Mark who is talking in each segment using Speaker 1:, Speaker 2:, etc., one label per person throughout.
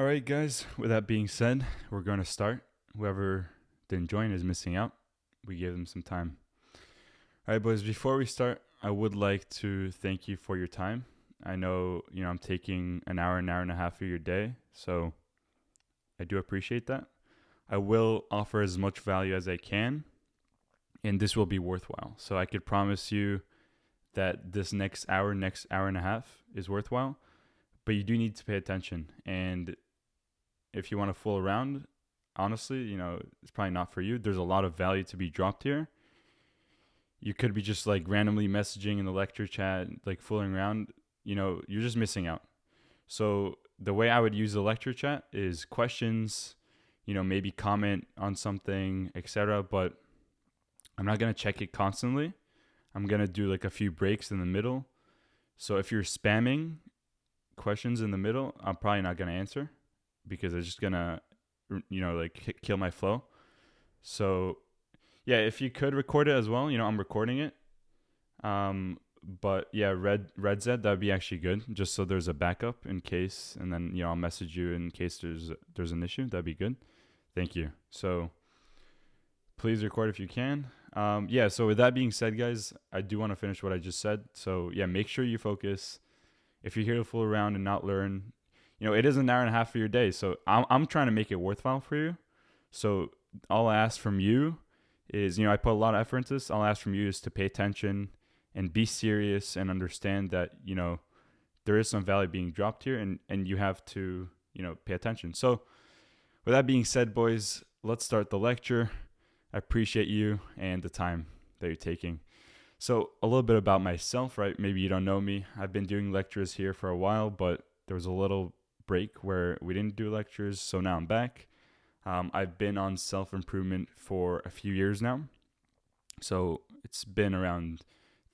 Speaker 1: All right, guys, with that being said, we're going to start. Whoever didn't join is missing out. We gave them some time. All right, boys, before we start, I would like to thank you for your time. I know, I'm taking an hour and a half of your day, so I do appreciate that. I will offer as much value as I can, and this will be worthwhile. So I could promise you that this next hour and a half is worthwhile, but you do need to pay attention. And if you want to fool around, honestly, it's probably not for you. There's a lot of value to be dropped here. You could be just like randomly messaging in the lecture chat, like fooling around. You're just missing out. So the way I would use the lecture chat is questions, maybe comment on something, etc. But I'm not going to check it constantly. I'm going to do like a few breaks in the middle. So if you're spamming questions in the middle, I'm probably not going to answer because it's just going to, kill my flow. So yeah, if you could record it as well, I'm recording it. But yeah, red Z, that'd be actually good, just so there's a backup in case, and then I'll message you in case there's an issue. That'd be good. Thank you. So please record if you can. Yeah. So with that being said, guys, I do want to finish what I just said. So yeah, make sure you focus. If you're here to fool around and not learn, it is an hour and a half of your day. So I'm trying to make it worthwhile for you. So all I ask from you is, I put a lot of effort into this. All I ask from you is to pay attention and be serious and understand that, there is some value being dropped here and you have to, pay attention. So with that being said, boys, let's start the lecture. I appreciate you and the time that you're taking. So a little bit about myself, right? Maybe you don't know me. I've been doing lectures here for a while, but there was a little break where we didn't do lectures. So now I'm back. I've been on self-improvement for a few years now. So it's been around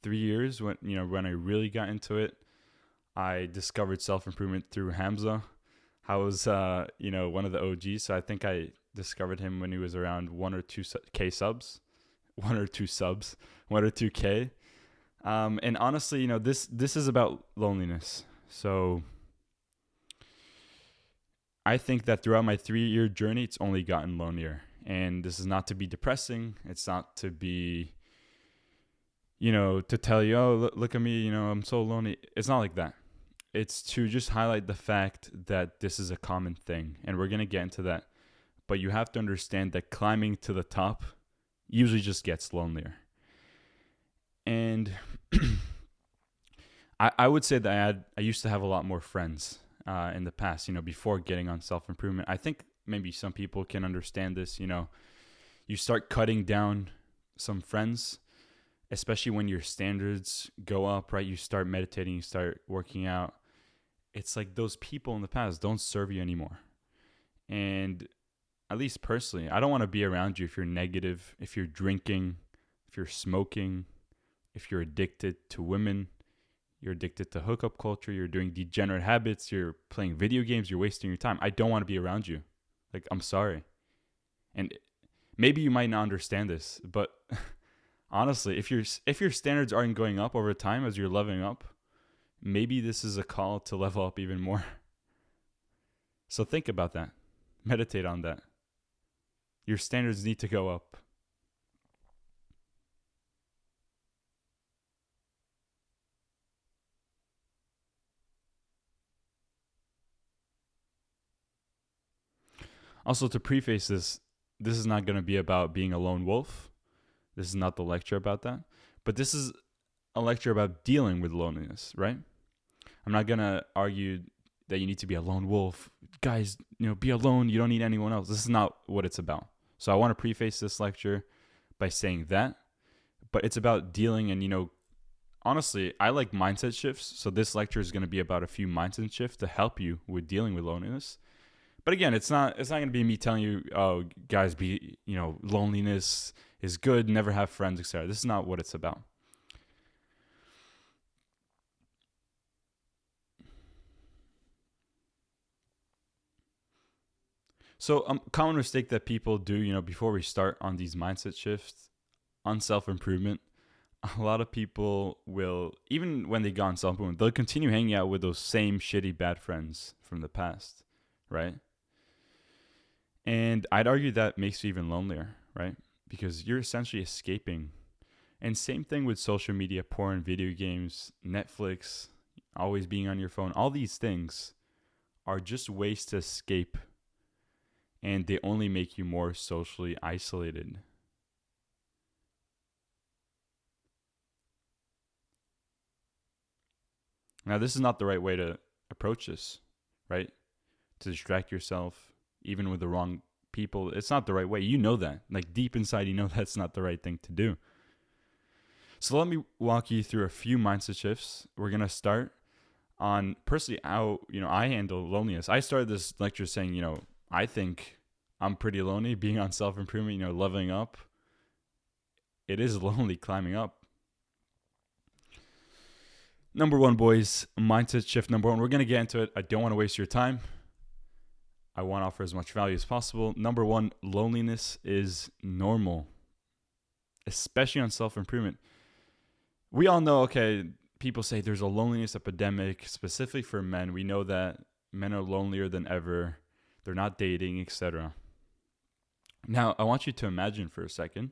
Speaker 1: 3 years when I really got into it. I discovered self-improvement through Hamza. I was, one of the OGs. So I think I discovered him when he was around 1 or 2K subs, 1 or 2K. And honestly, this is about loneliness. So I think that throughout my 3-year journey, it's only gotten lonelier. And this is not to be depressing. It's not to be, to tell you, oh, look at me, I'm so lonely. It's not like that. It's to just highlight the fact that this is a common thing. And we're going to get into that. But you have to understand that climbing to the top usually just gets lonelier. And I would say that I used to have a lot more friends in the past, before getting on self-improvement. I think maybe some people can understand this, you start cutting down some friends, especially when your standards go up, right? You start meditating, you start working out. It's like those people in the past don't serve you anymore. And at least personally, I don't want to be around you if you're negative, if you're drinking, if you're smoking, if you're addicted to women, you're addicted to hookup culture, you're doing degenerate habits, you're playing video games, you're wasting your time. I don't want to be around you. Like, I'm sorry. And maybe you might not understand this, but honestly, if your standards aren't going up over time as you're leveling up, maybe this is a call to level up even more. So think about that. Meditate on that. Your standards need to go up. Also, to preface this is not going to be about being a lone wolf. This is not the lecture about that. But this is a lecture about dealing with loneliness, right? I'm not going to argue that you need to be a lone wolf. Guys, be alone. You don't need anyone else. This is not what it's about. So I want to preface this lecture by saying that. But it's about dealing and, honestly, I like mindset shifts. So this lecture is going to be about a few mindset shifts to help you with dealing with loneliness. But again, it's not going to be me telling you, oh, guys, loneliness is good, never have friends, etc. This is not what it's about. So common mistake that people do, before we start on these mindset shifts, on self-improvement, a lot of people will, even when they go on self-improvement, they'll continue hanging out with those same shitty bad friends from the past. right? And I'd argue that makes you even lonelier, right? Because you're essentially escaping. And same thing with social media, porn, video games, Netflix, always being on your phone. All these things are just ways to escape, and they only make you more socially isolated. Now, this is not the right way to approach this, right? To distract yourself, even with the wrong people. It's not the right way. You know that. Like deep inside, you know that's not the right thing to do. So let me walk you through a few mindset shifts. We're going to start on personally how, I handle loneliness. I started this lecture saying, I think I'm pretty lonely being on self-improvement, leveling up. It is lonely climbing up. Number one, boys, mindset shift number one. We're going to get into it. I don't want to waste your time. I want to offer as much value as possible. Number one, loneliness is normal, especially on self-improvement. We all know, okay, people say there's a loneliness epidemic, specifically for men. We know that men are lonelier than ever. They're not dating, etc. Now, I want you to imagine for a second.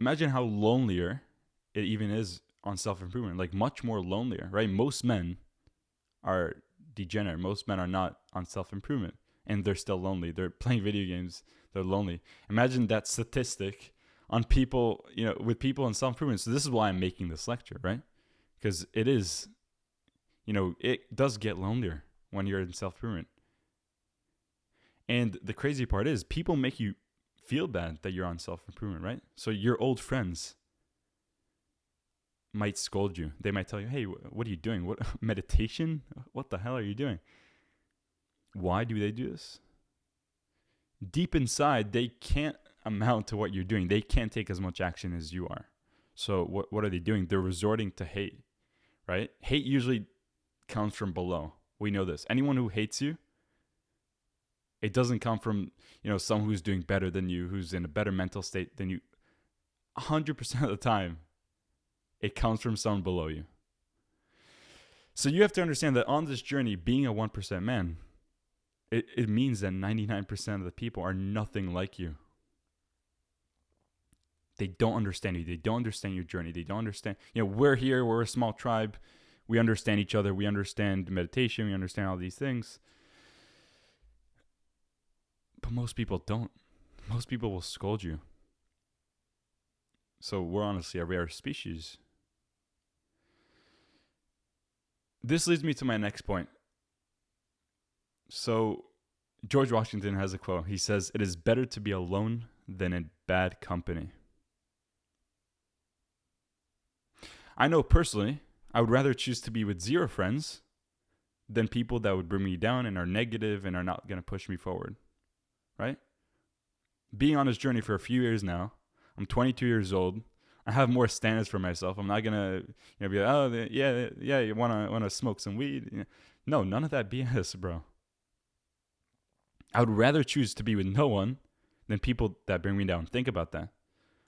Speaker 1: Imagine how lonelier it even is on self-improvement, like much more lonelier, right? Most men are degenerate. Most men are not on self-improvement, and they're still lonely. They're playing video games. They're lonely. Imagine that statistic on people, with people in self-improvement. So this is why I'm making this lecture, right? Because it is, it does get lonelier when you're in self-improvement. And the crazy part is people make you feel bad that you're on self-improvement, right? So your old friends might scold you. They might tell you, hey, what are you doing? What meditation? What the hell are you doing? Why do they do this? Deep inside, they can't amount to what you're doing. They can't take as much action as you are. So what are they doing? They're resorting to hate, right? Hate usually comes from below. We know this. Anyone who hates you, it doesn't come from, someone who's doing better than you, who's in a better mental state than you. 100% of the time, it comes from someone below you. So you have to understand that on this journey, being a 1% man, it means that 99% of the people are nothing like you. They don't understand you. They don't understand your journey. They don't understand, we're here, we're a small tribe. We understand each other. We understand meditation. We understand all these things. But most people don't. Most people will scold you. So we're honestly a rare species. This leads me to my next point. So George Washington has a quote. He says, "It is better to be alone than in bad company." I know personally, I would rather choose to be with 0 friends than people that would bring me down and are negative and are not going to push me forward, right? Being on this journey for a few years now, I'm 22 years old. I have more standards for myself. I'm not gonna, be like, oh, yeah, you wanna smoke some weed? No, none of that BS, bro. I would rather choose to be with no one than people that bring me down. Think about that.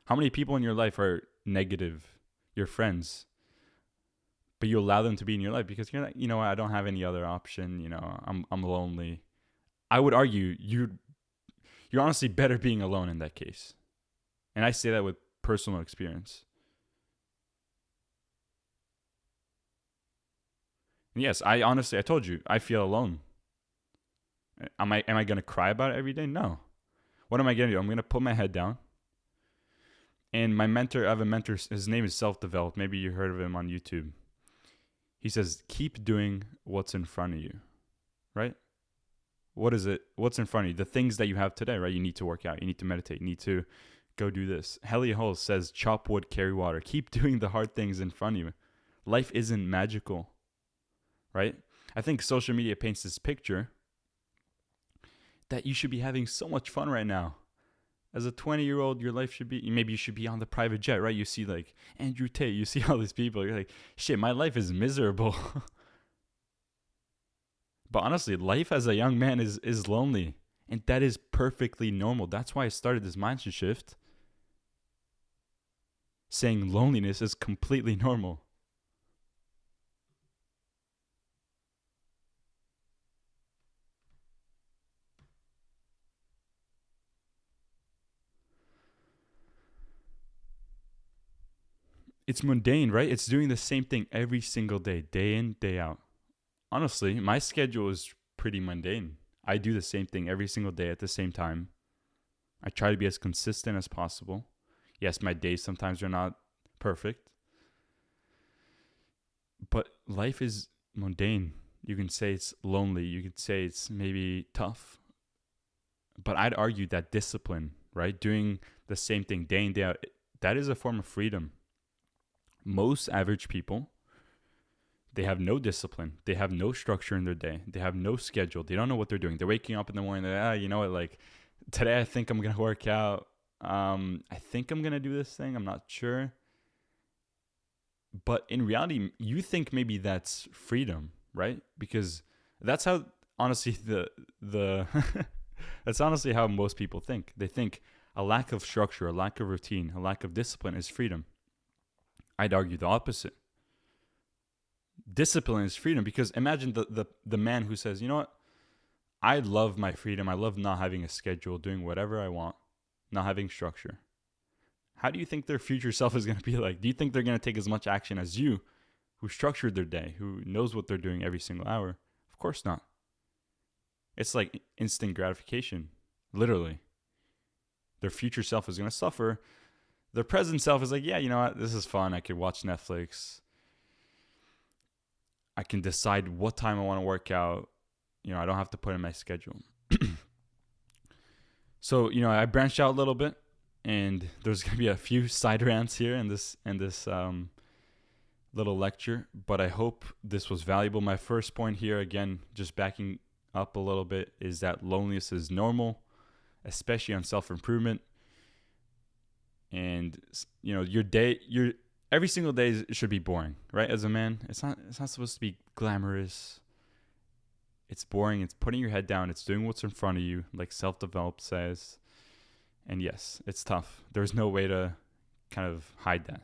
Speaker 1: How many people in your life are negative? Your friends, but you allow them to be in your life because you're like, I don't have any other option. I'm lonely. I would argue you're honestly better being alone in that case, and I say that with personal experience. And yes, I told you, I feel alone. Am I going to cry about it every day? No. What am I going to do? I'm going to put my head down. And my mentor, I have a mentor, his name is Self-Developed. Maybe you heard of him on YouTube. He says, keep doing what's in front of you, right? What is it? What's in front of you? The things that you have today, right? You need to work out. You need to meditate. You need to go do this. Helly Hull says, chop wood, carry water. Keep doing the hard things in front of you. Life isn't magical, right? I think social media paints this picture that you should be having so much fun right now. As a 20-year-old, your life should be, maybe you should be on the private jet, right? You see like Andrew Tate, you see all these people. You're like, shit, my life is miserable. But honestly, life as a young man is lonely. And that is perfectly normal. That's why I started this mindset shift, saying loneliness is completely normal. it's mundane, right? It's doing the same thing every single day in, day out. Honestly, my schedule is pretty mundane. I do the same thing every single day at the same time. I try to be as consistent as possible. Yes, my days sometimes are not perfect, but life is mundane. You can say it's lonely. You could say it's maybe tough. But I'd argue that discipline, right? Doing the same thing day in, day out, that is a form of freedom. Most average people, they have no discipline. They have no structure in their day. They have no schedule. They don't know what they're doing. They're waking up in the morning. They're like, you know what? Like today, I think I'm going to work out. I think I'm going to do this thing. I'm not sure. But in reality, you think maybe that's freedom, right? Because that's how, honestly, the that's honestly how most people think. They think a lack of structure, a lack of routine, a lack of discipline is freedom. I'd argue the opposite. Discipline is freedom, because imagine the man who says, you know what? I love my freedom. I love not having a schedule, doing whatever I want, not having structure. How do you think their future self is going to be like? Do you think they're going to take as much action as you, who structured their day, who knows what they're doing every single hour? Of course not. It's like instant gratification, literally. Their future self is going to suffer. Their present self is like, yeah, you know what? This is fun. I could watch Netflix. I can decide what time I want to work out. You know, I don't have to put in my schedule. So, you know, I branched out a little bit, and there's going to be a few side rants here in this little lecture, but I hope this was valuable. My first point here, again, just backing up a little bit, is that loneliness is normal, especially on self-improvement. And, you know, your every single day should be boring, right? As a man, it's not supposed to be glamorous. It's boring. It's putting your head down. It's doing what's in front of you, like self-developed says. And yes, it's tough. There's no way to kind of hide that.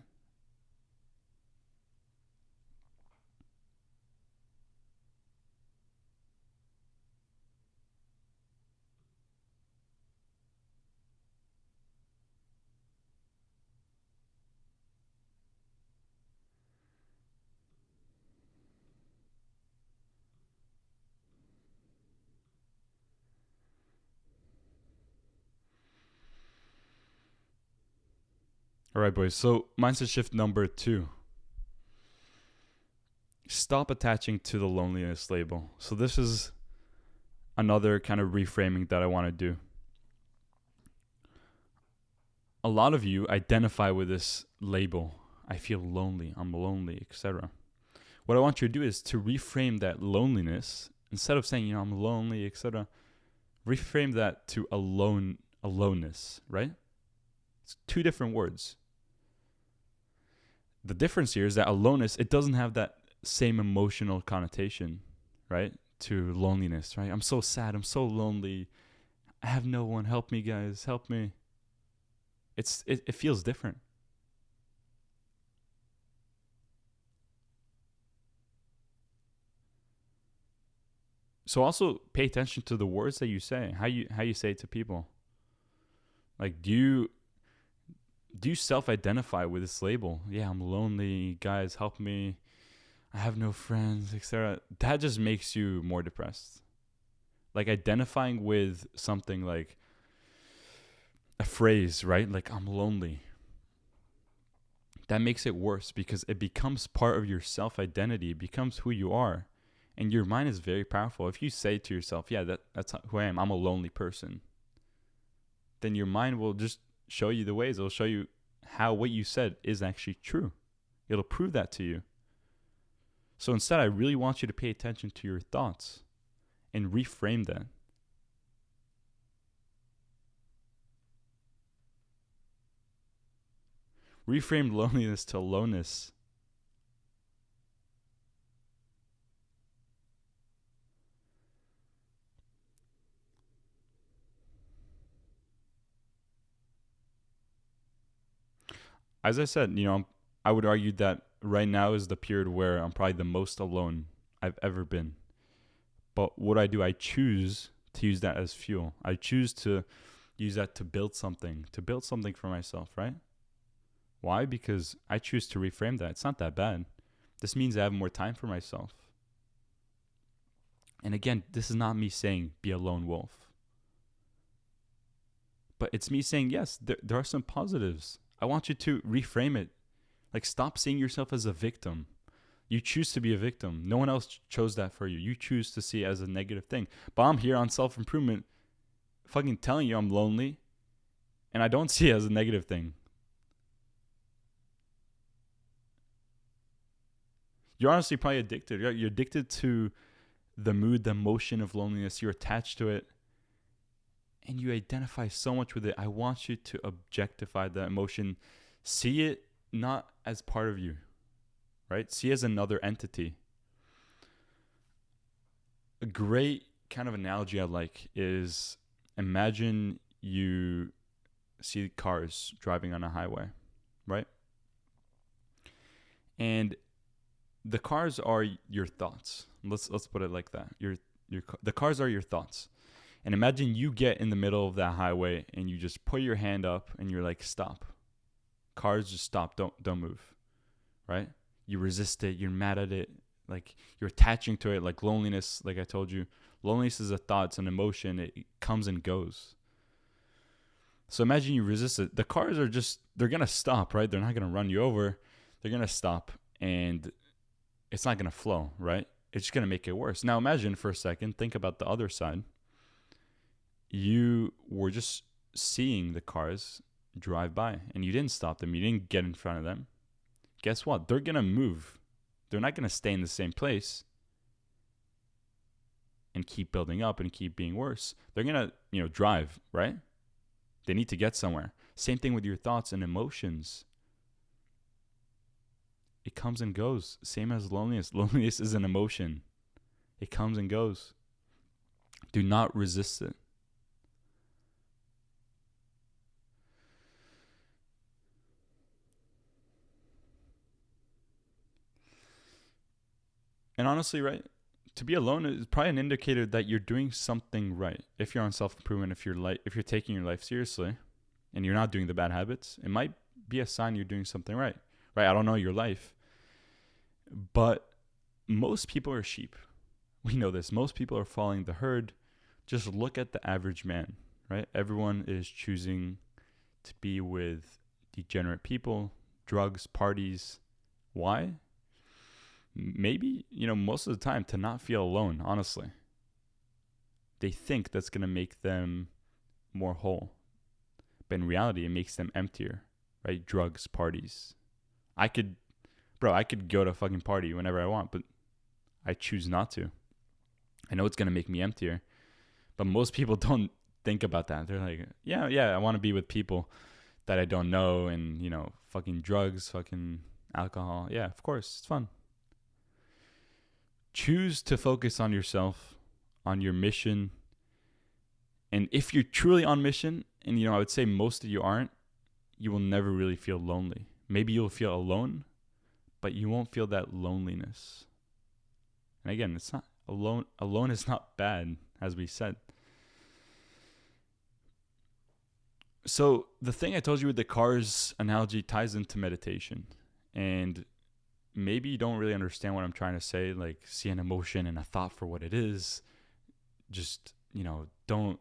Speaker 1: All right, boys. So mindset shift number 2. Stop attaching to the loneliness label. So this is another kind of reframing that I want to do. A lot of you identify with this label. I feel lonely, I'm lonely, etc. What I want you to do is to reframe that loneliness. Instead of saying, you know, I'm lonely, etc., reframe that to aloneness, right? It's 2 different words. The difference here is that aloneness, it doesn't have that same emotional connotation, right, to loneliness, right? I'm so sad, I'm so lonely, I have no one, help me guys, help me. It feels different. So also pay attention to the words that you say, how you say it to people. Like, do you self-identify with this label? Yeah, I'm lonely, guys, help me, I have no friends, etc. That just makes you more depressed. Like identifying with something like a phrase, right? Like, I'm lonely. That makes it worse, because it becomes part of your self-identity. It becomes who you are. And your mind is very powerful. If you say to yourself, yeah, that's who I am, I'm a lonely person, then your mind will just show you the ways. It'll show you how what you said is actually true. It'll prove that to you. So instead, I really want you to pay attention to your thoughts and reframe that. Reframe loneliness to aloneness. As I said, you know, I would argue that right now is the period where I'm probably the most alone I've ever been. But what I do, I choose to use that as fuel. I choose to use that to build something for myself, right? Why? Because I choose to reframe that. It's not that bad. This means I have more time for myself. And again, this is not me saying be a lone wolf. But it's me saying, yes, there are some positives. I want you to reframe it. Like, stop seeing yourself as a victim. You choose to be a victim. No one else chose that for you. You choose to see it as a negative thing. But I'm here on self-improvement fucking telling you I'm lonely, and I don't see it as a negative thing. You're honestly probably addicted. You're addicted to the mood, the emotion of loneliness. You're attached to it, and you identify so much with it. I want you to objectify the emotion. See it not as part of you, right? See it as another entity. A great kind of analogy I like is, imagine you see cars driving on a highway, right? And the cars are your thoughts. Let's put it like that. The cars are your thoughts. And imagine you get in the middle of that highway and you just put your hand up and you're like, stop. Cars, just stop. Don't move. Right? You resist it. You're mad at it. Like, you're attaching to it, like loneliness. Like I told you, loneliness is a thought. It's an emotion. It comes and goes. So imagine you resist it. The cars are they're going to stop, right? They're not going to run you over. They're going to stop, and it's not going to flow, right? It's just going to make it worse. Now imagine for a second, think about the other side. You were just seeing the cars drive by, and you didn't stop them. You didn't get in front of them. Guess what? They're going to move. They're not going to stay in the same place and keep building up and keep being worse. They're going to, drive, right? They need to get somewhere. Same thing with your thoughts and emotions. It comes and goes. Same as loneliness. Loneliness is an emotion. It comes and goes. Do not resist it. And honestly, right, to be alone is probably an indicator that you're doing something right. If you're on self-improvement, if you're taking your life seriously and you're not doing the bad habits, it might be a sign you're doing something right. Right? I don't know your life, but most people are sheep. We know this. Most people are following the herd. Just look at the average man, right? Everyone is choosing to be with degenerate people, drugs, parties. Why? Maybe, most of the time to not feel alone, honestly. They think that's going to make them more whole. But in reality, it makes them emptier, right? Drugs, parties. I could go to a fucking party whenever I want, but I choose not to. I know it's going to make me emptier. But most people don't think about that. They're like, yeah, I want to be with people that I don't know, and, fucking drugs, fucking alcohol. Yeah, of course, it's fun. Choose to focus on yourself, on your mission. And if you're truly on mission, and I would say most of you aren't, you will never really feel lonely. Maybe you'll feel alone, but you won't feel that loneliness. And again, it's not alone. Alone is not bad, as we said. So the thing I told you with the cars analogy ties into meditation. And maybe you don't really understand what I'm trying to say, like see an emotion and a thought for what it is. Just, don't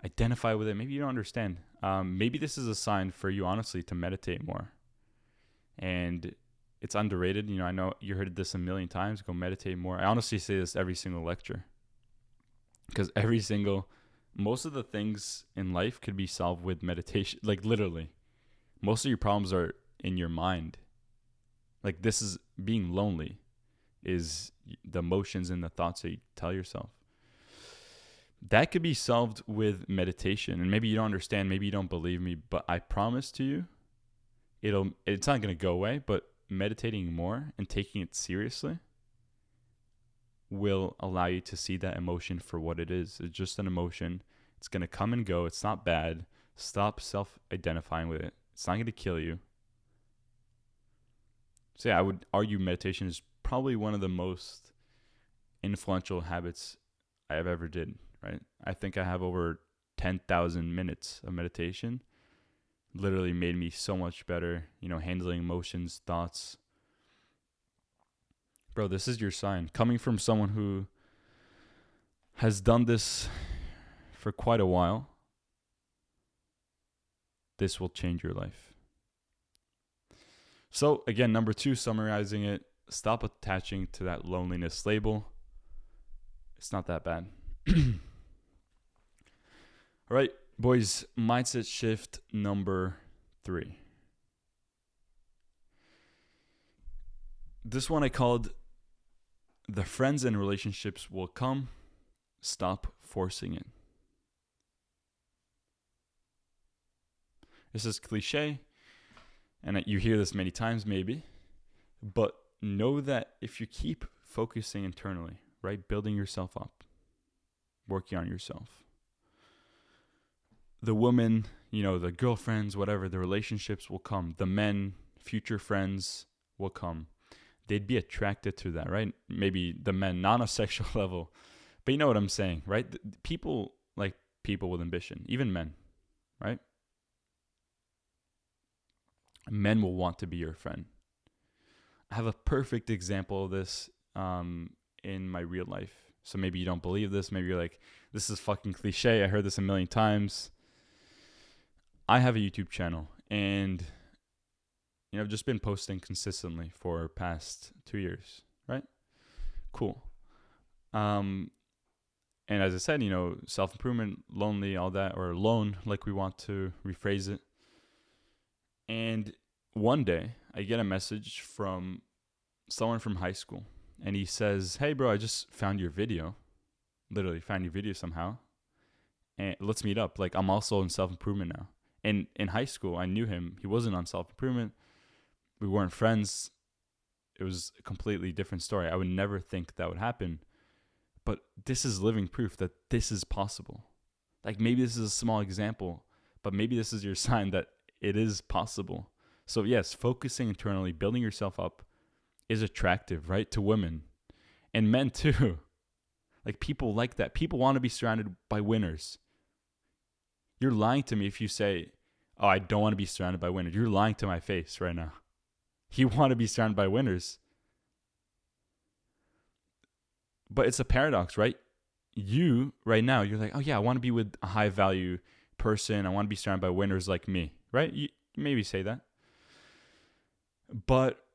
Speaker 1: identify with it. Maybe you don't understand. Maybe this is a sign for you, honestly, to meditate more. And it's underrated. I know you heard this a million times. Go meditate more. I honestly say this every single lecture. Because most of the things in life could be solved with meditation. Like, literally. Most of your problems are in your mind. Like, this is being lonely, is the emotions and the thoughts that you tell yourself. That could be solved with meditation. And maybe you don't understand, maybe you don't believe me, but I promise to you, it's not going to go away, but meditating more and taking it seriously will allow you to see that emotion for what it is. It's just an emotion. It's going to come and go. It's not bad. Stop self-identifying with it. It's not going to kill you. So yeah, I would argue meditation is probably one of the most influential habits I have ever did, right? I think I have over 10,000 minutes of meditation. literally made me so much better, handling emotions, thoughts. Bro, this is your sign. Coming from someone who has done this for quite a while, this will change your life. So, again, number 2, summarizing it, stop attaching to that loneliness label. It's not that bad. All right, boys, mindset shift number 3. This one I called the friends and relationships will come. Stop forcing it. This is cliche, and you hear this many times maybe, but know that if you keep focusing internally, right, building yourself up, working on yourself, the women, the girlfriends, whatever, the relationships will come. The men, future friends will come. They'd be attracted to that, right? Maybe the men, not on a sexual level, but you know what I'm saying, right? People like people with ambition, even men, right? Men will want to be your friend. I have a perfect example of this in my real life. So maybe you don't believe this. Maybe you're like, this is fucking cliche. I heard this a million times. I have a YouTube channel, and I've just been posting consistently for past 2 years, right? Cool. And as I said, self-improvement, lonely, all that, or alone, like we want to rephrase it. And one day I get a message from someone from high school, and he says, "Hey bro, I just found your video. Literally found your video somehow. And let's meet up. Like, I'm also in self-improvement now." And in high school, I knew him. He wasn't on self-improvement. We weren't friends. It was a completely different story. I would never think that would happen. But this is living proof that this is possible. Like, maybe this is a small example, but maybe this is your sign that it is possible. So yes, focusing internally, building yourself up is attractive, right? To women and men too. Like, people like that. People want to be surrounded by winners. You're lying to me if you say, "Oh, I don't want to be surrounded by winners." You're lying to my face right now. You want to be surrounded by winners. But it's a paradox, right? You, right now, you're like, "Oh yeah, I want to be with a high value person. I want to be surrounded by winners like me," right? You maybe say that. But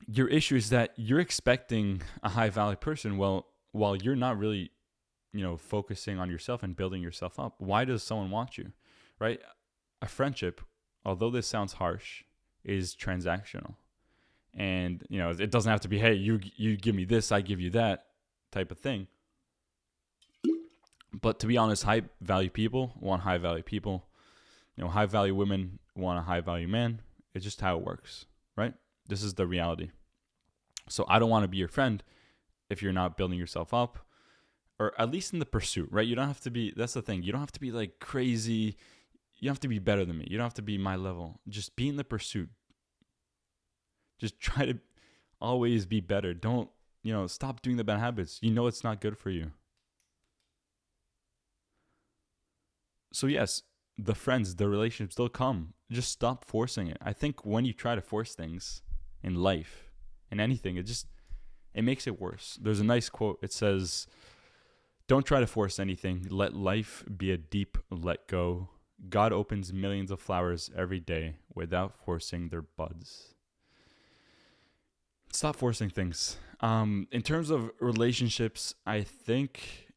Speaker 1: your issue is that you're expecting a high value person while you're not really, focusing on yourself and building yourself up. Why does someone want you, right? A friendship, although this sounds harsh, is transactional. And, it doesn't have to be, hey, you give me this, I give you that type of thing. But to be honest, high value people want high value people. High value women want a high value man. It's just how it works, right? This is the reality. So I don't want to be your friend if you're not building yourself up, or at least in the pursuit, right? You don't have to be, that's the thing. You don't have to be like crazy. You don't have to be better than me. You don't have to be my level. Just be in the pursuit. Just try to always be better. Don't, stop doing the bad habits. It's not good for you. So yes, the friends, the relationships, they'll come. Just stop forcing it. I think when you try to force things in life, in anything, it makes it worse. There's a nice quote. It says, "Don't try to force anything. Let life be a deep let go. God opens millions of flowers every day without forcing their buds." Stop forcing things. In terms of relationships, I think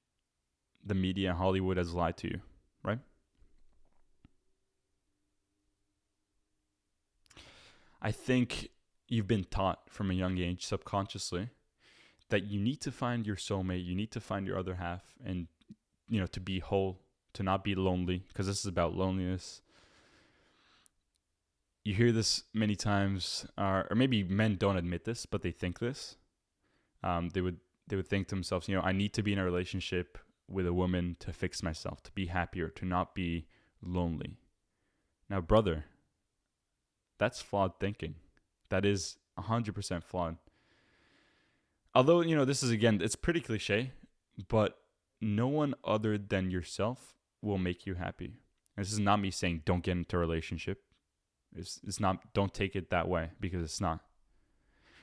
Speaker 1: the media, Hollywood, has lied to you, right? I think you've been taught from a young age, subconsciously, that you need to find your soulmate, you need to find your other half, and, to be whole, to not be lonely, because this is about loneliness. You hear this many times, or maybe men don't admit this, but they think this. They would think to themselves, I need to be in a relationship with a woman to fix myself, to be happier, to not be lonely. Now, brother, that's flawed thinking. That is 100% flawed. Although, this is, again, it's pretty cliche, but no one other than yourself will make you happy. This is not me saying don't get into a relationship. It's not, don't take it that way, because it's not.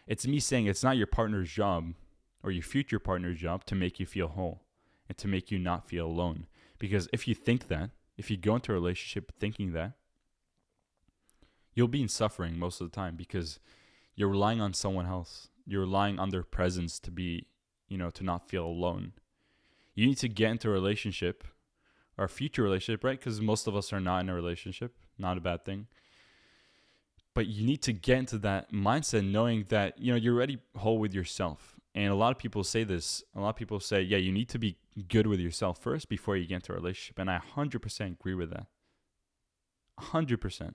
Speaker 1: It's me saying it's not your partner's job or your future partner's job to make you feel whole and to make you not feel alone. Because if you think that, if you go into a relationship thinking that, you'll be in suffering most of the time, because you're relying on someone else. You're relying on their presence to be, to not feel alone. You need to get into a relationship or a future relationship, right? Because most of us are not in a relationship, not a bad thing. But you need to get into that mindset knowing that, you're already whole with yourself. And a lot of people say this. A lot of people say, yeah, you need to be good with yourself first before you get into a relationship. And I 100% agree with that. 100%.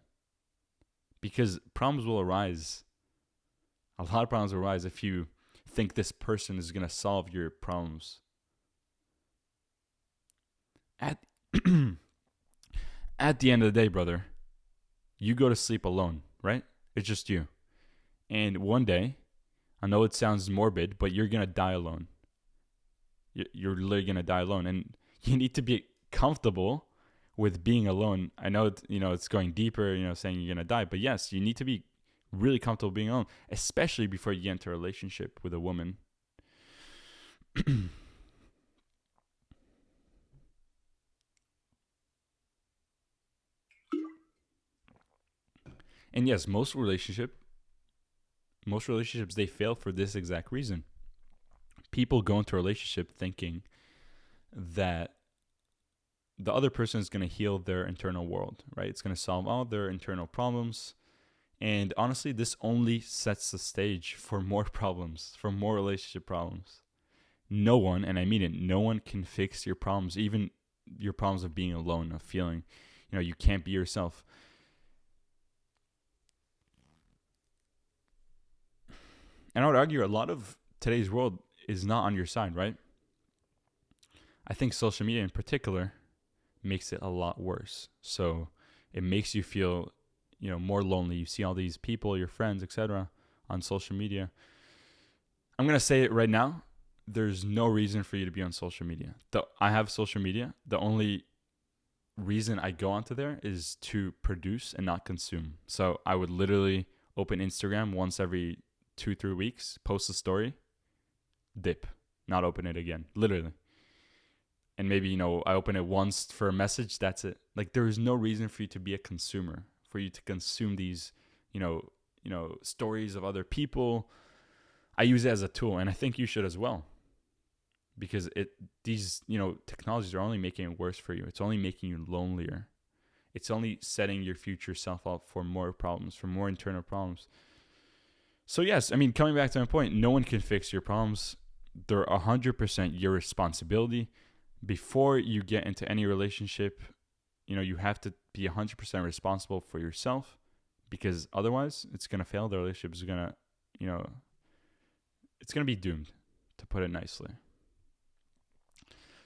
Speaker 1: Because problems will arise. A lot of problems will arise if you think this person is going to solve your problems. At the end of the day, brother, you go to sleep alone, right? It's just you. And one day, I know it sounds morbid, but you're going to die alone. You're literally going to die alone. And you need to be comfortable with being alone. I know, it's going deeper, saying you're going to die. But yes, you need to be really comfortable being alone, especially before you get into a relationship with a woman. And yes, most relationships, they fail for this exact reason. People go into a relationship thinking that the other person is going to heal their internal world, right? It's going to solve all their internal problems. And honestly, this only sets the stage for more problems, for more relationship problems. No one, and I mean it, no one can fix your problems, even your problems of being alone, of feeling, you can't be yourself. And I would argue a lot of today's world is not on your side, right? I think social media in particular makes it a lot worse. So it makes you feel, more lonely. You see all these people, your friends, etc., on social media. I'm going to say it right now. There's no reason for you to be on social media. I have social media. The only reason I go onto there is to produce and not consume. So I would literally open Instagram once every 2-3 weeks, post a story, dip, not open it again, literally. And maybe, I open it once for a message, that's it. Like, there is no reason for you to be a consumer, for you to consume these, stories of other people. I use it as a tool, and I think you should as well. Because these technologies are only making it worse for you. It's only making you lonelier. It's only setting your future self up for more problems, for more internal problems. So yes, I mean, coming back to my point, no one can fix your problems. They're 100% your responsibility. Before you get into any relationship, you have to be 100% responsible for yourself, because otherwise it's going to fail. The relationship is going to, it's going to be doomed, to put it nicely.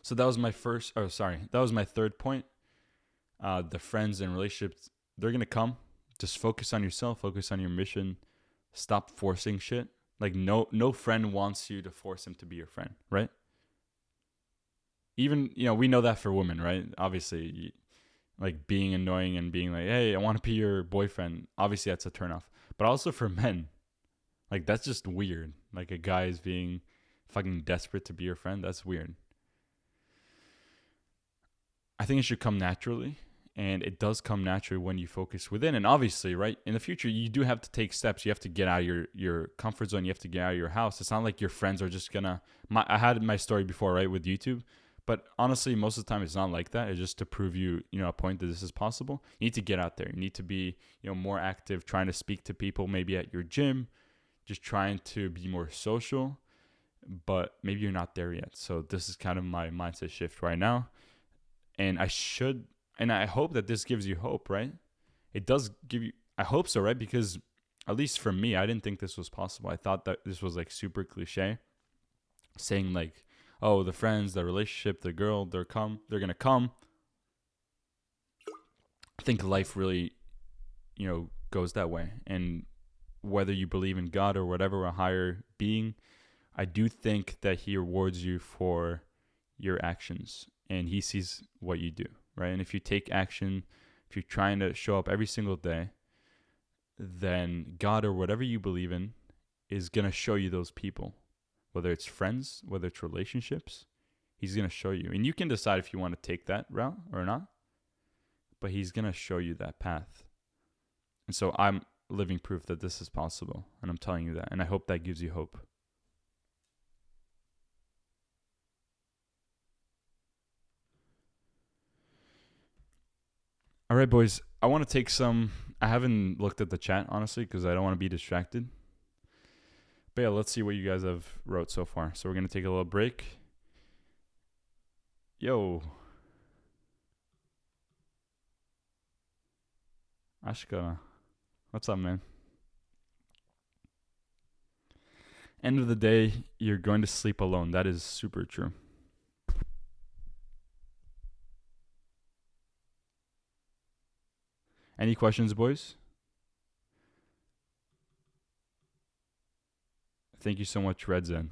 Speaker 1: So that was my third point. The friends and relationships, they're going to come. Just focus on yourself, focus on your mission. Stop forcing shit. Like, no friend wants you to force him to be your friend, right? Even, we know that for women, right? Obviously, like being annoying and being like, hey, I want to be your boyfriend. Obviously, that's a turnoff. But also for men, like, that's just weird. Like, a guy is being fucking desperate to be your friend. That's weird. I think it should come naturally. And it does come naturally when you focus within. And obviously, right, in the future, you do have to take steps. You have to get out of your comfort zone. You have to get out of your house. It's not like your friends are just going to... I had my story before, right, with YouTube. But honestly, most of the time, it's not like that. It's just to prove you, a point that this is possible. You need to get out there. You need to be, more active, trying to speak to people, maybe at your gym, just trying to be more social. But maybe you're not there yet. So this is kind of my mindset shift right now. And I hope that this gives you hope, right? It does give you, I hope so, right? Because at least for me, I didn't think this was possible. I thought that this was like super cliche, saying like, oh, the friends, the relationship, the girl, they're going to come. I think life really, goes that way. And whether you believe in God or whatever, a higher being, I do think that he rewards you for your actions, and he sees what you do. right? And if you take action, if you're trying to show up every single day, then God or whatever you believe in is going to show you those people, whether it's friends, whether it's relationships. He's going to show you. And you can decide if you want to take that route or not, but he's going to show you that path. And so I'm living proof that this is possible, and I'm telling you that, and I hope that gives you hope. All right, boys, I want to take some. I haven't looked at the chat, honestly, because I don't want to be distracted. But yeah, let's see what you guys have wrote so far. So we're going to take a little break. Yo. Ashka. What's up, man? End of the day, you're going to sleep alone. That is super true. Any questions, boys? Thank you so much, Red Zen.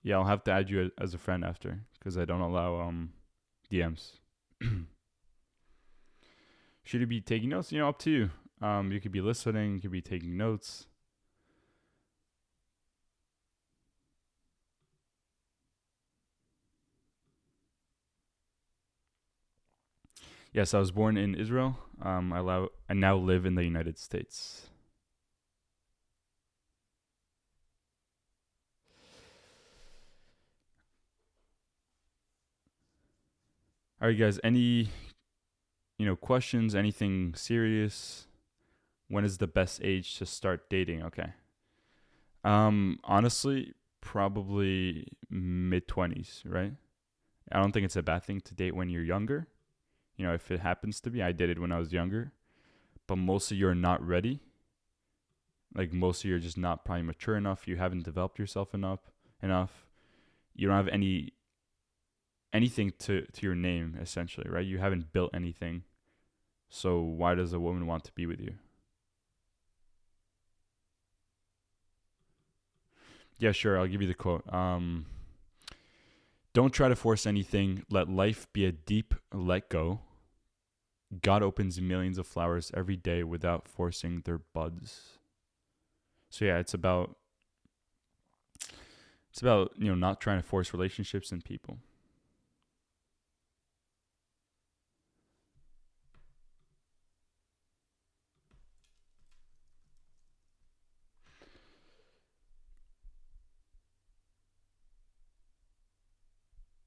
Speaker 1: Yeah, I'll have to add you as a friend after, because I don't allow DMs. Should you be taking notes? Up to you. You could be listening. You could be taking notes. Yes, I was born in Israel. I now live in the United States. All right, guys. Any, questions? Anything serious? When is the best age to start dating? Okay. Honestly, probably mid-20s, right? I don't think it's a bad thing to date when you're younger. If it happens to be, I did it when I was younger. But most of you are not ready. Like most of you are just not probably mature enough. You haven't developed yourself enough. You don't have anything to your name, essentially, right? You haven't built anything. So why does a woman want to be with you? Yeah, sure. I'll give you the quote. Don't try to force anything. Let life be a deep let go. God opens millions of flowers every day without forcing their buds. So yeah, it's about not trying to force relationships and people.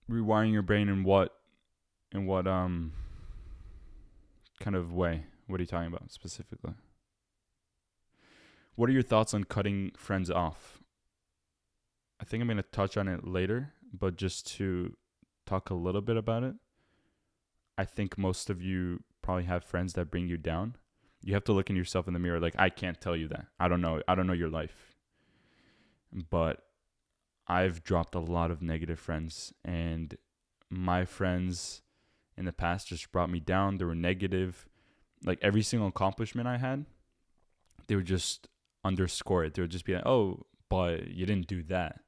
Speaker 1: Rewiring your brain in what kind of way? What are you talking about specifically? What are your thoughts on cutting friends off? I think I'm going to touch on it later, but just to talk a little bit about it, I think most of you probably have friends that bring you down. You have to look in yourself in the mirror. Like, I can't tell you that. I don't know your life. But I've dropped a lot of negative friends, and my friends in the past just brought me down. They were negative. Like every single accomplishment I had, they would just underscore it. They would just be like, "Oh, but you didn't do that."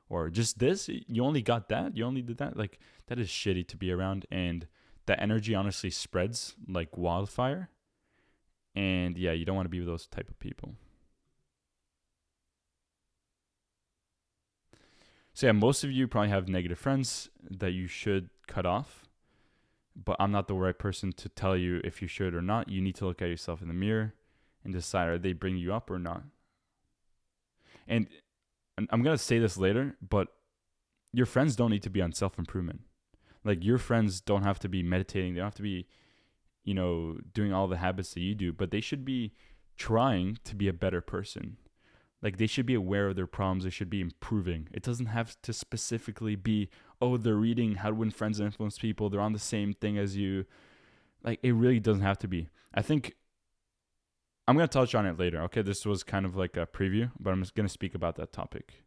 Speaker 1: Or just this, you only got that, you only did that. Like, that is shitty to be around. And that energy honestly spreads like wildfire. And yeah, you don't want to be with those type of people. So yeah, most of you probably have negative friends that you should cut off. But I'm not the right person to tell you if you should or not. You need to look at yourself in the mirror and decide, are they bringing you up or not? And I'm going to say this later, but your friends don't need to be on self-improvement. Like, your friends don't have to be meditating. They don't have to be, doing all the habits that you do, but they should be trying to be a better person. Like, they should be aware of their problems. They should be improving. It doesn't have to specifically be, oh, they're reading How to Win Friends and Influence People. They're on the same thing as you. Like, it really doesn't have to be. I think I'm going to touch on it later. Okay, this was kind of like a preview, but I'm just going to speak about that topic.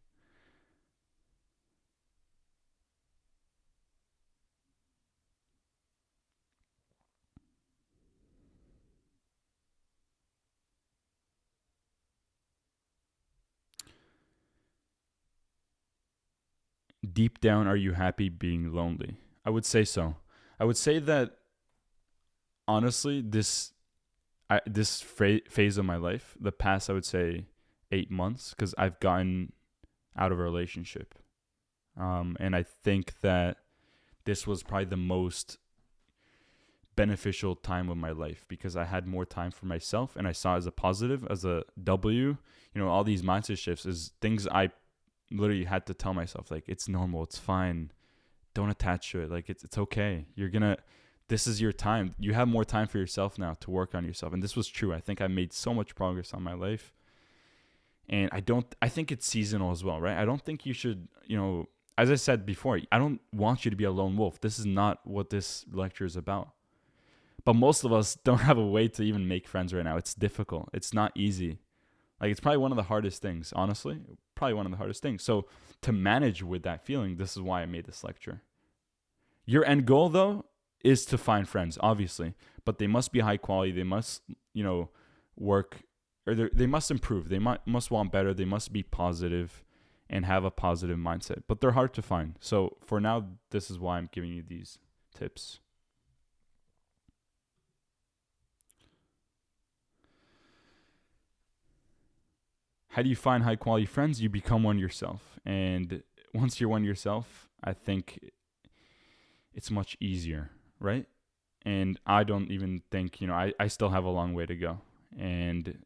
Speaker 1: Deep down, are you happy being lonely? I would say so. I would say that honestly, phase of my life, the past, I would say 8 months, because I've gotten out of a relationship, and I think that this was probably the most beneficial time of my life because I had more time for myself, and I saw it as a positive, as a W. All these mindset shifts is things I literally had to tell myself, like, it's normal, it's fine, don't attach to it, like it's okay. This is your time. You have more time for yourself now to work on yourself. And this was true. I think I made so much progress on my life. And I think it's seasonal as well, right? I don't think you should, as I said before, I don't want you to be a lone wolf. This is not what this lecture is about. But most of us don't have a way to even make friends right now. It's difficult. It's not easy. Like, it's probably one of the hardest things, honestly. Probably one of the hardest things. So to manage with that feeling, this is why I made this lecture. Your end goal, though, is to find friends, obviously. But they must be high quality. They must, work, or they must improve. They must want better. They must be positive and have a positive mindset. But they're hard to find. So for now, this is why I'm giving you these tips. How do you find high quality friends? You become one yourself. And once you're one yourself, I think it's much easier, right? And I don't even think, I still have a long way to go. And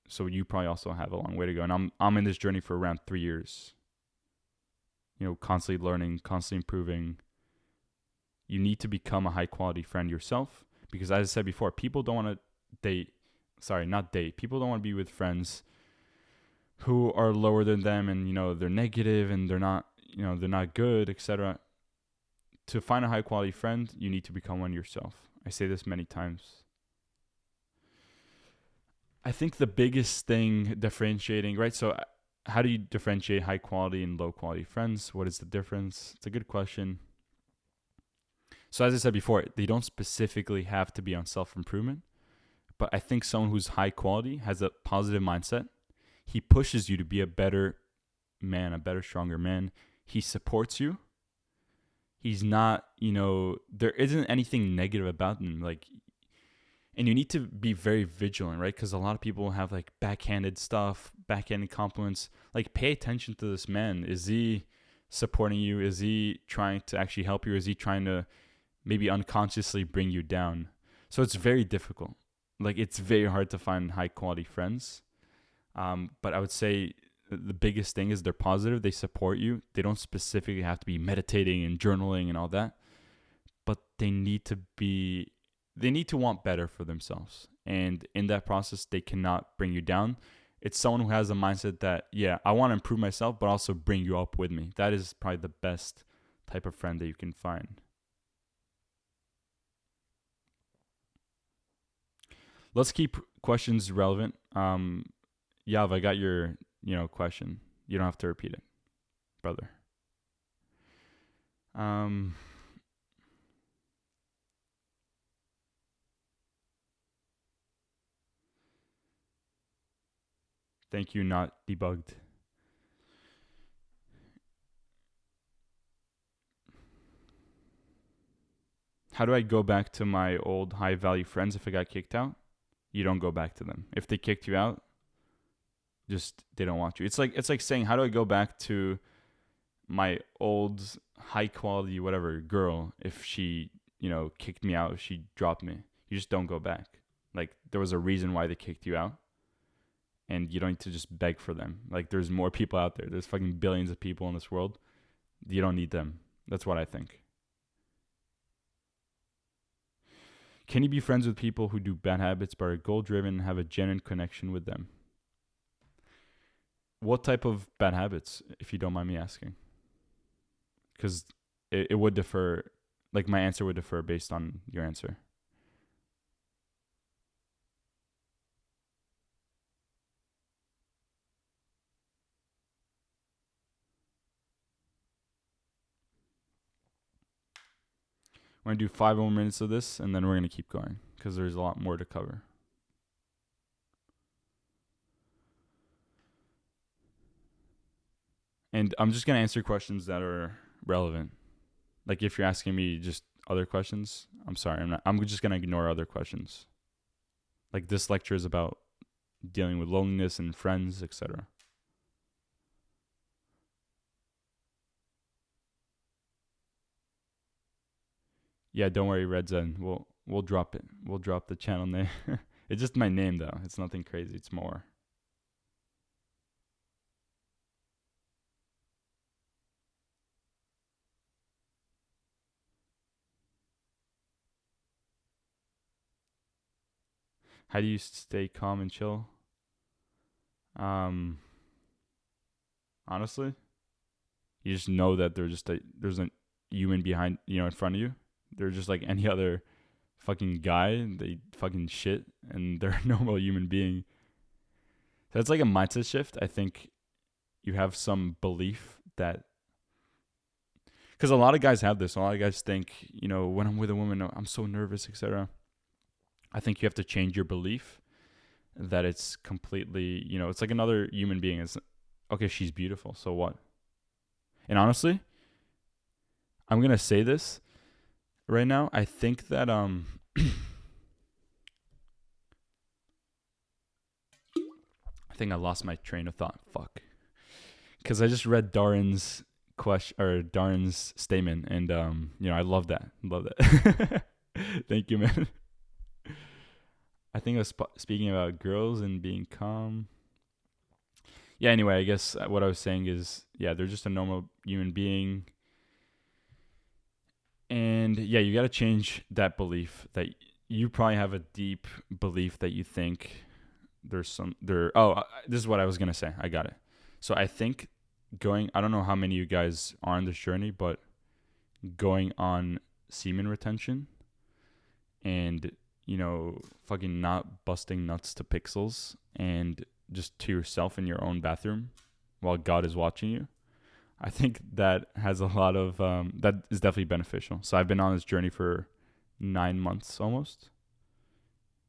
Speaker 1: so you probably also have a long way to go. And I'm in this journey for around 3 years. Constantly learning, constantly improving. You need to become a high quality friend yourself. Because as I said before, people don't want to people don't want to be with friends who are lower than them, and they're negative and they're not good, etc. To find a high quality friend, you need to become one yourself. I say this many times. I think the biggest thing differentiating, right? So how do you differentiate high quality and low quality friends? What is the difference? It's a good question. So as I said before, they don't specifically have to be on self-improvement, but I think someone who's high quality has a positive mindset. He pushes you to be a better man, a better, stronger man. He supports you. He's not, there isn't anything negative about him. And you need to be very vigilant, right? Because a lot of people have backhanded stuff, backhanded compliments. Pay attention to this man. Is he supporting you? Is he trying to actually help you? Or is he trying to maybe unconsciously bring you down? So it's very difficult. It's very hard to find high quality friends. But I would say the biggest thing is they're positive. They support you. They don't specifically have to be meditating and journaling and all that, but they need to want better for themselves. And in that process, they cannot bring you down. It's someone who has a mindset that, yeah, I want to improve myself, but also bring you up with me. That is probably the best type of friend that you can find. Let's keep questions relevant. Yav, I got your, question. You don't have to repeat it, brother. Thank you, not debugged. How do I go back to my old high value friends if I got kicked out? You don't go back to them. If they kicked you out, just they don't want you. It's like saying, how do I go back to my old high quality whatever girl if she kicked me out, if she dropped me? You just don't go back. There was a reason why they kicked you out, and you don't need to just beg for them. There's more people out there. There's fucking billions of people in this world. You don't need them. That's what I think. Can you be friends with people who do bad habits but are goal driven and have a genuine connection with them? What type of bad habits, if you don't mind me asking? Because it would differ. My answer would differ based on your answer. We're going to do 5 more minutes of this, and then we're going to keep going because there's a lot more to cover. And I'm just going to answer questions that are relevant. If you're asking me just other questions, I'm sorry. I'm just gonna ignore other questions. Like this lecture is about dealing with loneliness and friends, etc. Yeah, don't worry, Red Zen. We'll drop it. We'll drop the channel name. It's just my name though. It's nothing crazy. It's more. How do you stay calm and chill? Um, honestly, you just know that there's a human behind, in front of you. They're just like any other fucking guy. They fucking shit, and they're a normal human being. So it's like a mindset shift. I think you have some belief that, because a lot of guys have this. A lot of guys think, when I'm with a woman, I'm so nervous, etc. I think you have to change your belief that it's completely, it's like another human being. It's okay, she's beautiful, so what? And honestly, I'm gonna say this right now. I think that I think I lost my train of thought. Fuck. Because I just read Darren's question or Darren's statement, and I love that. Love that. Thank you, man. I think I was speaking about girls and being calm. Yeah. Anyway, I guess what I was saying is, yeah, they're just a normal human being, and yeah, you got to change that belief that you probably have a deep belief that you think there's some there. Oh, this is what I was gonna say. I got it. So I think I don't know how many of you guys are on this journey, but going on semen retention and, fucking not busting nuts to pixels and just to yourself in your own bathroom while God is watching you. I think that has a lot of, that is definitely beneficial. So I've been on this journey for 9 months almost.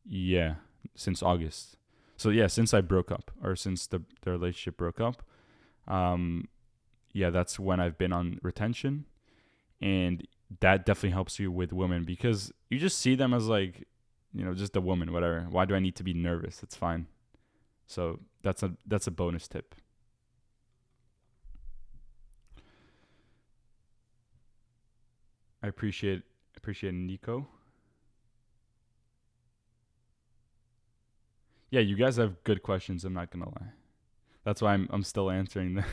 Speaker 1: Yeah, since August. So yeah, since I broke up, or since the relationship broke up, yeah, that's when I've been on retention, and that definitely helps you with women because you just see them as like, just a woman, whatever. Why do I need to be nervous? It's fine. So that's a bonus tip. I appreciate Nico. Yeah, you guys have good questions. I'm not gonna lie. That's why I'm still answering them.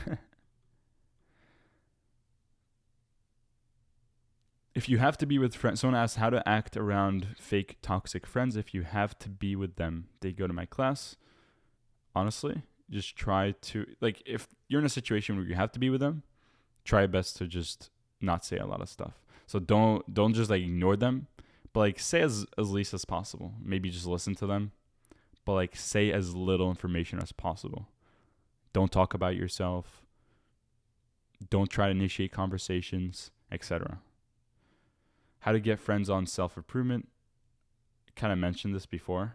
Speaker 1: If you have to be with friends, someone asked how to act around fake toxic friends. If you have to be with them, they go to my class. Honestly, just try to, like, if you're in a situation where you have to be with them, try best to just not say a lot of stuff. So don't just like ignore them, but like say as least as possible. Maybe just listen to them, but like say as little information as possible. Don't talk about yourself. Don't try to initiate conversations, etc. How to get friends on self-improvement. Kind of mentioned this before,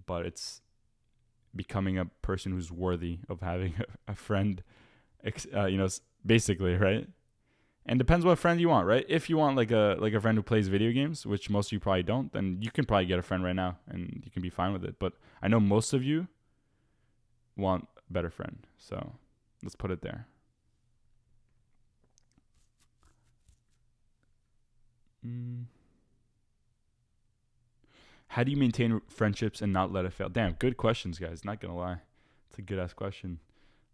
Speaker 1: but it's becoming a person who's worthy of having a friend, basically, right? And depends what friend you want, right? If you want like a friend who plays video games, which most of you probably don't, then you can probably get a friend right now and you can be fine with it. But I know most of you want a better friend. So let's put it there. How do you maintain friendships and not let it fail? Damn, good questions, guys. Not gonna lie, it's a good ass question.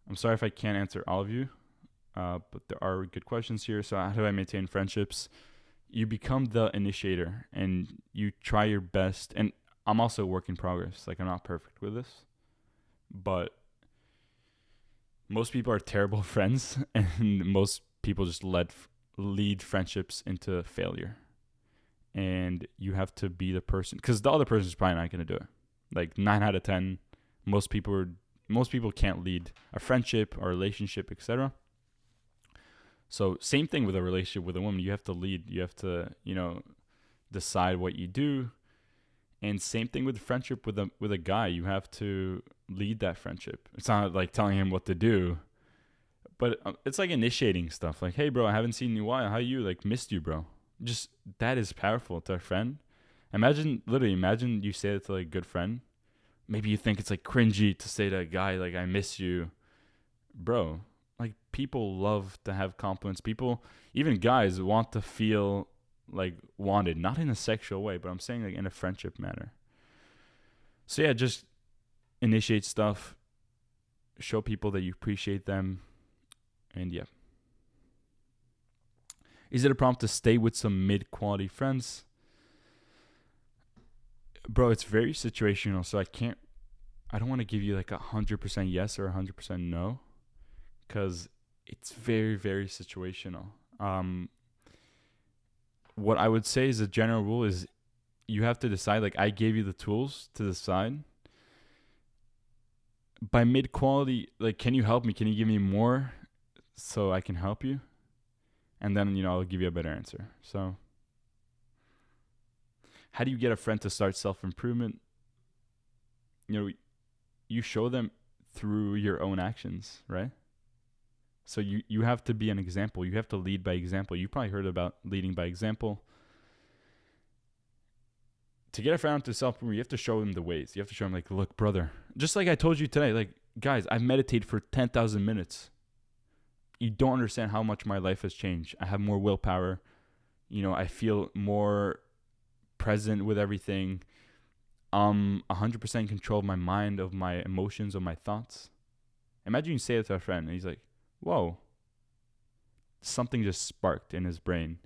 Speaker 1: I'm sorry if I can't answer all of you, but there are good questions here. So how do I maintain friendships? You become the initiator and you try your best. And I'm also a work in progress. Like I'm not perfect with this, but most people are terrible friends, and most people just lead friendships into failure. And you have to be the person, because the other person is probably not going to do it. Like 9 out of 10, most people can't lead a friendship or relationship, etc. So same thing with a relationship with a woman. You have to lead. You have to decide what you do. And same thing with friendship with a guy. You have to lead that friendship. It's not like telling him what to do, but it's like initiating stuff. Like, hey, bro, I haven't seen you in a while. How you? Like, missed you, bro. just that is powerful to a friend. Imagine you say it to like a good friend. Maybe you think it's like cringy to say to a guy like I miss you, bro. Like people love to have compliments. People, even guys, want to feel like wanted, not in a sexual way, but I'm saying like in a friendship manner. So yeah, just initiate stuff, show people that you appreciate them, and yeah. Is it a problem to stay with some mid-quality friends? Bro, it's very situational, so I don't want to give you like 100% yes or 100% no, because it's very, very situational. What I would say is a general rule is you have to decide, like I gave you the tools to decide. By mid quality, like can you help me? Can you give me more so I can help you? And then, I'll give you a better answer. So how do you get a friend to start self-improvement? You show them through your own actions, right? So you have to be an example. You have to lead by example. You probably heard about leading by example. To get a friend to self-improvement, you have to show them the ways. You have to show them like, look, brother, just like I told you today, like, guys, I've meditated for 10,000 minutes. You don't understand how much my life has changed. I have more willpower. I feel more present with everything. 100% control of my mind, of my emotions, of my thoughts. Imagine you say it to a friend and he's like, whoa, something just sparked in his brain.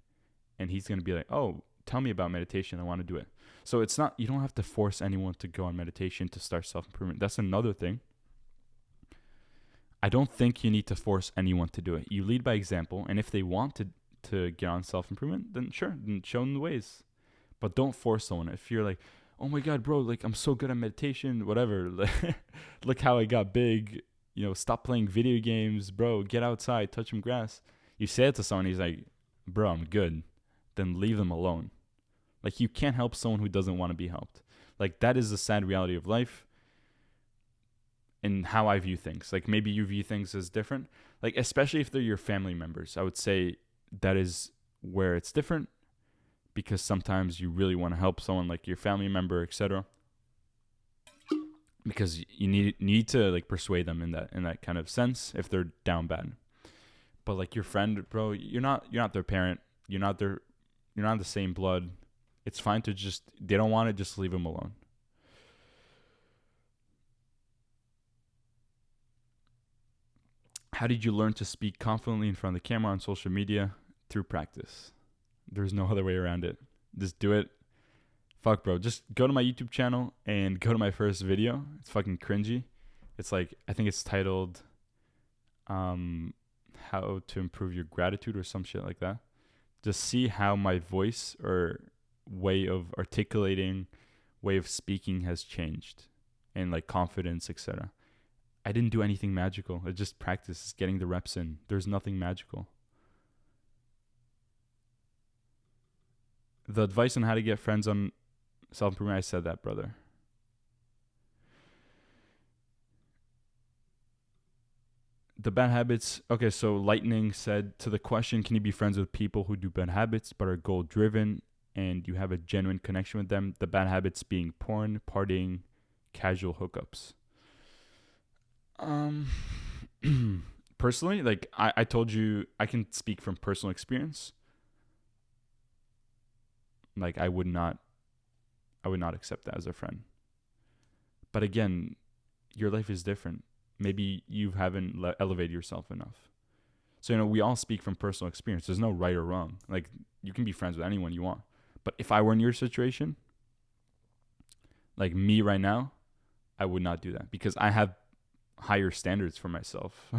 Speaker 1: And he's going to be like, oh, tell me about meditation. I want to do it. So it's not, you don't have to force anyone to go on meditation to start self-improvement. That's another thing. I don't think you need to force anyone to do it. You lead by example. And if they want to get on self-improvement, then sure, then show them the ways. But don't force someone. If you're like, oh my God, bro, like I'm so good at meditation, whatever. Look how I got big. Stop playing video games, bro. Get outside, touch some grass. You say it to someone, he's like, bro, I'm good. Then leave them alone. Like you can't help someone who doesn't want to be helped. Like that is the sad reality of life and how I view things. Like maybe you view things as different. Like especially if they're your family members, I would say that is where it's different because sometimes you really want to help someone like your family member, etc. Because you need to like persuade them in that kind of sense if they're down bad. But like your friend, bro, you're not their parent. You're not the same blood. It's fine to they don't want it, just leave them alone. How did you learn to speak confidently in front of the camera on social media? Through practice. There's no other way around it. Just do it. Fuck, bro. Just go to my YouTube channel and go to my first video. It's fucking cringy. It's like, I think it's titled how to improve your gratitude or some shit like that. Just see how my voice or way of articulating, way of speaking has changed and like confidence, etc. I didn't do anything magical. It's just practice. It's getting the reps in. There's nothing magical. The advice on how to get friends on self-improvement, I said that, brother. The bad habits. Okay, so Lightning said to the question, can you be friends with people who do bad habits but are goal-driven and you have a genuine connection with them? The bad habits being porn, partying, casual hookups. Personally, like I told you, I can speak from personal experience. Like I would not accept that as a friend. But again, your life is different. Maybe you haven't elevated yourself enough. So, we all speak from personal experience. There's no right or wrong. Like you can be friends with anyone you want. But if I were in your situation, like me right now, I would not do that because I have higher standards for myself.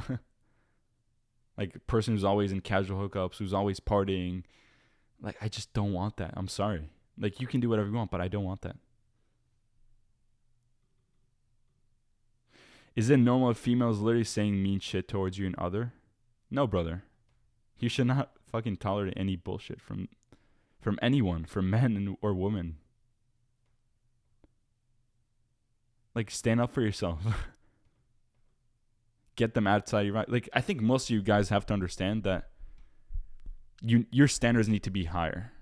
Speaker 1: Like a person who's always in casual hookups, who's always partying. Like, I just don't want that. I'm sorry. Like, you can do whatever you want, but I don't want that. Is it normal if females literally saying mean shit towards you and other? No, brother. You should not fucking tolerate any bullshit from anyone, from men or women. Like, stand up for yourself. Get them outside your right. Like, I think most of you guys have to understand that your standards need to be higher.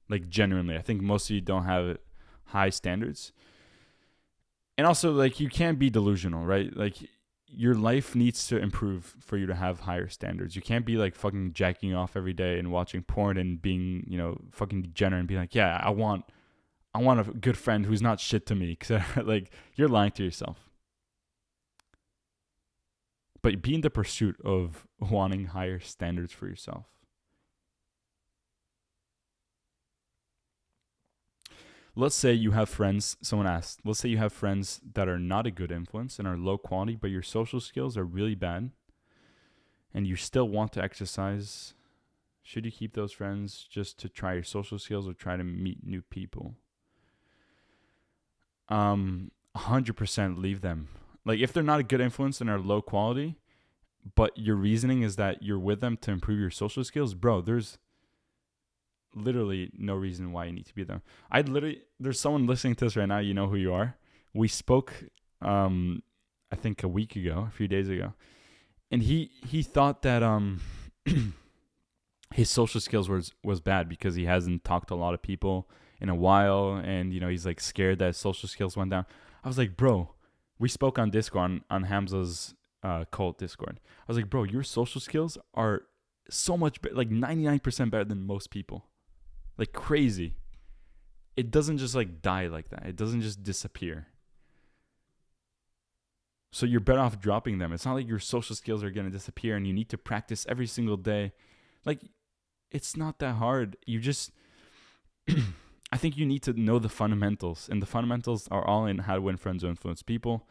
Speaker 1: Like genuinely, I think most of you don't have high standards. And also, like, you can't be delusional, right? Like, your life needs to improve for you to have higher standards. You can't be like fucking jacking off every day and watching porn and being, fucking degenerate and being like, yeah, I want a good friend who's not shit to me. Cause like, you're lying to yourself. But be in the pursuit of wanting higher standards for yourself. Let's say you have friends, someone asked, let's say you have friends that are not a good influence and are low quality, but your social skills are really bad and you still want to exercise. Should you keep those friends just to try your social skills or try to meet new people? 100% leave them. Like, if they're not a good influence and are low quality, but your reasoning is that you're with them to improve your social skills, bro, there's literally no reason why you need to be there. There's someone listening to this right now, you know who you are. We spoke, I think a few days ago, and he thought that his social skills was bad because he hasn't talked to a lot of people in a while, and he's like scared that his social skills went down. I was like, bro, we spoke on Discord on Hamza's cult Discord. I was like, bro, your social skills are so much better, like 99% better than most people. Like, crazy. It doesn't just like die like that. It doesn't just disappear. So you're better off dropping them. It's not like your social skills are going to disappear and you need to practice every single day. Like, it's not that hard. You just, I think you need to know the fundamentals. And the fundamentals are all in how to win friends or influence people.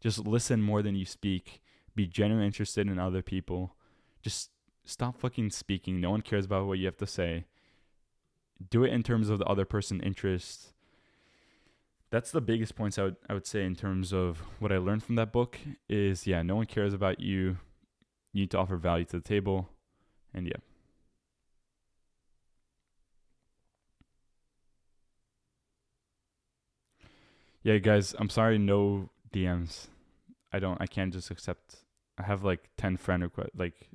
Speaker 1: Just listen more than you speak. Be genuinely interested in other people. Just stop fucking speaking. No one cares about what you have to say. Do it in terms of the other person's interest. That's the biggest points I would say in terms of what I learned from that book is, yeah, no one cares about you. You need to offer value to the table. And yeah. Yeah, guys, I'm sorry, no DMs. I can't just accept. I have like 10 friend requests. Like,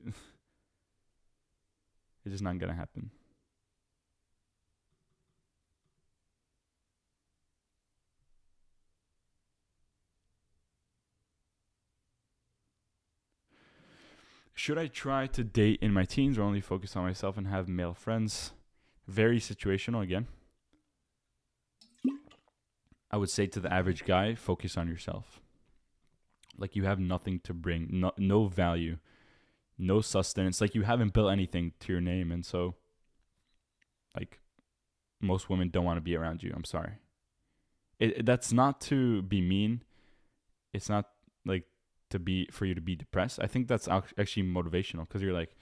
Speaker 1: it's just not gonna happen. Should I try to date in my teens or only focus on myself and have male friends? Very situational again. I would say to the average guy, focus on yourself. Like, you have nothing to bring, no value, no sustenance. Like, you haven't built anything to your name. And so, like, most women don't want to be around you. I'm sorry. That's not to be mean. It's not like for you to be depressed. I think that's actually motivational because you're like,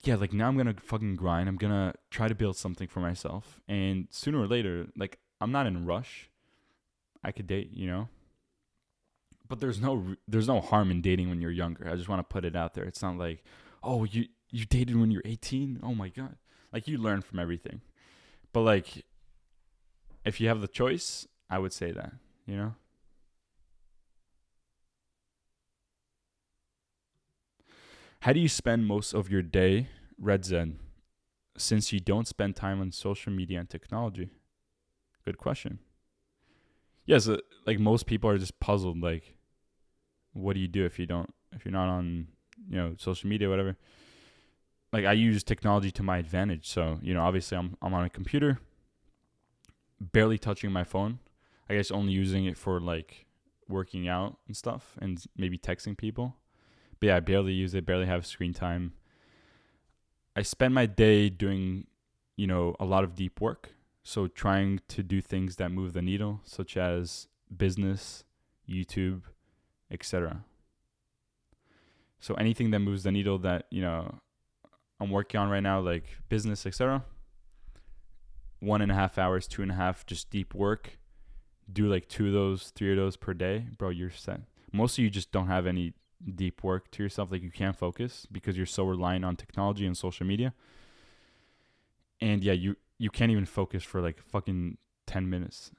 Speaker 1: yeah, like now I'm going to fucking grind. I'm going to try to build something for myself. And sooner or later, like, I'm not in a rush. I could date, but there's no harm in dating when you're younger. I just want to put it out there. It's not like, oh, you dated when you're 18. Oh my God. Like, you learn from everything. But like, if you have the choice, I would say that, How do you spend most of your day, Red Zen, since you don't spend time on social media and technology? Good question. Yes, like most people are just puzzled. Like, what do you do if you're not on, social media, whatever. Like, I use technology to my advantage. So, obviously I'm on a computer, barely touching my phone. I guess only using it for like working out and stuff and maybe texting people. But yeah, I barely use it, barely have screen time. I spend my day doing, a lot of deep work. So trying to do things that move the needle, such as business, YouTube, etc. So anything that moves the needle that, I'm working on right now, like business, etc. 1.5 hours, 2.5, just deep work. Do like 2 of those, 3 of those per day, bro, you're set. Most of you just don't have any deep work to yourself. Like, you can't focus because you're so reliant on technology and social media. And yeah, you can't even focus for like fucking 10 minutes.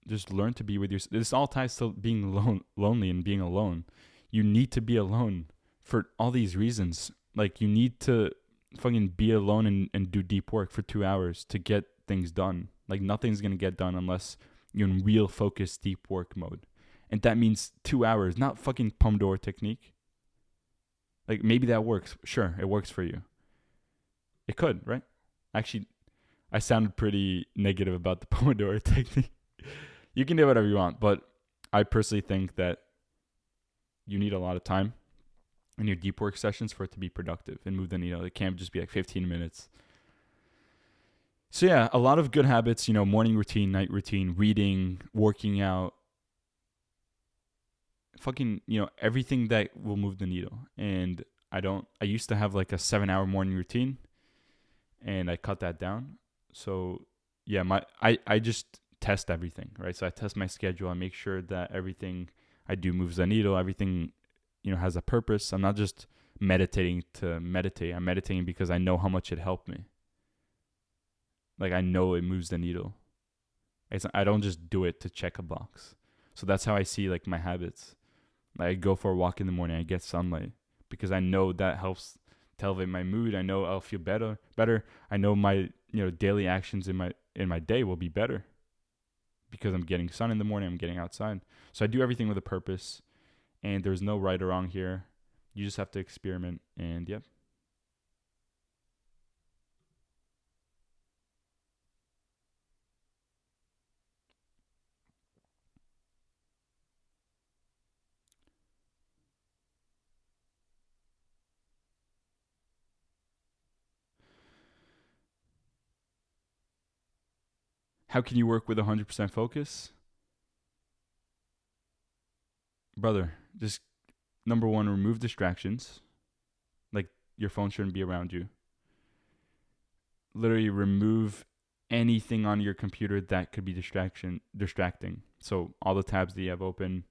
Speaker 1: Just learn to be with yourself. This all ties to being lonely and being alone. You need to be alone for all these reasons. Like, you need to fucking be alone and do deep work for 2 hours to get things done. Like nothing's going to get done unless you're in real focus, deep work mode. And that means 2 hours, not fucking Pomodoro technique. Like maybe that works. Sure, it works for you. It could, right? Actually, I sounded pretty negative about the Pomodoro technique. You can do whatever you want, but I personally think that you need a lot of time in your deep work sessions for it to be productive and move the needle. It can't just be like 15 minutes. So yeah, a lot of good habits, morning routine, night routine, reading, working out, fucking, everything that will move the needle. And I used to have like a 7-hour morning routine and I cut that down. So yeah, I just test everything, right? So I test my schedule. I make sure that everything I do moves the needle. Everything, has a purpose. I'm not just meditating to meditate. I'm meditating because I know how much it helped me. Like I know it moves the needle. I don't just do it to check a box. So that's how I see like my habits. Like I go for a walk in the morning. I get sunlight because I know that helps to elevate my mood. I know I'll feel better. I know my daily actions in my day will be better because I'm getting sun in the morning. I'm getting outside. So I do everything with a purpose, and there's no right or wrong here. You just have to experiment, and yep. How can you work with 100% focus? Brother, just number one, remove distractions. Like your phone shouldn't be around you. Literally remove anything on your computer that could be distracting. So all the tabs that you have open,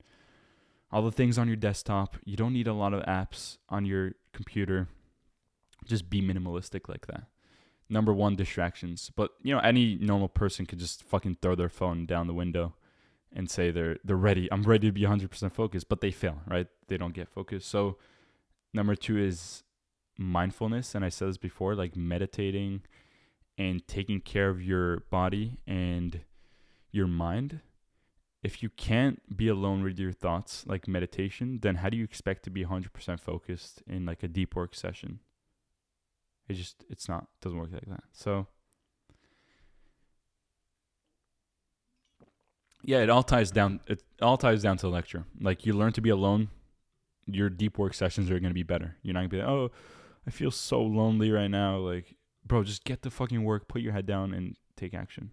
Speaker 1: all the things on your desktop. You don't need a lot of apps on your computer. Just be minimalistic like that. Number one, distractions. But any normal person could just fucking throw their phone down the window and say they're ready. I'm ready to be 100% focused, but they fail, right? They don't get focused. So number two is mindfulness, and I said this before, like meditating and taking care of your body and your mind. If you can't be alone with your thoughts, like meditation, then how do you expect to be 100% focused in like a deep work session? It doesn't work like that. So yeah, it all ties down to the lecture. Like you learn to be alone, your deep work sessions are going to be better. You're not going to be like, oh, I feel so lonely right now. Like, bro, just get to fucking work, put your head down and take action.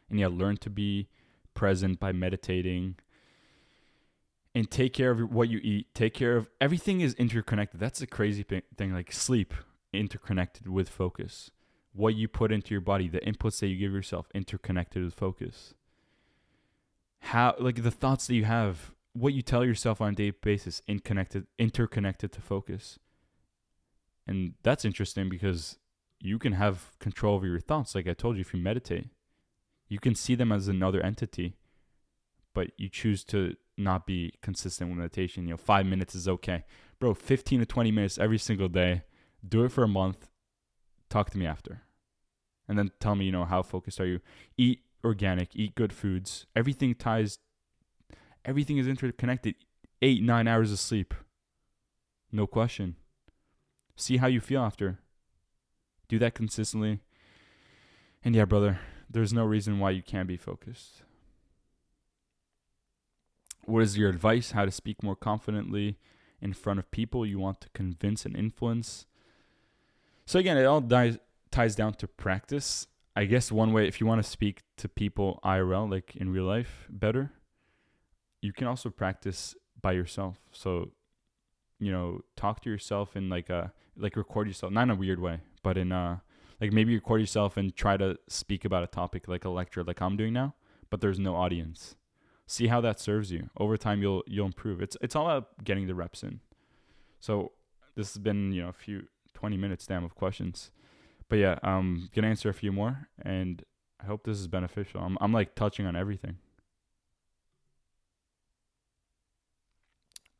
Speaker 1: And yeah, learn to be present by meditating and take care of what you eat. Take care of everything is interconnected. That's the crazy thing. Like sleep, interconnected with focus. What you put into your body, the inputs that you give yourself, interconnected with focus. How, like the thoughts that you have, what you tell yourself on a daily basis, interconnected to focus. And that's interesting because you can have control over your thoughts. Like I told you, if you meditate, you can see them as another entity, but you choose to not be consistent with meditation. 5 minutes is okay. Bro, 15 to 20 minutes every single day. Do it for a month. Talk to me after. And then tell me, how focused are you? Eat organic, eat good foods. Everything is interconnected. 8-9 hours of sleep. No question. See how you feel after. Do that consistently. And yeah, brother, there's no reason why you can't be focused. What is your advice? How to speak more confidently in front of people you want to convince and influence? So again, it all ties down to practice. I guess one way, if you want to speak to people IRL, like in real life, better, you can also practice by yourself. So, talk to yourself in like record yourself, not in a weird way, but in like maybe record yourself and try to speak about a topic like a lecture, like I'm doing now, but there's no audience. See how that serves you. Over time, you'll improve. It's all about getting the reps in. So this has been a few 20 minutes of questions. But yeah, I'm going to answer a few more, and I hope this is beneficial. I'm like touching on everything.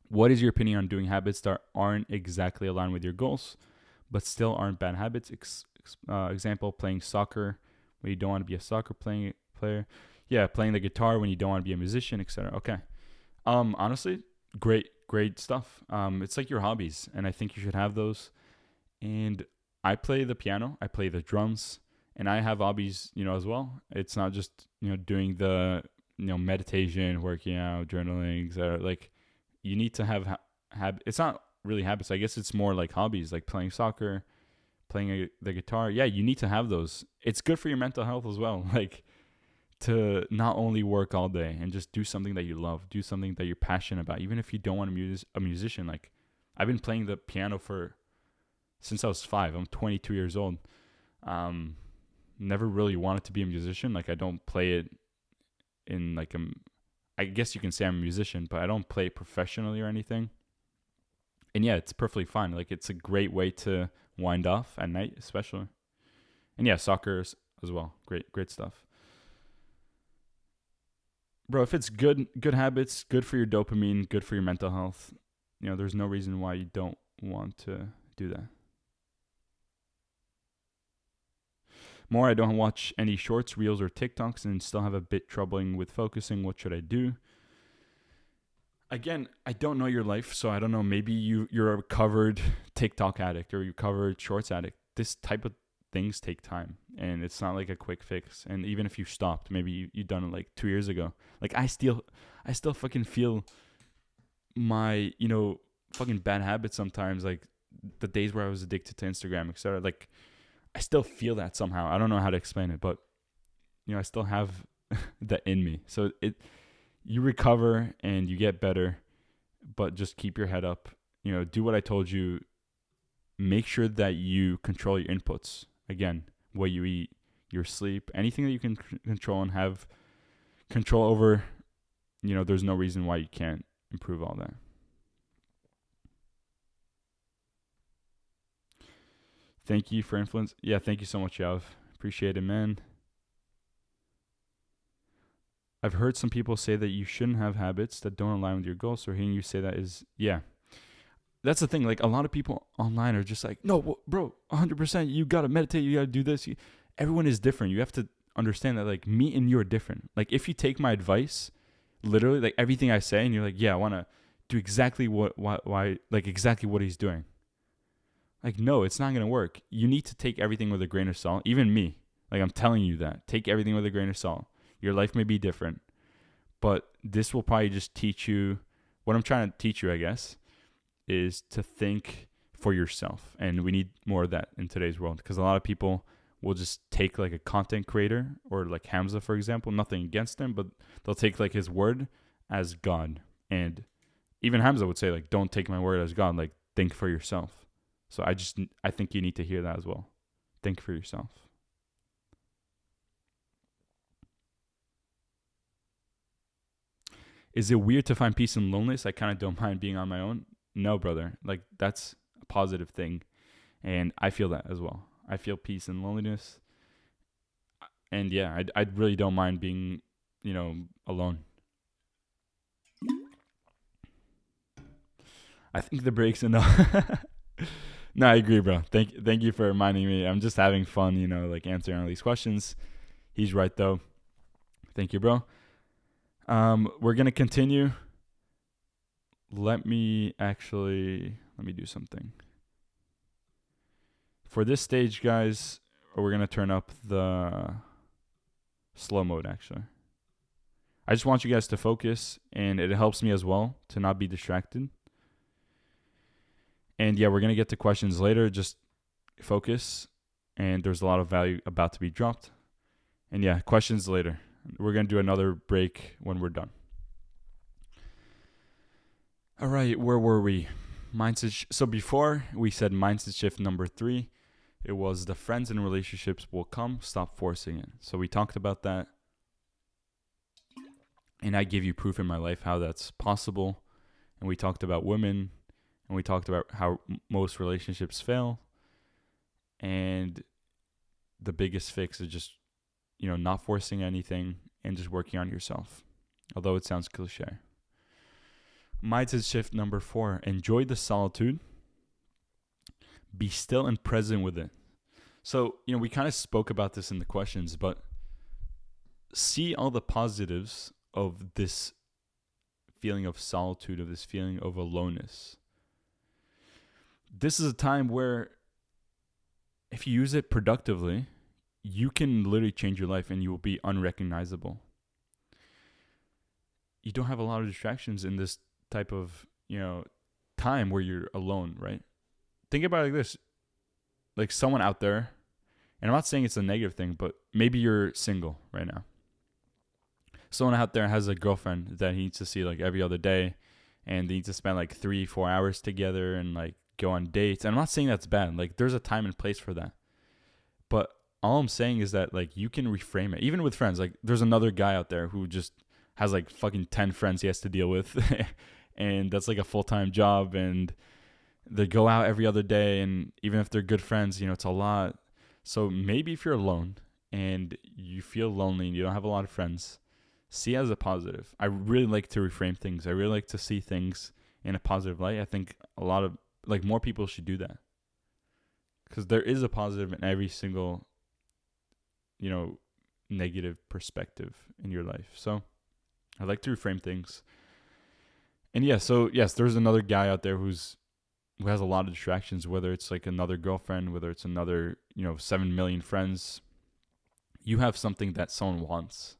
Speaker 1: What is your opinion on doing habits that aren't exactly aligned with your goals, but still aren't bad habits? example, playing soccer when you don't want to be a soccer player. Yeah, playing the guitar when you don't want to be a musician, etc. Okay. Honestly, great stuff. It's like your hobbies, and I think you should have those. And I play the piano, I play the drums, and I have hobbies, as well. It's not just doing the meditation, working out, journaling, etc. Like you need to have it's not really habits. I guess it's more like hobbies, like playing soccer, playing the guitar. Yeah, you need to have those. It's good for your mental health as well. Like to not only work all day and just do something that you love, do something that you're passionate about, even if you don't want to be a musician. Like I've been playing the piano since I was 5. I'm 22 years old. Never really wanted to be a musician. Like I don't play it in like I guess you can say I'm a musician, but I don't play it professionally or anything. And yeah, it's perfectly fine. Like it's a great way to wind off at night, especially. And yeah, soccer as well. Great stuff. Bro, if it's good habits, good for your dopamine, good for your mental health, there's no reason why you don't want to do that. More, I don't watch any shorts, reels, or TikToks and still have a bit troubling with focusing. What should I do? Again, I don't know your life, so I don't know. Maybe you're a covered TikTok addict or you covered shorts addict. This type of things take time, and it's not like a quick fix. And even if you stopped, maybe you done it like 2 years ago. Like I still fucking feel my fucking bad habits sometimes. Like the days where I was addicted to Instagram, etc. Like I still feel that somehow. I don't know how to explain it, but I still have that in me. So you recover and you get better, but just keep your head up. Do what I told you. Make sure that you control your inputs. Again, what you eat, your sleep, anything that you can control and have control over, there's no reason why you can't improve all that. Thank you for influence. Yeah, thank you so much, Yav. Appreciate it, man. I've heard some people say that you shouldn't have habits that don't align with your goals. So hearing you say that is, yeah. That's the thing. Like a lot of people online are just like, no, bro, 100%. You got to meditate. You got to do this. Everyone is different. You have to understand that like me and you are different. Like if you take my advice, literally like everything I say and you're like, yeah, I want to do exactly exactly what he's doing. Like, no, it's not going to work. You need to take everything with a grain of salt. Even me. Like I'm telling you that. Take everything with a grain of salt. Your life may be different, but this will probably just teach you what I'm trying to teach you, I guess, is to think for yourself. And we need more of that in today's world because a lot of people will just take like a content creator or like Hamza, for example, nothing against him, but they'll take like his word as God. And even Hamza would say like, don't take my word as God, like think for yourself. So I think you need to hear that as well. Think for yourself. Is it weird to find peace in loneliness? I kind of don't mind being on my own. No, brother. Like, that's a positive thing. And I feel that as well. I feel peace in loneliness. And yeah, I really don't mind being, alone. I think the break's enough. No, I agree, bro. Thank you for reminding me. I'm just having fun, like answering all these questions. He's right, though. Thank you, bro. We're going to continue. Let me do something. For this stage, guys, we're going to turn up the slow mode, actually. I just want you guys to focus, and it helps me as well to not be distracted. And yeah, we're going to get to questions later. Just focus, and there's a lot of value about to be dropped. And yeah, questions later. We're going to do another break when we're done. All right, where were we? Mindset. So before we said mindset shift number 3, it was the friends and relationships will come. Stop forcing it. So we talked about that. And I gave you proof in my life how that's possible. And we talked about women. And we talked about how most relationships fail. And the biggest fix is just, not forcing anything and just working on yourself. Although it sounds cliche. Mindset shift number 4. Enjoy the solitude. Be still and present with it. So, we kind of spoke about this in the questions, but see all the positives of this feeling of solitude, of this feeling of aloneness. This is a time where if you use it productively, you can literally change your life and you will be unrecognizable. You don't have a lot of distractions in this type of, time where you're alone, right? Think about it like this. Like someone out there, and I'm not saying it's a negative thing, but maybe you're single right now. Someone out there has a girlfriend that he needs to see like every other day, and they need to spend like 3-4 hours together and like go on dates. And I'm not saying that's bad. Like there's a time and place for that. But all I'm saying is that like you can reframe it. Even with friends, like there's another guy out there who just has like fucking 10 friends he has to deal with. And that's like a full-time job, and they go out every other day, and even if they're good friends, it's a lot. So maybe if you're alone and you feel lonely and you don't have a lot of friends, see it as a positive. I really like to reframe things. I really like to see things in a positive light. I think a lot of, like, more people should do that. Because there is a positive in every single, negative perspective in your life. So I like to reframe things. And yes, there's another guy out there who has a lot of distractions, whether it's like another girlfriend, whether it's another, 7 million friends. You have something that someone wants,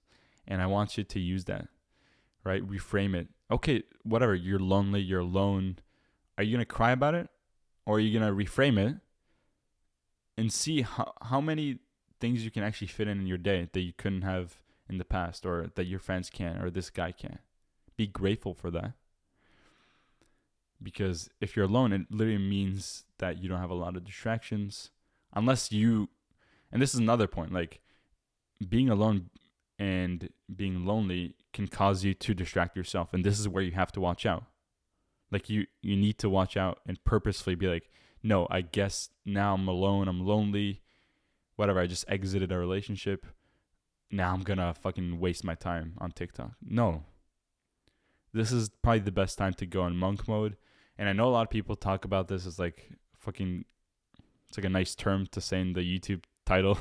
Speaker 1: and I want you to use that, right? Reframe it. Okay, whatever, you're lonely, you're alone. Are you going to cry about it, or are you going to reframe it and see how many things you can actually fit in your day that you couldn't have in the past, or that your friends can, or this guy can? Be grateful for that. Because if you're alone, it literally means that you don't have a lot of distractions. Unless you, and this is another point, like being alone and being lonely can cause you to distract yourself. And this is where you have to watch out. Like you need to watch out and purposefully be like, no, I guess now I'm alone, I'm lonely, whatever, I just exited a relationship. Now I'm gonna fucking waste my time on TikTok. No. This is probably the best time to go in monk mode. And I know a lot of people talk about this as like fucking, it's like a nice term to say in the YouTube title.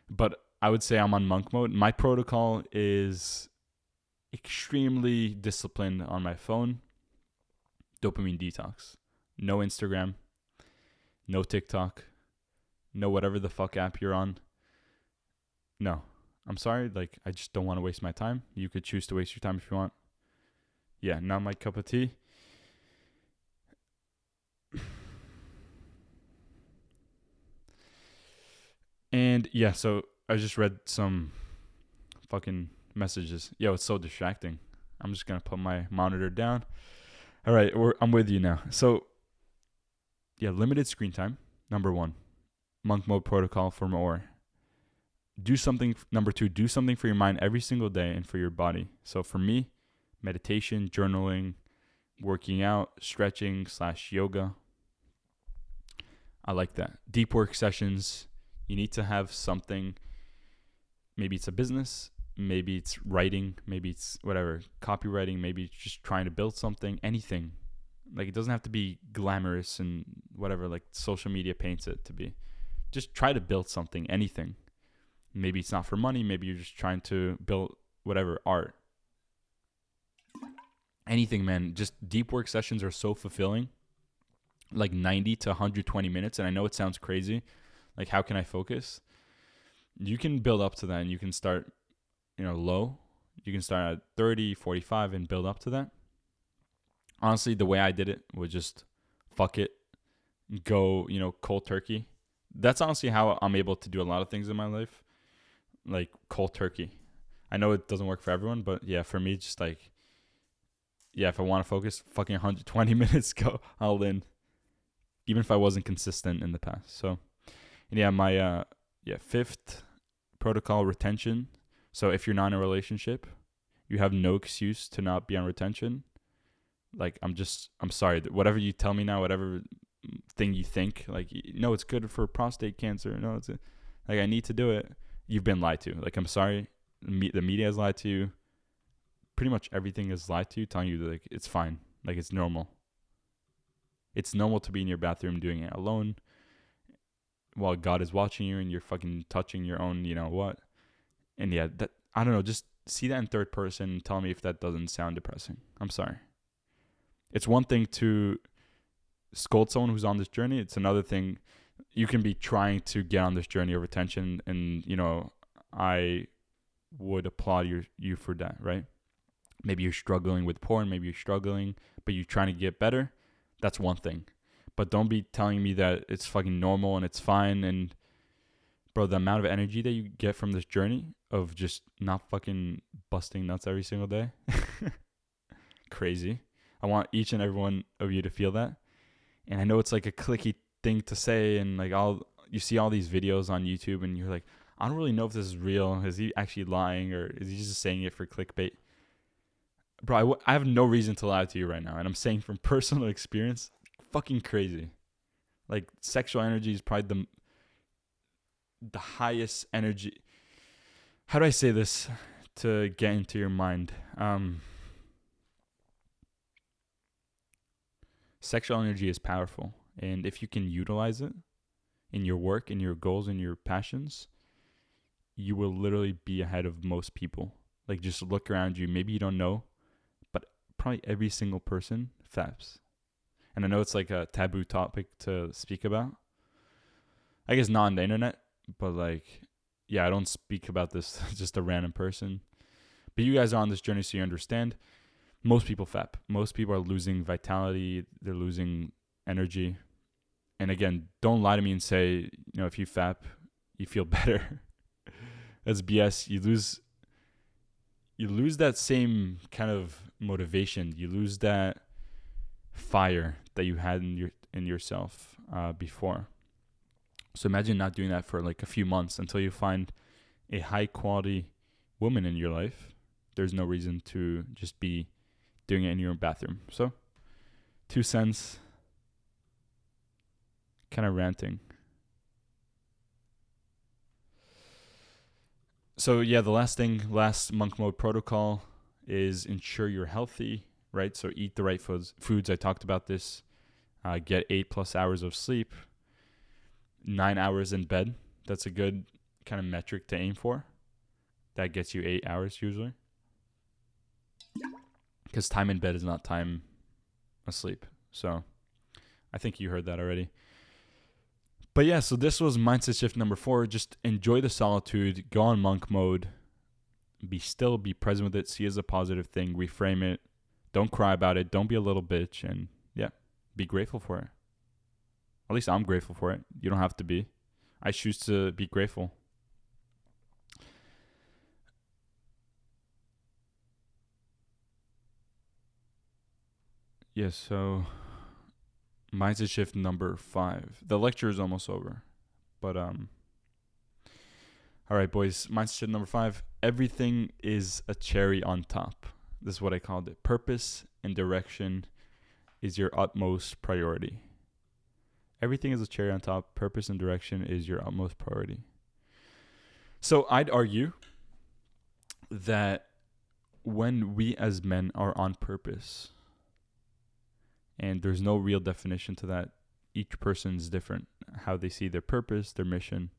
Speaker 1: But I would say I'm on monk mode. My protocol is extremely disciplined on my phone. Dopamine detox. No Instagram. No TikTok. No whatever the fuck app you're on. No. I'm sorry. Like, I just don't want to waste my time. You could choose to waste your time if you want. Yeah, not my cup of tea. And yeah, so I just read some fucking messages. Yo, it's so distracting. I'm just going to put my monitor down. All right, I'm with you now. So yeah, limited screen time, number 1. Monk mode protocol for more. Number 2, do something for your mind every single day and for your body. So for me, meditation, journaling, working out, stretching / yoga. I like that. Deep work sessions. You need to have something. Maybe it's a business. Maybe it's writing. Maybe it's whatever. Copywriting. Maybe it's just trying to build something. Anything. Like, it doesn't have to be glamorous and whatever like social media paints it to be. Just try to build something. Anything. Maybe it's not for money. Maybe you're just trying to build whatever, art. Anything, man. Just deep work sessions are so fulfilling. Like 90 to 120 minutes. And I know it sounds crazy. Like, how can I focus? You can build up to that, and you can start, low. You can start at 30, 45 and build up to that. Honestly, the way I did it was just fuck it. Go, cold turkey. That's honestly how I'm able to do a lot of things in my life. Like cold turkey. I know it doesn't work for everyone, but yeah, for me, just like, yeah, if I want to focus, fucking 120 minutes, go all in. Even if I wasn't consistent in the past. So, and yeah, my 5th protocol, retention. So if you're not in a relationship, you have no excuse to not be on retention. Like, I'm sorry. Whatever you tell me now, whatever thing you think, like, no, it's good for prostate cancer. No, like, I need to do it. You've been lied to. Like, I'm sorry. The media has lied to you. Pretty much everything is lied to you, telling you that, like, it's fine. Like, it's normal. It's normal to be in your bathroom doing it alone while God is watching you and you're fucking touching your own, what. And yeah, that, I don't know, just see that in third person and tell me if that doesn't sound depressing. I'm sorry. It's one thing to scold someone who's on this journey. It's another thing, you can be trying to get on this journey of retention, and I would applaud you for that, right? Maybe you're struggling with porn, maybe you're struggling, but you're trying to get better. That's one thing. But don't be telling me that it's fucking normal and it's fine. And bro, the amount of energy that you get from this journey of just not fucking busting nuts every single day, crazy. I want each and every one of you to feel that. And I know it's like a clicky thing to say, and like you see all these videos on YouTube and you're like, I don't really know if this is real. Is he actually lying, or is he just saying it for clickbait? Bro, I have no reason to lie to you right now. And I'm saying from personal experience, fucking crazy. Like, sexual energy is probably the highest energy. How do I say this to get into your mind? Sexual energy is powerful. And if you can utilize it in your work, in your goals, in your passions, you will literally be ahead of most people. Like, just look around you. Maybe you don't know, but probably every single person faps. And I know it's like a taboo topic to speak about. I guess not on the internet, but like, yeah, I don't speak about this just a random person. But you guys are on this journey, so you understand. Most people fap. Most people are losing vitality. They're losing energy. And again, don't lie to me and say, if you fap, you feel better. That's BS. You lose that same kind of motivation. You lose that fire that you had in yourself before. So imagine not doing that for like a few months until you find a high quality woman in your life. There's no reason to just be doing it in your own bathroom. So 2 cents, kind of ranting. So yeah, the last monk mode protocol is ensure you're healthy, right? So eat the right foods. I talked about this. Get 8+ hours of sleep, 9 hours in bed. That's a good kind of metric to aim for. That gets you 8 hours usually. Because time in bed is not time asleep. So I think you heard that already. But yeah, so this was mindset shift number 4. Just enjoy the solitude. Go on monk mode. Be still. Be present with it. See it as a positive thing. Reframe it. Don't cry about it. Don't be a little bitch. And yeah, be grateful for it. At least I'm grateful for it. You don't have to be. I choose to be grateful. Yes, so mindset shift number 5. The lecture is almost over. But all right, boys. Mindset shift number 5. Everything is a cherry on top. This is what I called it. Purpose and direction is your utmost priority. Everything is a cherry on top. Purpose and direction is your utmost priority. So I'd argue that when we as men are on purpose, and there's no real definition to that, each person's different, how they see their purpose, their mission.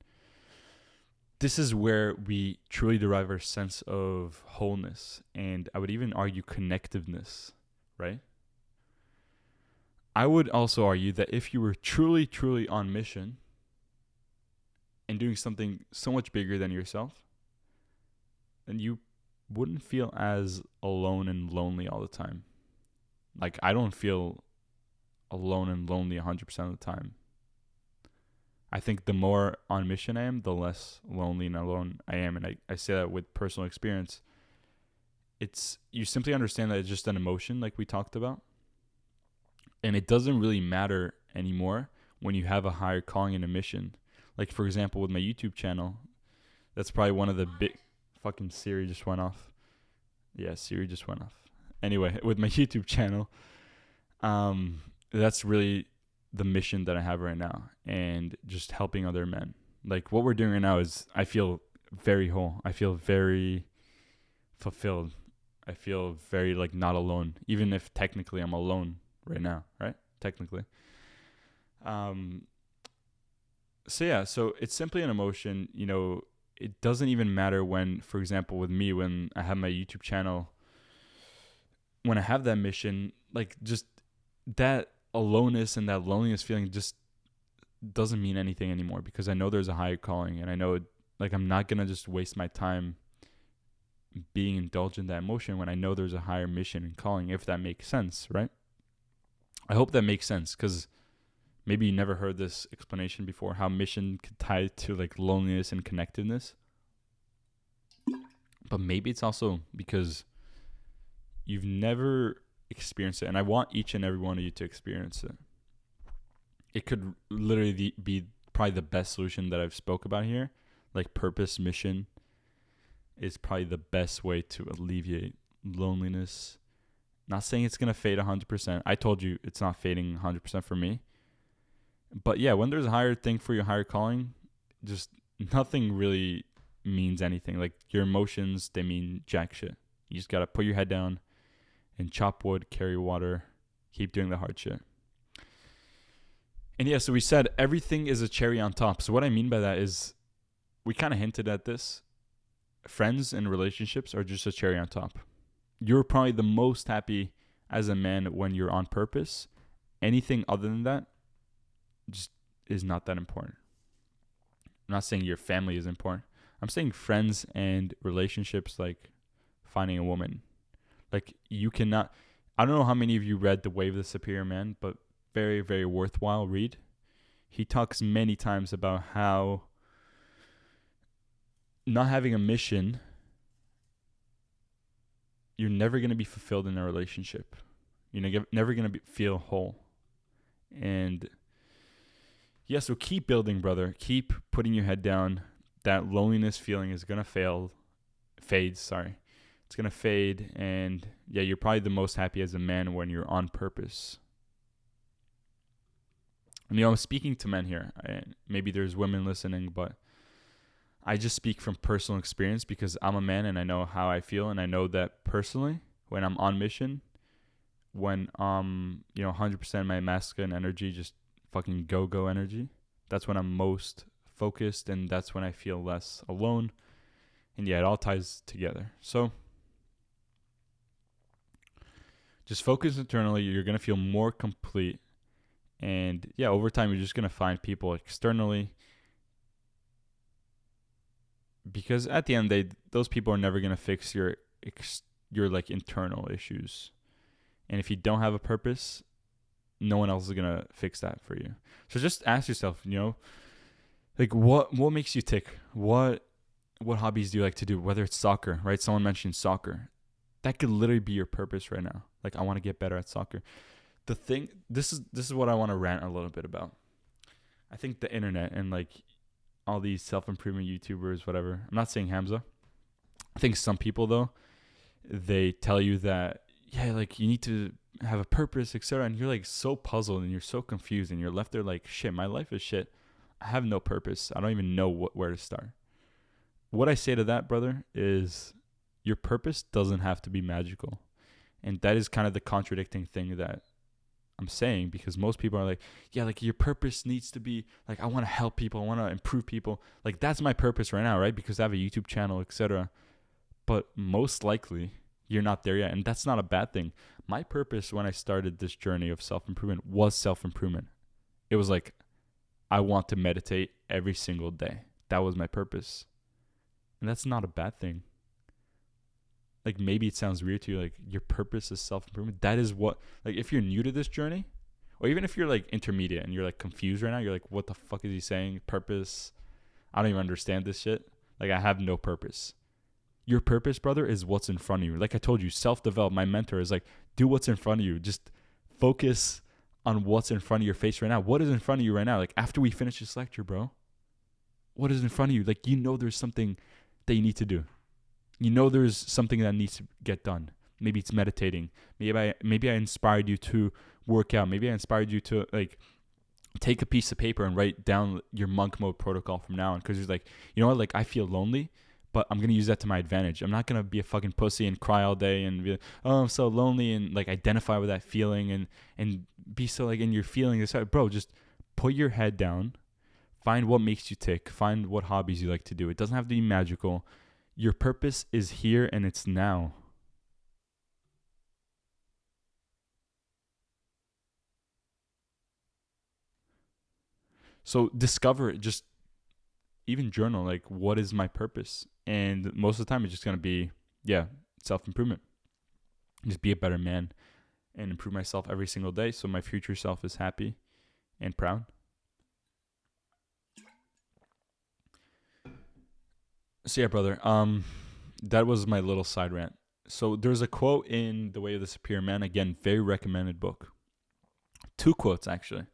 Speaker 1: This is where we truly derive our sense of wholeness, and I would even argue connectiveness, right? I would also argue that if you were truly, truly on mission and doing something so much bigger than yourself, then you wouldn't feel as alone and lonely all the time. Like, I don't feel alone and lonely 100% of the time. I think the more on mission I am, the less lonely and alone I am. And I say that with personal experience. You simply understand that it's just an emotion, like we talked about. And it doesn't really matter anymore when you have a higher calling and a mission. Like, for example, with my YouTube channel, that's probably one of the big... Fucking Siri just went off. Yeah, Siri just went off. Anyway, with my YouTube channel, that's really the mission that I have right now, and just helping other men. Like, what we're doing right now is, I feel very whole. I feel very fulfilled. I feel very, like, not alone, even if technically I'm alone right now, right? Technically. So it's simply an emotion. It doesn't even matter when, for example, with me, when I have my YouTube channel, when I have that mission, like just that aloneness and that loneliness feeling just doesn't mean anything anymore, because I know there's a higher calling, and I know like I'm not gonna just waste my time being indulged in that emotion when I know there's a higher mission and calling, if that makes sense, right? I hope that makes sense, because maybe you never heard this explanation before, how mission could tie to like loneliness and connectedness. But maybe it's also because you've never experienced it, and I want each and every one of you to experience it. It could literally be probably the best solution that I've spoke about here. Like purpose, mission is probably the best way to alleviate loneliness. Not saying it's going to fade 100%. I told you it's not fading 100% for me. But yeah, when there's a higher thing for your higher calling, just nothing really means anything. Like your emotions, they mean jack shit. You just got to put your head down and chop wood, carry water, keep doing the hard shit. And yeah, so we said everything is a cherry on top. So what I mean by that is, we kind of hinted at this. Friends and relationships are just a cherry on top. You're probably the most happy as a man when you're on purpose. Anything other than that just is not that important. I'm not saying your family is important. I'm saying friends and relationships, like finding a woman. Like you cannot, I don't know how many of you read The Way of the Superior Man, but very, very worthwhile read. He talks many times about how not having a mission, you're never going to be fulfilled in a relationship. You're never going to feel whole. And yeah, so keep building, brother. Keep putting your head down. That loneliness feeling is going to fade. It's going to fade. And yeah, you're probably the most happy as a man when you're on purpose. And I'm speaking to men here. Maybe there's women listening, but I just speak from personal experience because I'm a man and I know how I feel, and I know that personally when I'm on mission, when 100% my masculine energy, just fucking go energy, that's when I'm most focused, and that's when I feel less alone. And yeah, it all ties together. So just focus internally. You're going to feel more complete. And yeah, over time, you're just going to find people externally, because at the end of the day, those people are never going to fix your like internal issues. And if you don't have a purpose, no one else is going to fix that for you. So just ask yourself, like what makes you tick? What hobbies do you like to do? Whether it's soccer, right? Someone mentioned soccer. That could literally be your purpose right now. Like, I want to get better at soccer. This is what I want to rant a little bit about. I think the internet and like all these self-improvement YouTubers, whatever. I'm not saying Hamza. I think some people, though, they tell you that, yeah, like you need to have a purpose, etc. And you're like so puzzled and you're so confused and you're left there like, shit, my life is shit. I have no purpose. I don't even know where to start. What I say to that, brother, is your purpose doesn't have to be magical. And that is kind of the contradicting thing that I'm saying, because most people are like, yeah, like your purpose needs to be like, I want to help people, I want to improve people. Like that's my purpose right now, right? Because I have a YouTube channel, etc. But most likely you're not there yet, and that's not a bad thing. My purpose when I started this journey of self-improvement was self-improvement. It was like, I want to meditate every single day. That was my purpose. And that's not a bad thing. Like maybe it sounds weird to you, like your purpose is self-improvement. That is what, like if you're new to this journey, or even if you're like intermediate and you're like confused right now, you're like, what the fuck is he saying? Purpose? I don't even understand this shit. Like I have no purpose. Your purpose, brother, is what's in front of you. Like I told you, self-develop. My mentor is like, do what's in front of you. Just focus on what's in front of your face right now. What is in front of you right now? Like after we finish this lecture, bro, what is in front of you? Like, there's something that you need to do. There's something that needs to get done. Maybe it's meditating. Maybe I inspired you to work out. Maybe I inspired you to like take a piece of paper and write down your monk mode protocol from now on. Because you're like, you know what? Like I feel lonely, but I'm gonna use that to my advantage. I'm not gonna be a fucking pussy and cry all day and be like, oh, I'm so lonely, and like identify with that feeling and be so like in your feeling. Bro, just put your head down, Find what makes you tick. Find what hobbies you like to do. It doesn't have to be magical. Your purpose is here and it's now. So discover it. Just even journal, like, what is my purpose? And most of the time, it's just going to be, self-improvement. Just be a better man and improve myself every single day so my future self is happy and proud. So yeah, brother, that was my little side rant. So there's a quote in The Way of the Superior Man. Again, very recommended book. 2 quotes, actually.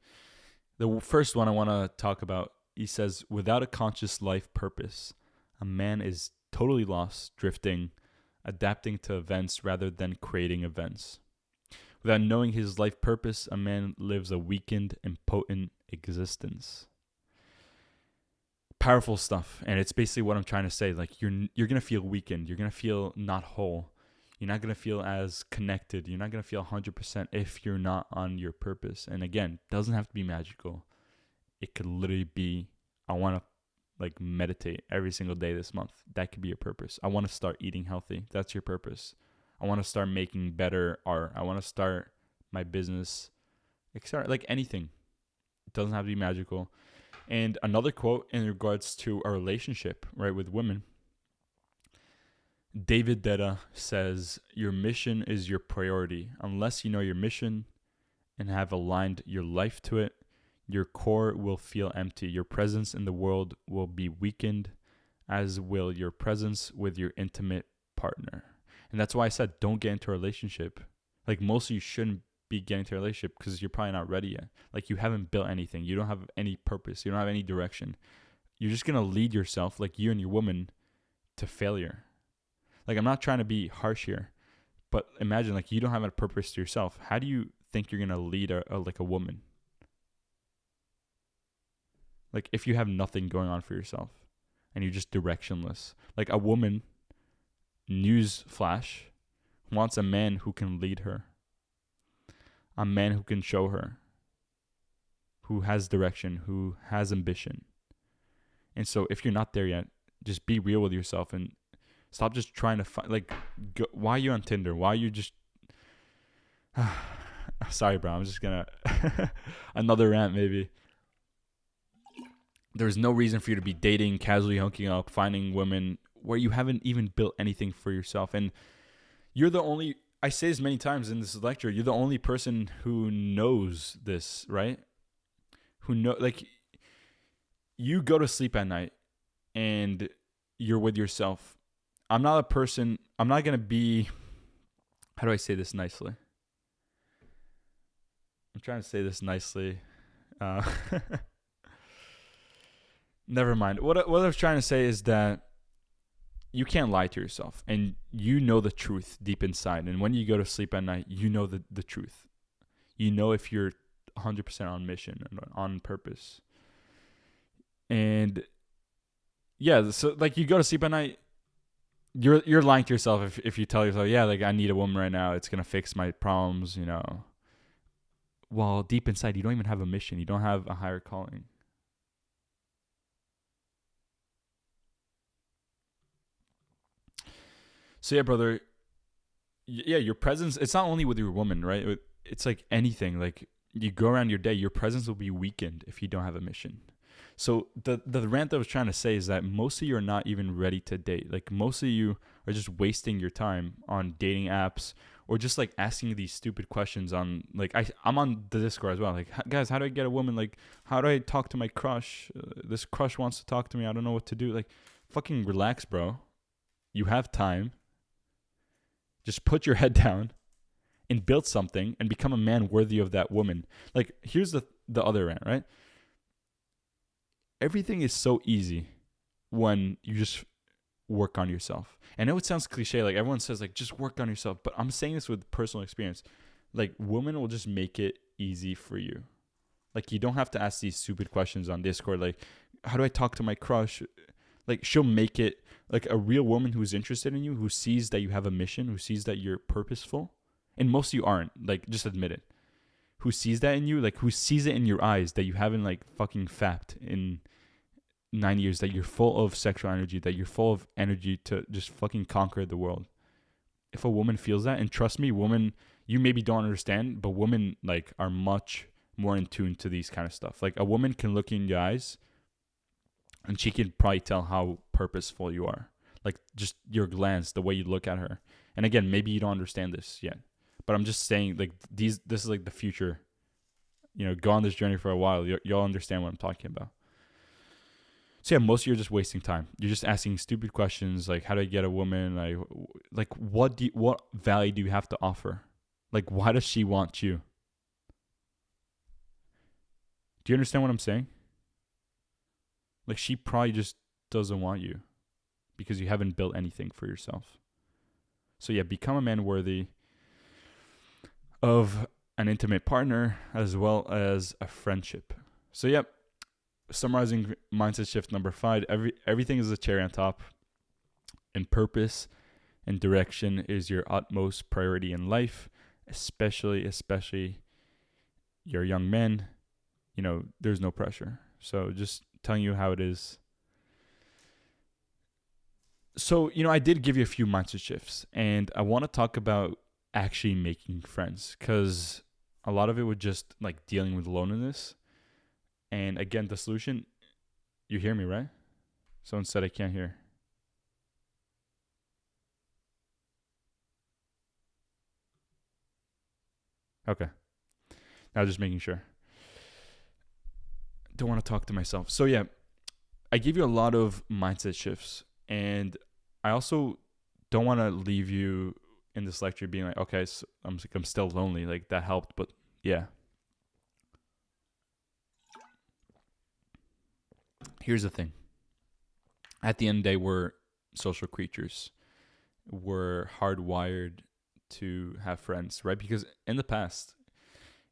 Speaker 1: The first one I want to talk about, he says, without a conscious life purpose, a man is totally lost, drifting, adapting to events rather than creating events. Without knowing his life purpose, a man lives a weakened, impotent existence. Powerful stuff, and it's basically what I'm trying to say. Like, you're gonna feel weakened. You're gonna feel not whole. You're not gonna feel as connected. You're not gonna feel 100% if you're not on your purpose. And again, doesn't have to be magical. It could literally be, I want to like meditate every single day this month. That could be your purpose. I want to start eating healthy. That's your purpose. I want to start making better art. I want to start my business. Like anything. It doesn't have to be magical. And another quote in regards to a relationship, right, with women. David Detta says, your mission is your priority. Unless you know your mission and have aligned your life to it, your core will feel empty. Your presence in the world will be weakened, as will your presence with your intimate partner. And that's why I said, don't get into a relationship. Like, most of you shouldn't be getting into a relationship because you're probably not ready yet. Like, you haven't built anything. You don't have any purpose. You don't have any direction. You're just going to lead yourself, like you and your woman, to failure. Like, I'm not trying to be harsh here, but imagine, like, you don't have a purpose to yourself. How do you think you're going to lead a woman? Like, if you have nothing going on for yourself and you're just directionless. Like, a woman, news flash, wants a man who can lead her. A man who can show her. Who has direction, who has ambition. And so if you're not there yet, just be real with yourself and stop just trying to find, like, why are you on Tinder? Why are you just... Sorry, bro. I'm just going to... Another rant, maybe. There's no reason for you to be dating, casually hooking up, finding women where you haven't even built anything for yourself. And you're the only, I say this many times in this lecture, you're the only person who knows this, right? Who know, like, you go to sleep at night and you're with yourself. I'm not going to be, how do I say this nicely? I'm trying to say this nicely. Never mind. What I was trying to say is that you can't lie to yourself, and you know the truth deep inside. And when you go to sleep at night, you know the truth. You know if you're 100% on mission and on purpose. And yeah, so like, you go to sleep at night, you're lying to yourself if you tell yourself, yeah, like, I need a woman right now. It's gonna fix my problems, you know. Well, deep inside, you don't even have a mission. You don't have a higher calling. So yeah, brother, your presence, it's not only with your woman, right? It's like anything. Like, you go around your day, your presence will be weakened if you don't have a mission. So the rant I was trying to say is that most of you are not even ready to date. Like, most of you are just wasting your time on dating apps or just like asking these stupid questions on, like, I'm on the Discord as well. Like, guys, how do I get a woman? Like, how do I talk to my crush? This crush wants to talk to me. I don't know what to do. Like, fucking relax, bro. You have time. Just put your head down and build something and become a man worthy of that woman. Like, here's the other rant, right? Everything is so easy when you just work on yourself. I know it sounds cliche. Like, everyone says, like, just work on yourself. But I'm saying this with personal experience. Like, women will just make it easy for you. Like, you don't have to ask these stupid questions on Discord. Like, how do I talk to my crush? Like, she'll make it, like, a real woman who's interested in you, who sees that you have a mission, who sees that you're purposeful. And most of you aren't. Like, just admit it. Who sees that in you, like, who sees it in your eyes that you haven't, like, fucking fapped in 9 years that you're full of sexual energy, that you're full of energy to just fucking conquer the world. If a woman feels that, and trust me, women, you maybe don't understand, but women like are much more in tune to these kind of stuff. Like a woman can look in your eyes and she can probably tell how purposeful you are. Like just your glance, the way you look at her. And again, maybe you don't understand this yet, but I'm just saying like this is like the future. You know, go on this journey for a while. You'll understand what I'm talking about. So yeah, most of you are just wasting time. You're just asking stupid questions like, how do I get a woman? Like what value do you have to offer? Like, why does she want you? Do you understand what I'm saying? Like, she probably just doesn't want you because you haven't built anything for yourself. So yeah, become a man worthy of an intimate partner as well as a friendship. So yeah, summarizing mindset shift number 5, everything is a cherry on top, and purpose and direction is your utmost priority in life, especially you're a young man. You know, there's no pressure. So just telling you how it is. So, you know, I did give you a few mindset shifts, and I want to talk about actually making friends, because a lot of it was just like dealing with loneliness. And again, the solution, you hear me, right? Someone said I can't hear. Okay. Now just making sure. Don't want to talk to myself. So yeah, I gave you a lot of mindset shifts, and I also don't want to leave you in this lecture being like, okay, so I'm still lonely. Like that helped, but yeah. Here's the thing. At the end of the day, we're social creatures. We're hardwired to have friends, right? Because in the past,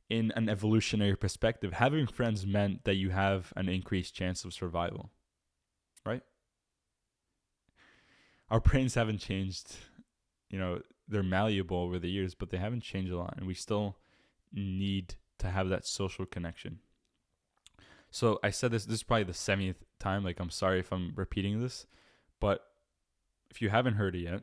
Speaker 1: in an evolutionary perspective, having friends meant that you have an increased chance of survival, right? Our brains haven't changed. You know, they're malleable over the years, but they haven't changed a lot, and we still need to have that social connection. So I said this is probably the 70th time. Like, I'm sorry if I'm repeating this, but if you haven't heard it yet,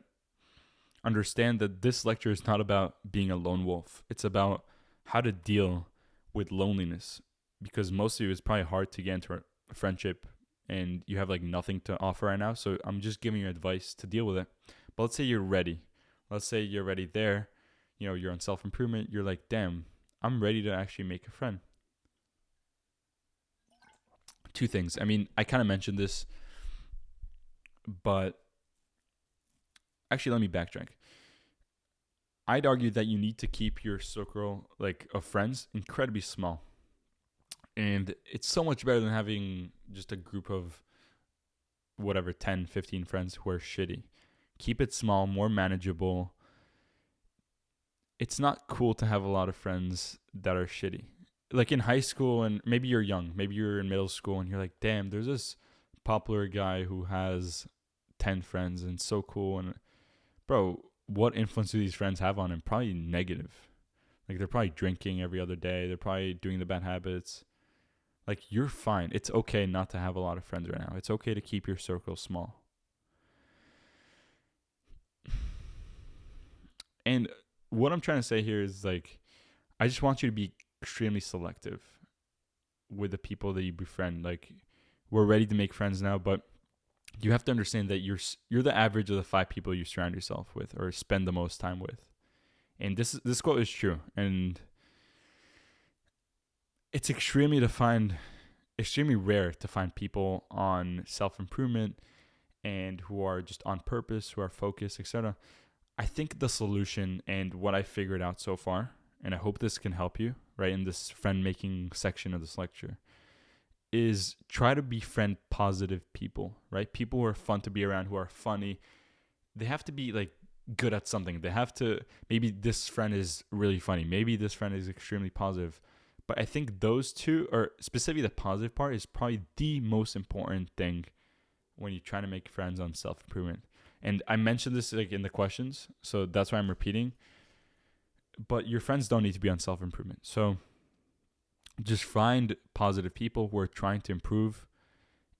Speaker 1: understand that this lecture is not about being a lone wolf. It's about how to deal with loneliness, because most of you, it's probably hard to get into a friendship and you have like nothing to offer right now. So I'm just giving you advice to deal with it. But let's say you're ready. Let's say you're ready there. You know, you're on self-improvement. You're like, damn, I'm ready to actually make a friend. Two things. I mean, I kind of mentioned this, but actually, let me backtrack. I'd argue that you need to keep your circle like of friends incredibly small. And it's so much better than having just a group of whatever, 10, 15 friends who are shitty. Keep it small, more manageable. It's not cool to have a lot of friends that are shitty. Like in high school, and maybe you're young, maybe you're in middle school and you're like, damn, there's this popular guy who has 10 friends and so cool. And bro, what influence do these friends have on him? Probably negative. Like they're probably drinking every other day. They're probably doing the bad habits. Like you're fine. It's okay not to have a lot of friends right now. It's okay to keep your circle small. And what I'm trying to say here is like, I just want you to be extremely selective with the people that you befriend. Like we're ready to make friends now, but you have to understand that you're the average of the 5 people you surround yourself with or spend the most time with. And this quote is true. And it's extremely rare to find people on self-improvement and who are just on purpose, who are focused, etc. I think the solution and what I figured out so far, and I hope this can help you, right, in this friend-making section of this lecture, is try to befriend positive people, right? People who are fun to be around, who are funny. They have to be like good at something. They have to, maybe this friend is really funny. Maybe this friend is extremely positive. But I think those two, or specifically the positive part, is probably the most important thing when you're trying to make friends on self-improvement. And I mentioned this like in the questions, so that's why I'm repeating. But your friends don't need to be on self-improvement. So just find positive people who are trying to improve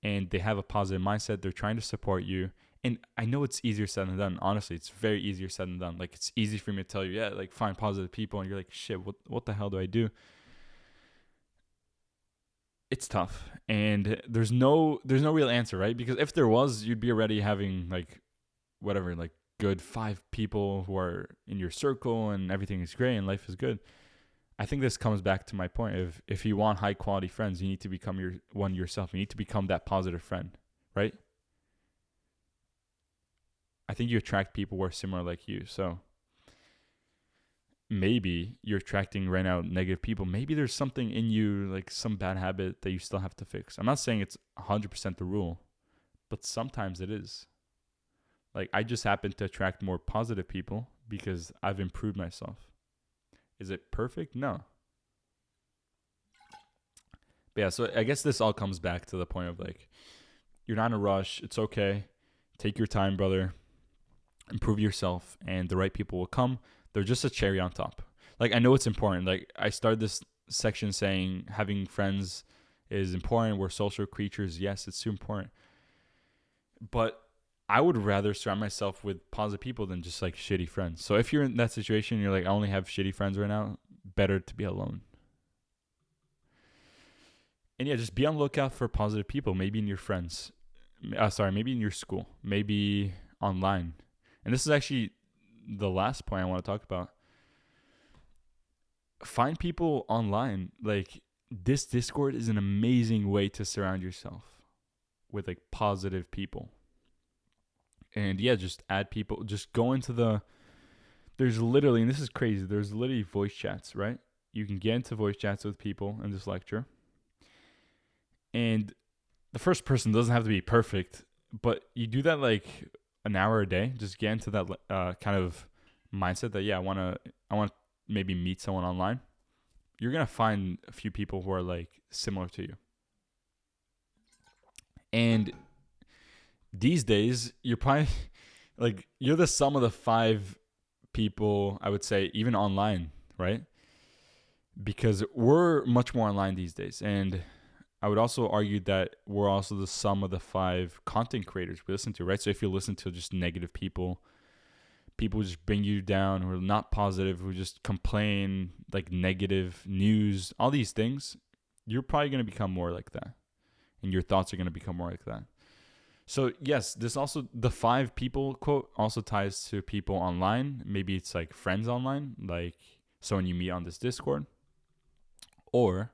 Speaker 1: and they have a positive mindset. They're trying to support you. And I know it's easier said than done. Honestly, it's very easier said than done. Like, it's easy for me to tell you, yeah, like, find positive people. And you're like, shit, what the hell do I do? It's tough. And there's no real answer, right? Because if there was, you'd be already having, like, whatever, like, good 5 people who are in your circle and everything is great and life is good. I think this comes back to my point of, if you want high quality friends, you need to become one yourself. You need to become that positive friend, right? I think you attract people who are similar like you. So maybe you're attracting right now negative people. Maybe there's something in you, like some bad habit that you still have to fix. I'm not saying it's 100% the rule, but sometimes it is. Like, I just happen to attract more positive people because I've improved myself. Is it perfect? No. But yeah, so I guess this all comes back to the point of, like, you're not in a rush. It's okay. Take your time, brother. Improve yourself, and the right people will come. They're just a cherry on top. Like, I know it's important. Like, I started this section saying having friends is important. We're social creatures. Yes, it's super important. But I would rather surround myself with positive people than just, like, shitty friends. So if you're in that situation, you're like, I only have shitty friends right now, better to be alone. And yeah, just be on the lookout for positive people, maybe in your friends. Maybe in your school, maybe online. And this is actually the last point I want to talk about. Find people online. Like, this Discord is an amazing way to surround yourself with, like, positive people. And yeah, just add people. Just go into there's literally, and this is crazy, there's literally voice chats, right? You can get into voice chats with people in this lecture. And the first person doesn't have to be perfect, but you do that like an hour a day. Just get into that kind of mindset that, yeah, I want to maybe meet someone online. You're going to find a few people who are, like, similar to you. And these days, you're probably like, you're the sum of the 5 people, I would say, even online, right? Because we're much more online these days. And I would also argue that we're also the sum of the 5 content creators we listen to, right? So if you listen to just negative people who just bring you down, who are not positive, who just complain, like, negative news, all these things, you're probably going to become more like that. And your thoughts are going to become more like that. So yes, this also, the 5 people quote also ties to people online. Maybe it's like friends online, like someone you meet on this Discord, or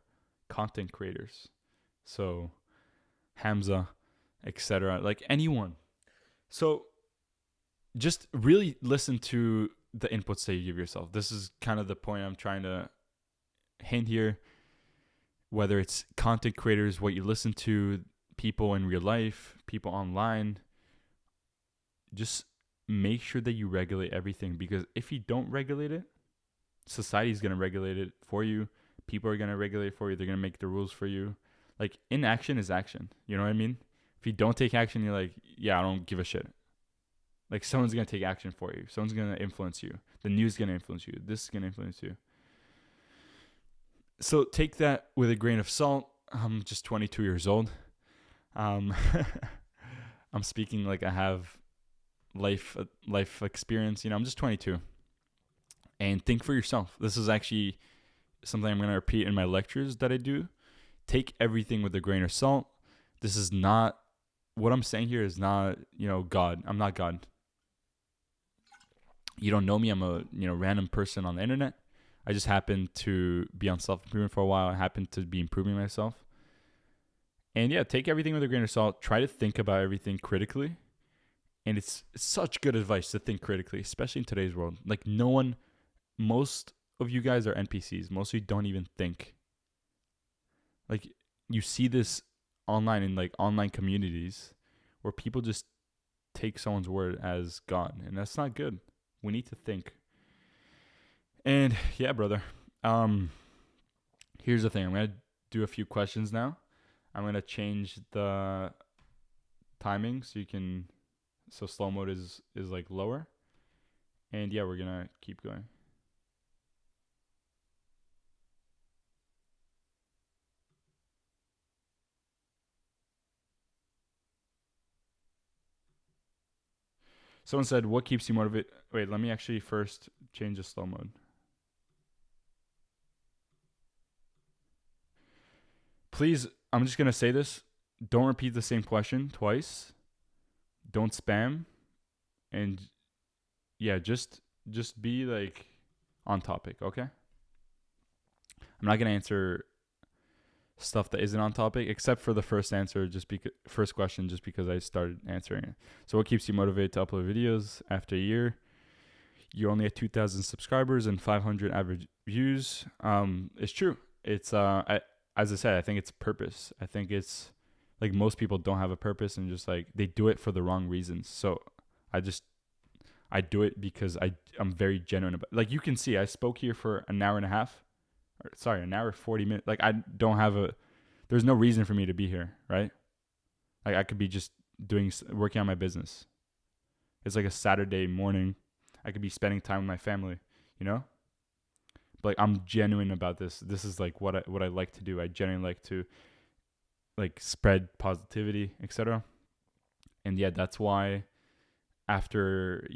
Speaker 1: content creators. So Hamza, etc. Like, anyone. So just really listen to the inputs that you give yourself. This is kind of the point I'm trying to hint here. Whether it's content creators, what you listen to, people in real life, people online, just make sure that you regulate everything. Because if you don't regulate it, society is going to regulate it for you. People are going to regulate it for you. They're going to make the rules for you. Like, inaction is action. You know what I mean? If you don't take action, you're like, yeah, I don't give a shit. Like, someone's going to take action for you. Someone's going to influence you. The news is going to influence you. This is going to influence you. So take that with a grain of salt. I'm just 22 years old. I'm speaking like I have life experience. You know, I'm just 22. And think for yourself. This is actually something I'm going to repeat in my lectures that I do. Take everything with a grain of salt. This is not, what I'm saying here is not, God. I'm not God. You don't know me. I'm a, random person on the internet. I just happened to be on self-improvement for a while. I happened to be improving myself. And yeah, take everything with a grain of salt. Try to think about everything critically. And it's such good advice to think critically, especially in today's world. Like, most of you guys are NPCs. Most of you don't even think. Like, you see this online in, like, online communities where people just take someone's word as God. And that's not good. We need to think. And yeah, brother. Here's the thing. I'm going to do a few questions now. I'm going to change the timing so slow mode is like lower. And yeah, we're going to keep going. Someone said, what keeps you motivated? Wait, let me actually first change the slow mode. Please, I'm just going to say this. Don't repeat the same question twice. Don't spam. And yeah, just be like on topic, okay? I'm not going to answer stuff that isn't on topic, except for the first answer, first question, just because I started answering it. So what keeps you motivated to upload videos after a year? You're only at 2,000 subscribers and 500 average views. It's true. It's as I said, I think it's purpose. I think it's like most people don't have a purpose and just like they do it for the wrong reasons. So I do it because I'm very genuine about it. Like you can see, I spoke here for an hour and a half. An hour 40 minutes. Like I don't have there's no reason for me to be here, right? Like I could be just working on my business. It's like a Saturday morning. I could be spending time with my family, you know? But like I'm genuine about this. This is like what I like to do. I genuinely like to like spread positivity, etc. And yeah, that's why after,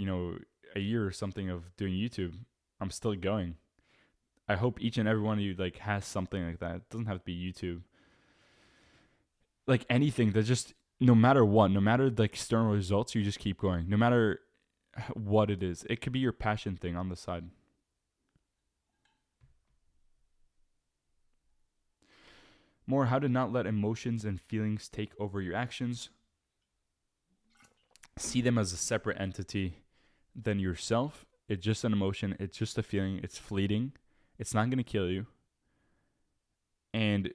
Speaker 1: a year or something of doing YouTube, I'm still going. I hope each and every one of you like has something like that. It doesn't have to be YouTube. Like anything that just no matter what, no matter the external results, you just keep going. No matter what it is. It could be your passion thing on the side. More how to not let emotions and feelings take over your actions. See them as a separate entity than yourself. It's just an emotion. It's just a feeling. It's fleeting. It's not going to kill you. And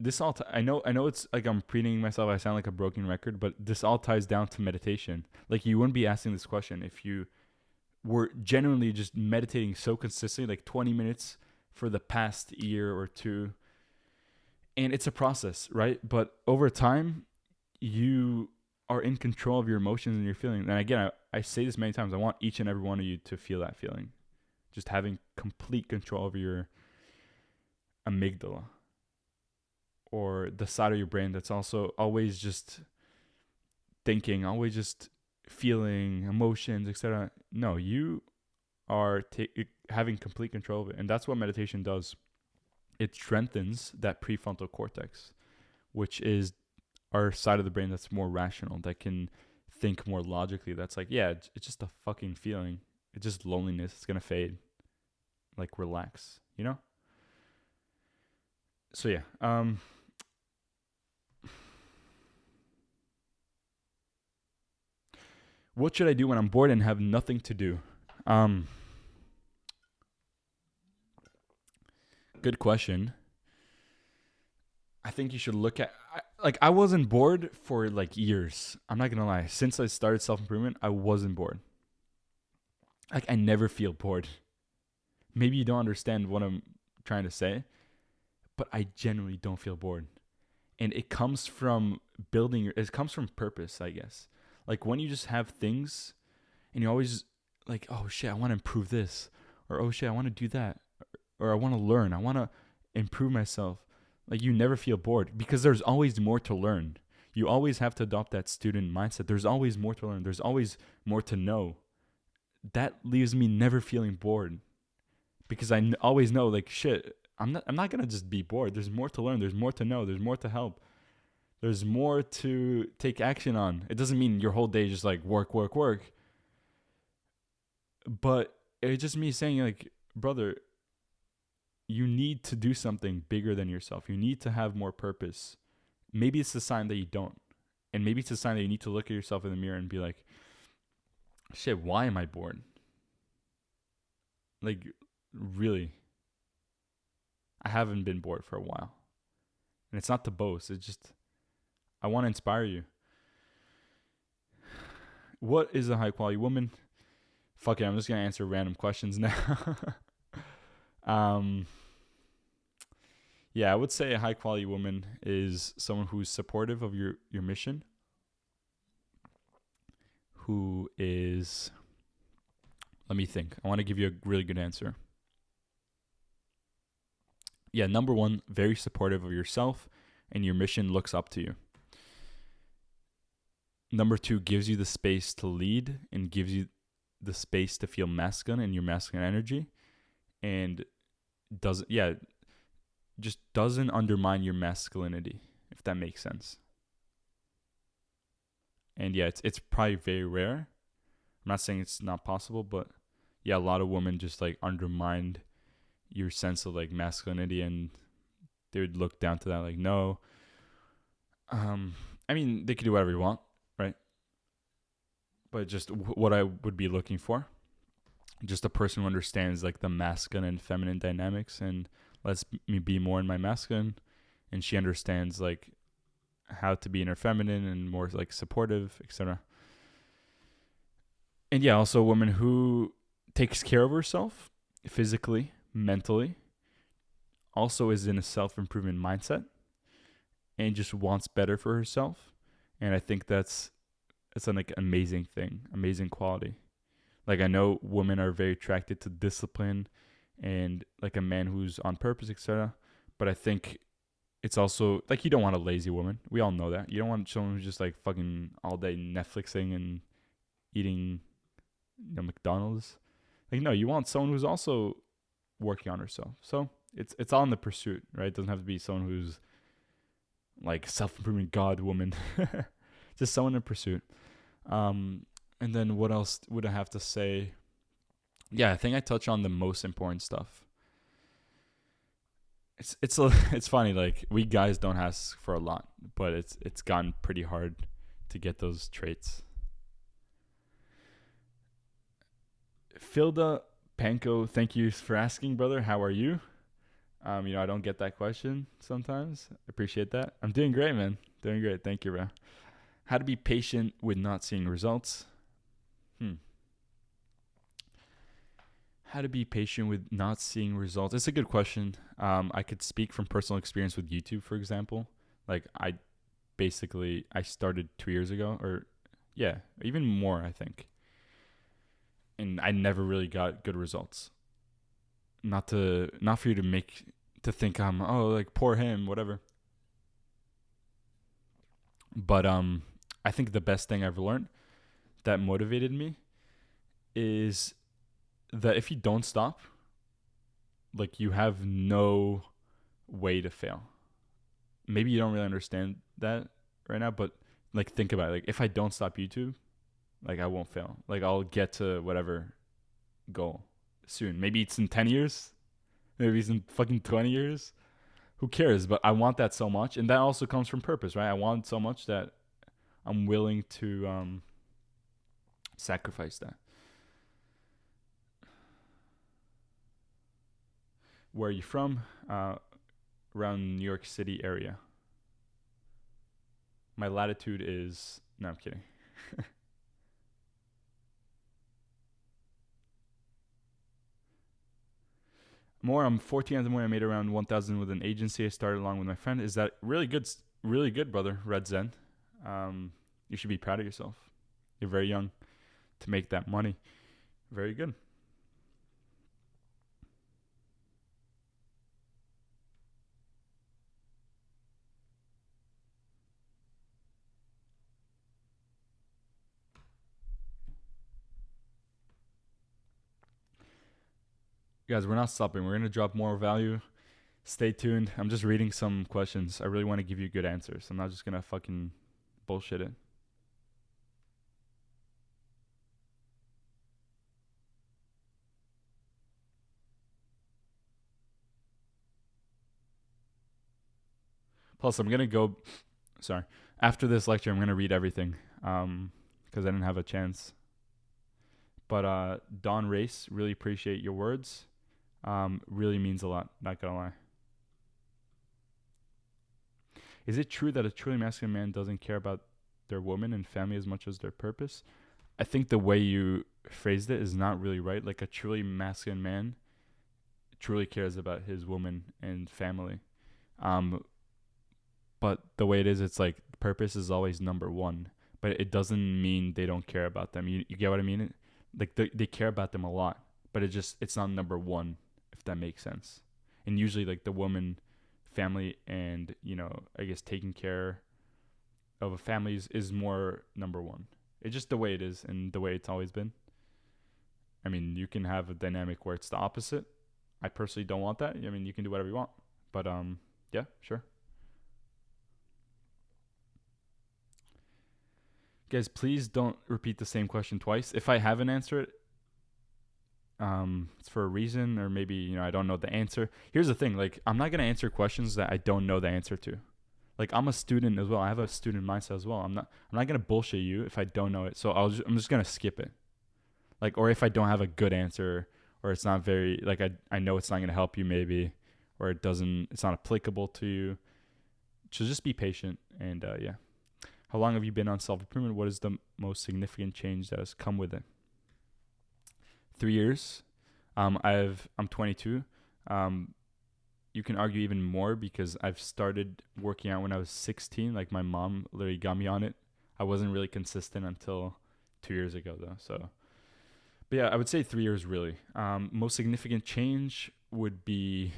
Speaker 1: this all, I know it's like I'm repeating myself. I sound like a broken record, but this all ties down to meditation. Like you wouldn't be asking this question if you were genuinely just meditating so consistently, like 20 minutes for the past year or two. And it's a process, right? But over time, you are in control of your emotions and your feelings. And again, I say this many times. I want each and every one of you to feel that feeling. Just having complete control over your amygdala, or the side of your brain that's also always just thinking, always just feeling emotions, etc. No, you are having complete control of it. And that's what meditation does. It strengthens that prefrontal cortex, which is our side of the brain that's more rational, that can think more logically. That's like, yeah, it's just a fucking feeling. It's just loneliness. It's going to fade. Like, relax, you know? So, yeah. What should I do when I'm bored and have nothing to do? Good question. I think you should look at, I wasn't bored for like years. I'm not going to lie. Since I started self-improvement, I wasn't bored. Like, I never feel bored. Maybe you don't understand what I'm trying to say, but I genuinely don't feel bored. And it comes from it comes from purpose, I guess. Like when you just have things and you always like, oh shit, I want to improve this, or oh shit, I want to do that, or I want to learn, I want to improve myself. Like you never feel bored because there's always more to learn. You always have to adopt that student mindset. There's always more to learn. There's always more to know. That leaves me never feeling bored because I always know, like, shit, I'm not going to just be bored. There's more to learn. There's more to know. There's more to help. There's more to take action on. It doesn't mean your whole day is just like work. But it's just me saying, like, brother, you need to do something bigger than yourself. You need to have more purpose. Maybe it's a sign that you don't. And maybe it's a sign that you need to look at yourself in the mirror and be like, shit, why am I bored? Like, really? I haven't been bored for a while. And it's not to boast. It's just, I want to inspire you. What is a high quality woman? Fuck it, I'm just going to answer random questions now. Yeah, I would say a high quality woman is someone who's supportive of your mission, who is, let me think. I want to give you a really good answer. Yeah, number one, very supportive of yourself and your mission, looks up to you. Number two, gives you the space to lead and gives you the space to feel masculine and your masculine energy, and doesn't just doesn't undermine your masculinity, if that makes sense. And yeah, it's probably very rare. I'm not saying it's not possible, but yeah, a lot of women just like undermined your sense of like masculinity, and they would look down to that like, no. I mean, they could do whatever you want, right? But just what I would be looking for, just a person who understands like the masculine and feminine dynamics and lets me be more in my masculine, and she understands like how to be in her feminine and more like supportive, etc. And yeah, also a woman who takes care of herself physically, mentally, also is in a self-improvement mindset and just wants better for herself. And I think it's an like amazing thing, amazing quality. Like I know women are very attracted to discipline and like a man who's on purpose, etc. But I think it's also like you don't want a lazy woman. We all know that. You don't want someone who's just like fucking all day Netflixing and eating, McDonald's. Like no, you want someone who's also working on herself. So it's all in the pursuit, right? It doesn't have to be someone who's like self-improvement god woman. Just someone in pursuit. And then what else would I have to say? Yeah, I think I touch on the most important stuff. It's funny, like we guys don't ask for a lot, but it's gotten pretty hard to get those traits. Filda Panko, thank you for asking, brother. How are you? I don't get that question sometimes. I appreciate that. I'm doing great, man. Doing great. Thank you, bro. How to be patient with not seeing results. How to be patient with not seeing results. It's a good question. I could speak from personal experience with YouTube, for example. Like I started 2 years ago, or yeah, even more, I think. And I never really got good results. Not for you to think I'm like poor him, whatever. But I think the best thing I've learned that motivated me is that if you don't stop, like you have no way to fail. Maybe you don't really understand that right now, but like think about it. Like if I don't stop YouTube, like I won't fail. Like I'll get to whatever goal soon. Maybe it's in 10 years. Maybe it's in fucking 20 years. Who cares? But I want that so much. And that also comes from purpose, right? I want so much that I'm willing to sacrifice that. Where are you from? Around New York City area. My latitude is... No, I'm kidding. I'm 14 at the moment. I made around 1,000 with an agency. I started along with my friend. Is that really good? Really good, brother. Red Zen. You should be proud of yourself. You're very young to make that money. Very good. Guys, we're not stopping. We're going to drop more value. Stay tuned. I'm just reading some questions. I really want to give you good answers. I'm not just going to fucking bullshit it. Plus, I'm going to go... Sorry. After this lecture, I'm going to read everything because I didn't have a chance. But Don Race, really appreciate your words. Really means a lot, not going to lie. Is it true that a truly masculine man doesn't care about their woman and family as much as their purpose? I think the way you phrased it is not really right. Like a truly masculine man truly cares about his woman and family. But the way it is, it's like purpose is always number one. But it doesn't mean they don't care about them. You get what I mean? Like they care about them a lot, but it's not number one, if that makes sense. And usually like the woman, family, and I guess taking care of a family is more number one. It's just the way it is and the way it's always been. I mean, you can have a dynamic where it's the opposite. I personally don't want that. I mean, you can do whatever you want. But yeah, sure. Guys, please don't repeat the same question twice. If I haven't answered it, it's for a reason, or maybe, I don't know the answer. Here's the thing, like, I'm not gonna answer questions that I don't know the answer to. Like, I'm a student as well. I have a student mindset as well. I'm not gonna bullshit you if I don't know it. So I'm just gonna skip it. Like, or if I don't have a good answer, or it's not very, like, I know it's not gonna help you maybe, or it's not applicable to you. So just be patient, and yeah. How long have you been on self-improvement? What is the most significant change that has come with it? 3 years. I'm 22. You can argue even more because I've started working out when I was 16. Like, my mom literally got me on it. I wasn't really consistent until 2 years ago though. So, but yeah, I would say 3 years really. Most significant change would be,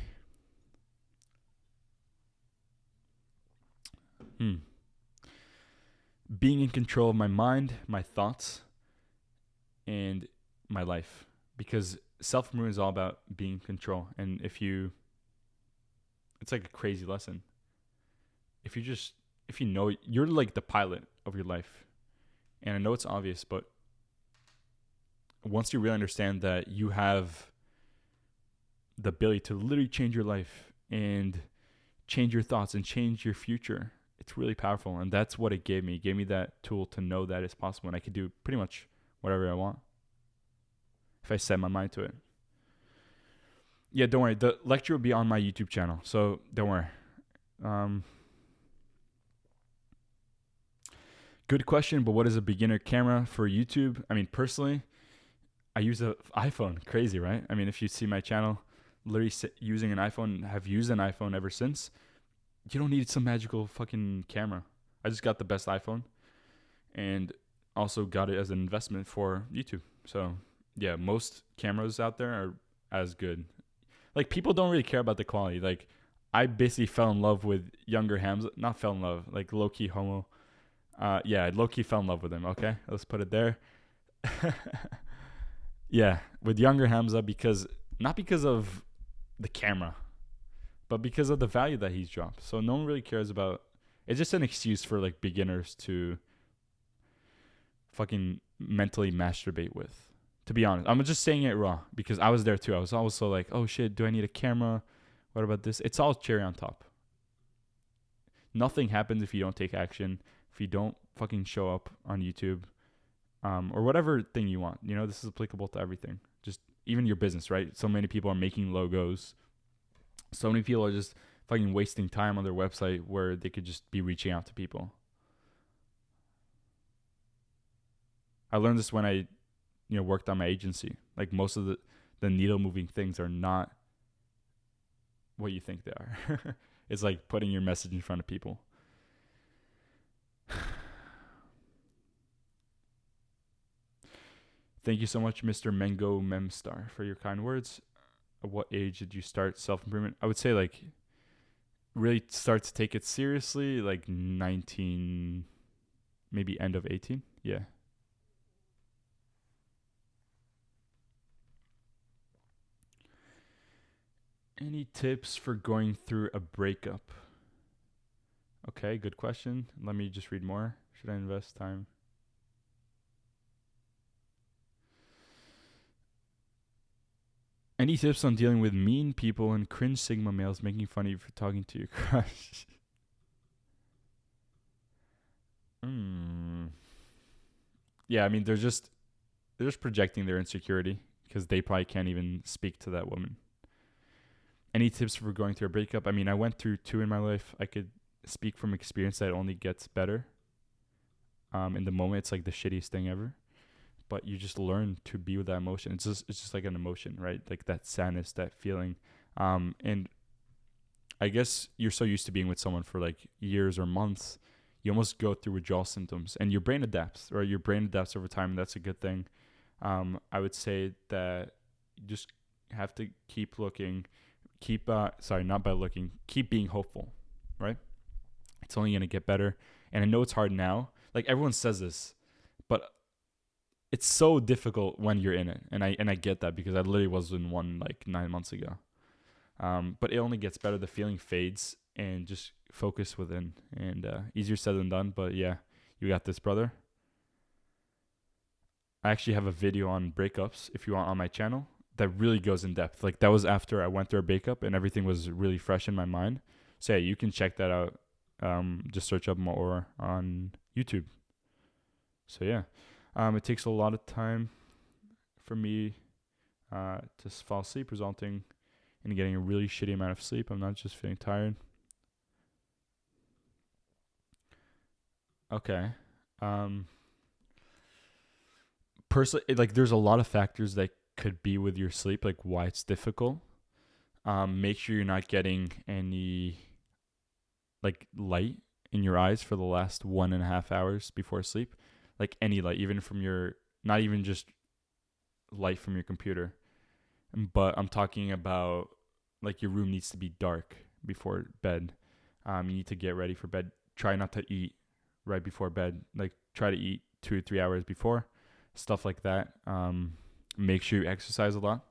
Speaker 1: being in control of my mind, my thoughts, and my life. Because self-improvement is all about being in control. And it's like a crazy lesson. If you know, you're like the pilot of your life. And I know it's obvious, but once you really understand that you have the ability to literally change your life and change your thoughts and change your future, it's really powerful. And that's what it gave me. It gave me that tool to know that it's possible, and I could do pretty much whatever I want if I set my mind to it. Yeah, don't worry. The lecture will be on my YouTube channel, so don't worry. Good question, but what is a beginner camera for YouTube? I mean, personally, I use an iPhone. Crazy, right? I mean, if you see my channel, literally using an iPhone, have used an iPhone ever since. You don't need some magical fucking camera. I just got the best iPhone, and also got it as an investment for YouTube. So yeah, most cameras out there are as good. Like, people don't really care about the quality. Like, I basically fell in love with Younger Hamza. Not fell in love, like low-key homo. Yeah, low-key fell in love with him. Okay, let's put it there. Yeah, with Younger Hamza, not because of the camera, but because of the value that he's dropped. So no one really cares about. It's just an excuse for like beginners to fucking mentally masturbate with. To be honest, I'm just saying it raw because I was there too. I was also like, oh shit, do I need a camera? What about this? It's all cherry on top. Nothing happens if you don't take action. If you don't fucking show up on YouTube, or whatever thing you want. This is applicable to everything. Just even your business, right? So many people are making logos. So many people are just fucking wasting time on their website where they could just be reaching out to people. I learned this when I, worked on my agency. Like, most of the needle moving things are not what you think they are. It's like putting your message in front of people. Thank you so much, Mr. Mango Memstar, for your kind words. At what age did you start self-improvement? I would say, like, really start to take it seriously, like 19, maybe end of 18. Yeah. Any tips for going through a breakup? Okay, good question. Let me just read more. Should I invest time? Any tips on dealing with mean people and cringe Sigma males making fun of you for talking to your crush? Yeah, I mean, they're just projecting their insecurity because they probably can't even speak to that woman. Any tips for going through a breakup? I mean, I went through 2 in my life. I could speak from experience that it only gets better. In the moment, it's like the shittiest thing ever. But you just learn to be with that emotion. It's just like an emotion, right? Like that sadness, that feeling. And I guess you're so used to being with someone for like years or months, you almost go through withdrawal symptoms, and your brain adapts, or your brain adapts over time, and that's a good thing. I would say that you just have to keep looking, keep being hopeful, right? It's only going to get better. And I know it's hard now. Like everyone says this, but it's so difficult when you're in it. And I get that because I literally was in one like 9 months ago. But it only gets better. The feeling fades and just focus within. And easier said than done. But yeah, you got this, brother. I actually have a video on breakups if you want on my channel that really goes in depth. Like that was after I went through a breakup and everything was really fresh in my mind. So yeah, you can check that out. Just search up more on YouTube. So yeah, it takes a lot of time for me to fall asleep, resulting in getting a really shitty amount of sleep. I'm not just feeling tired. Okay. Personally, like there's a lot of factors that could be with your sleep, like why it's difficult. Make sure you're not getting any like light in your eyes for the last 1.5 hours before sleep. Like any light, even from your, not even just light from your computer, but I'm talking about like your room needs to be dark before bed. You need to get ready for bed. Try not to eat right before bed. Like try to eat 2 or 3 hours before, stuff like that. Make sure you exercise a lot.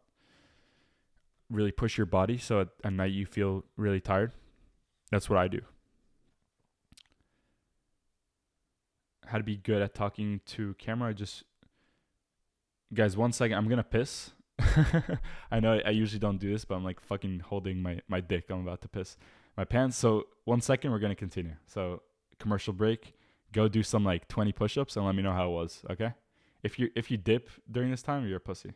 Speaker 1: Really push your body so at night you feel really tired. That's what I do. How to be good at talking to camera. Guys, 1 second. I'm gonna piss. I know I usually don't do this, but I'm like fucking holding my dick. I'm about to piss my pants. So 1 second, we're gonna continue. So commercial break. Go do some like 20 push-ups and let me know how it was. Okay? If you dip during this time, you're a pussy.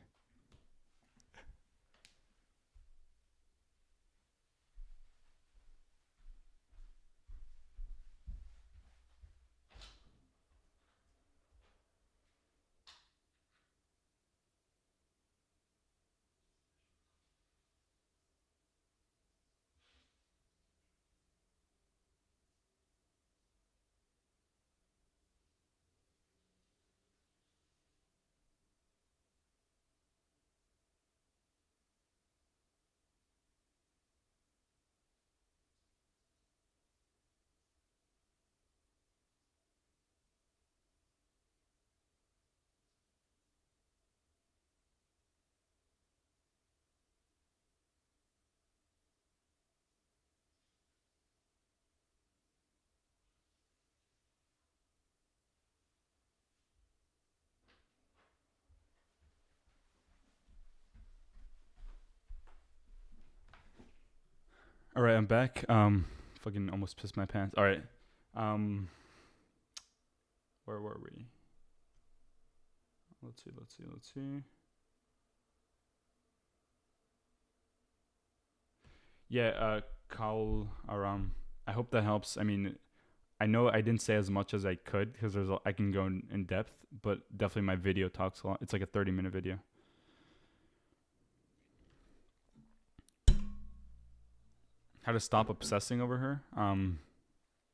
Speaker 1: All right, I'm back. Fucking almost pissed my pants. All right. Where were we? Let's see. Yeah, Kaul Aram. I hope that helps. I mean, I know I didn't say as much as I could because I can go in depth, but definitely my video talks a lot. It's like a 30-minute video. How to stop obsessing over her.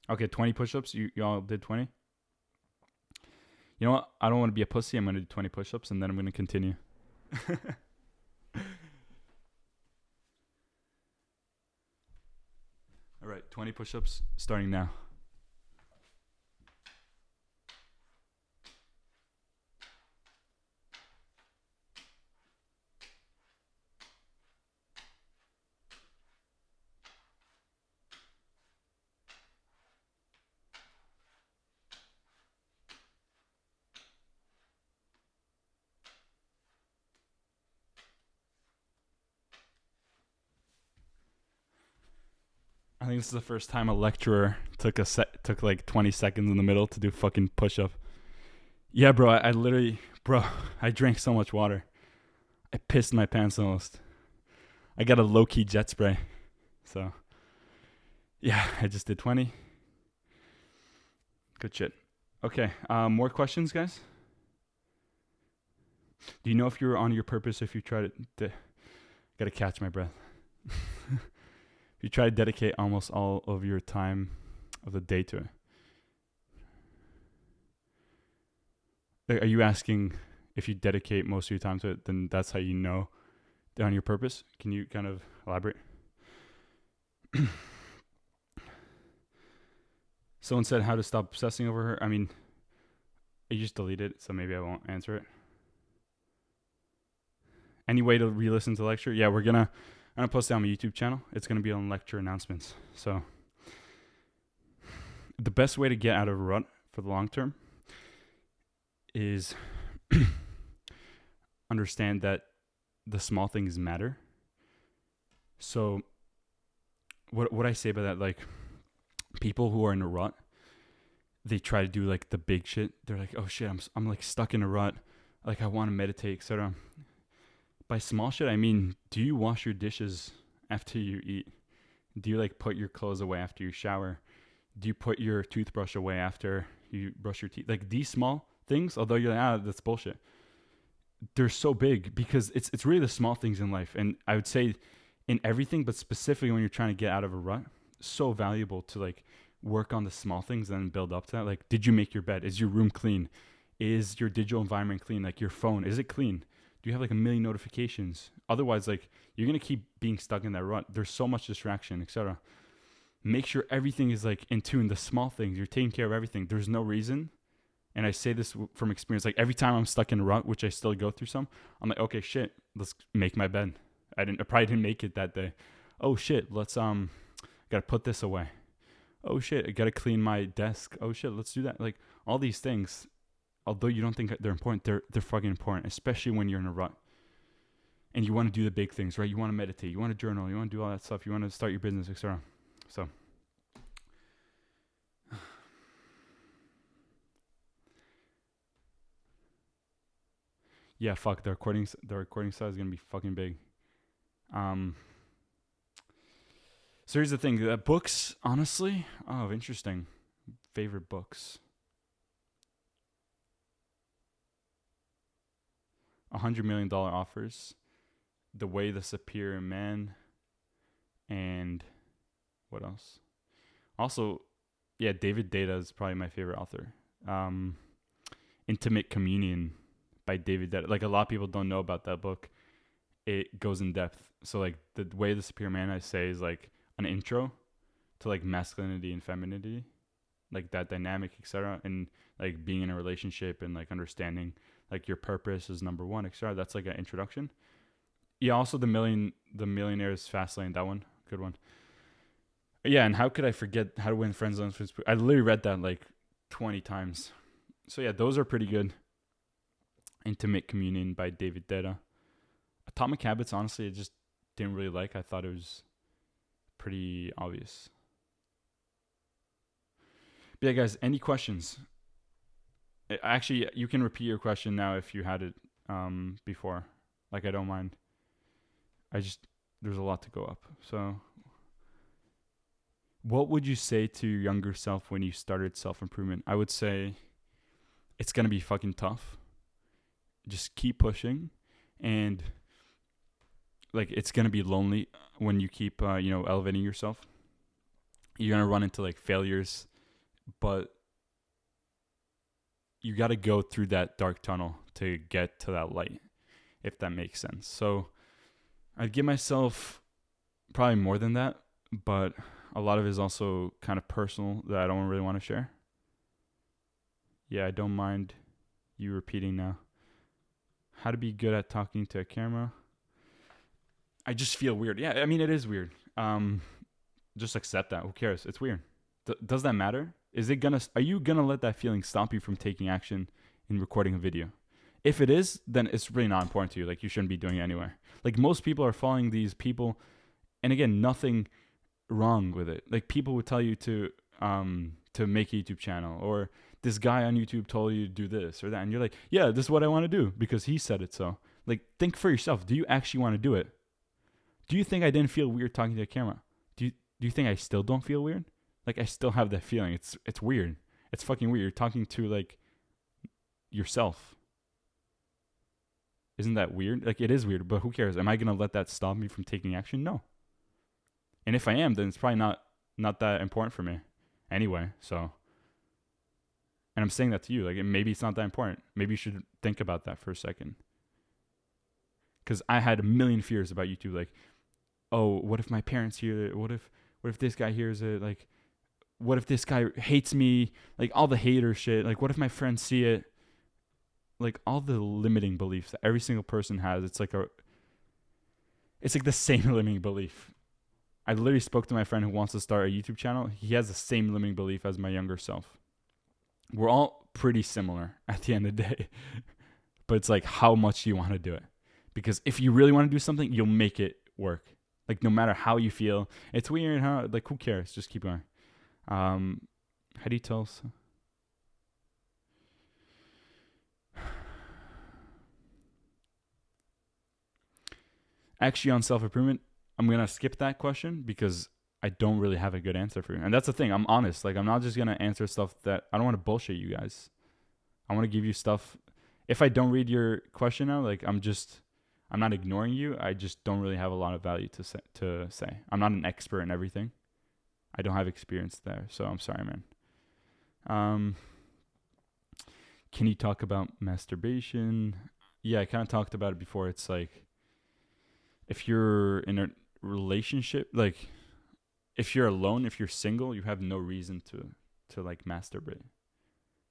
Speaker 1: Okay, 20 push-ups. Y'all did 20? You know what? I don't want to be a pussy. I'm going to do 20 push-ups, and then I'm going to continue. All right, 20 push-ups starting now. I think this is the first time a lecturer took like 20 seconds in the middle to do fucking push-up. Yeah, bro, I literally, I drank so much water. I pissed my pants almost. I got a low-key jet spray. So, yeah, I just did 20. Good shit. Okay, more questions, guys? Do you know if you're on your purpose if you try to gotta catch my breath. If you try to dedicate almost all of your time of the day to it? Are you asking if you dedicate most of your time to it, then that's how you know they're on your purpose? Can you kind of elaborate? Someone said how to stop obsessing over her. I mean, you just deleted it, so maybe I won't answer it. Any way to re-listen to the lecture? Yeah, I'm gonna post it on my YouTube channel. It's gonna be on lecture announcements. So the best way to get out of a rut for the long term is understand that the small things matter. So what I say about that, like, people who are in a rut, they try to do like the big shit. They're like, oh shit, I'm like stuck in a rut. Like, I want to meditate, etc. By small shit, I mean, do you wash your dishes after you eat? Do you like put your clothes away after you shower? Do you put your toothbrush away after you brush your teeth? Like, these small things, although you're like, that's bullshit, they're so big because it's really the small things in life. And I would say in everything, but specifically when you're trying to get out of a rut, so valuable to like work on the small things and then build up to that. Like, did you make your bed? Is your room clean? Is your digital environment clean? Like, your phone, is it clean? Do you have like a million notifications? Otherwise, like, you're going to keep being stuck in that rut. There's so much distraction, etc. Make sure everything is like in tune. The small things, you're taking care of everything. There's no reason. And I say this from experience. Like, every time I'm stuck in a rut, which I still go through some, I'm like, okay, shit, let's make my bed. I probably didn't make it that day. Oh shit, let's gotta put this away. Oh shit, I gotta clean my desk. Oh shit, let's do that. Like, all these things, although you don't think they're important, they're fucking important, especially when you're in a rut. And you want to do the big things, right? You want to meditate, you want to journal, you want to do all that stuff, you want to start your business, etc. So yeah, fuck, the recording size is gonna be fucking big. So here's the thing. Books, honestly, interesting. Favorite books. $100 million offers. The Way the Superior Man. And what else? Also, yeah, David Data is probably my favorite author. Intimate Communion by David Data. Like, a lot of people don't know about that book. It goes in depth. So like, The Way the Superior Man, I say, is like an intro to like masculinity and femininity, like that dynamic, etc. And like being in a relationship and like understanding like your purpose is number one, etc. That's like an introduction. Yeah, also the Millionaire's Fast Lane, that one, good one. Yeah, and how could I forget How to Win Friends on Facebook? I literally read that like 20 times. So yeah, those are pretty good. Intimate Communion by David Data. Atomic Habits, honestly, I just didn't really like. I thought it was pretty obvious. But yeah, guys, any questions? Actually, you can repeat your question now if you had it before. Like, I don't mind. There's a lot to go up. So, what would you say to your younger self when you started self-improvement? I would say it's going to be fucking tough. Just keep pushing. And like, it's going to be lonely when you keep, elevating yourself. You're going to run into like failures, but you got to go through that dark tunnel to get to that light, if that makes sense. So I'd give myself probably more than that, but a lot of it is also kind of personal that I don't really want to share. Yeah, I don't mind you repeating now. How to be good at talking to a camera. I just feel weird. Yeah, I mean, it is weird. Just accept that. Who cares? It's weird. Does that matter? Are you gonna let that feeling stop you from taking action in recording a video? If it is, then it's really not important to you. Like, you shouldn't be doing it anywhere. Like, most people are following these people, and again, nothing wrong with it. Like, people would tell you to make a YouTube channel, or this guy on YouTube told you to do this or that, and you're like, yeah, this is what I want to do because he said it. So, like, think for yourself. Do you actually want to do it? Do you think I didn't feel weird talking to a camera? Do you think I still don't feel weird? Like, I still have that feeling. It's weird. It's fucking weird. You're talking to like yourself. Isn't that weird? Like, it is weird, but who cares? Am I gonna let that stop me from taking action? No. And if I am, then it's probably not that important for me anyway. So, and I'm saying that to you. Like, maybe it's not that important. Maybe you should think about that for a second. Because I had a million fears about YouTube. Like, oh, what if my parents hear it? What if this guy hears it? Like, what if this guy hates me? Like all the hater shit. Like what if my friends see it? Like all the limiting beliefs that every single person has. It's like the same limiting belief. I literally spoke to my friend who wants to start a YouTube channel. He has the same limiting belief as my younger self. We're all pretty similar at the end of the day. But it's like, how much do you want to do it? Because if you really want to do something, you'll make it work. Like no matter how you feel. It's weird, huh? Like who cares? Just keep going. How do you tell? Actually, on self-improvement, I'm going to skip that question because I don't really have a good answer for you. And that's the thing. I'm honest. Like, I'm not just going to answer stuff that I don't want to bullshit you guys. I want to give you stuff. If I don't read your question now, like, I'm not ignoring you. I just don't really have a lot of value to say. I'm not an expert in everything. I don't have experience there. So I'm sorry, man. Can you talk about masturbation? Yeah, I kind of talked about it before. It's like, if you're in a relationship, like if you're alone, if you're single, you have no reason to like masturbate.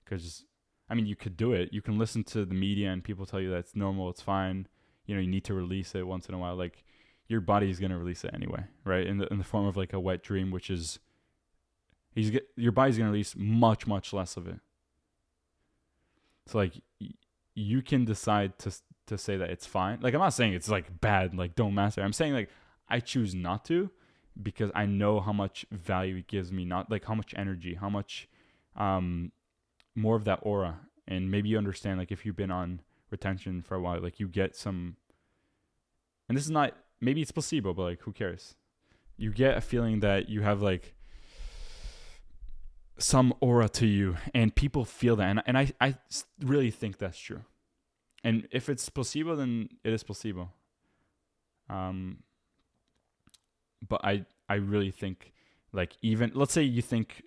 Speaker 1: Because I mean, you could do it. You can listen to the media and people tell you that it's normal, it's fine. You know, you need to release it once in a while. Like your body is gonna release it anyway, right? In the form of like a wet dream, which is your body's gonna release much less of it. So like you can decide to say that it's fine. Like I'm not saying it's like bad, like don't masturbate. I'm saying like I choose not to because I know how much value it gives me, not like how much energy, how much more of that aura. And maybe you understand, like if you've been on retention for a while, like you get some, and this is not, maybe it's placebo, but like who cares? You get a feeling that you have like some aura to you and people feel that. And I really think that's true. And if it's placebo, then it is placebo. But I really think, like, even, let's say you think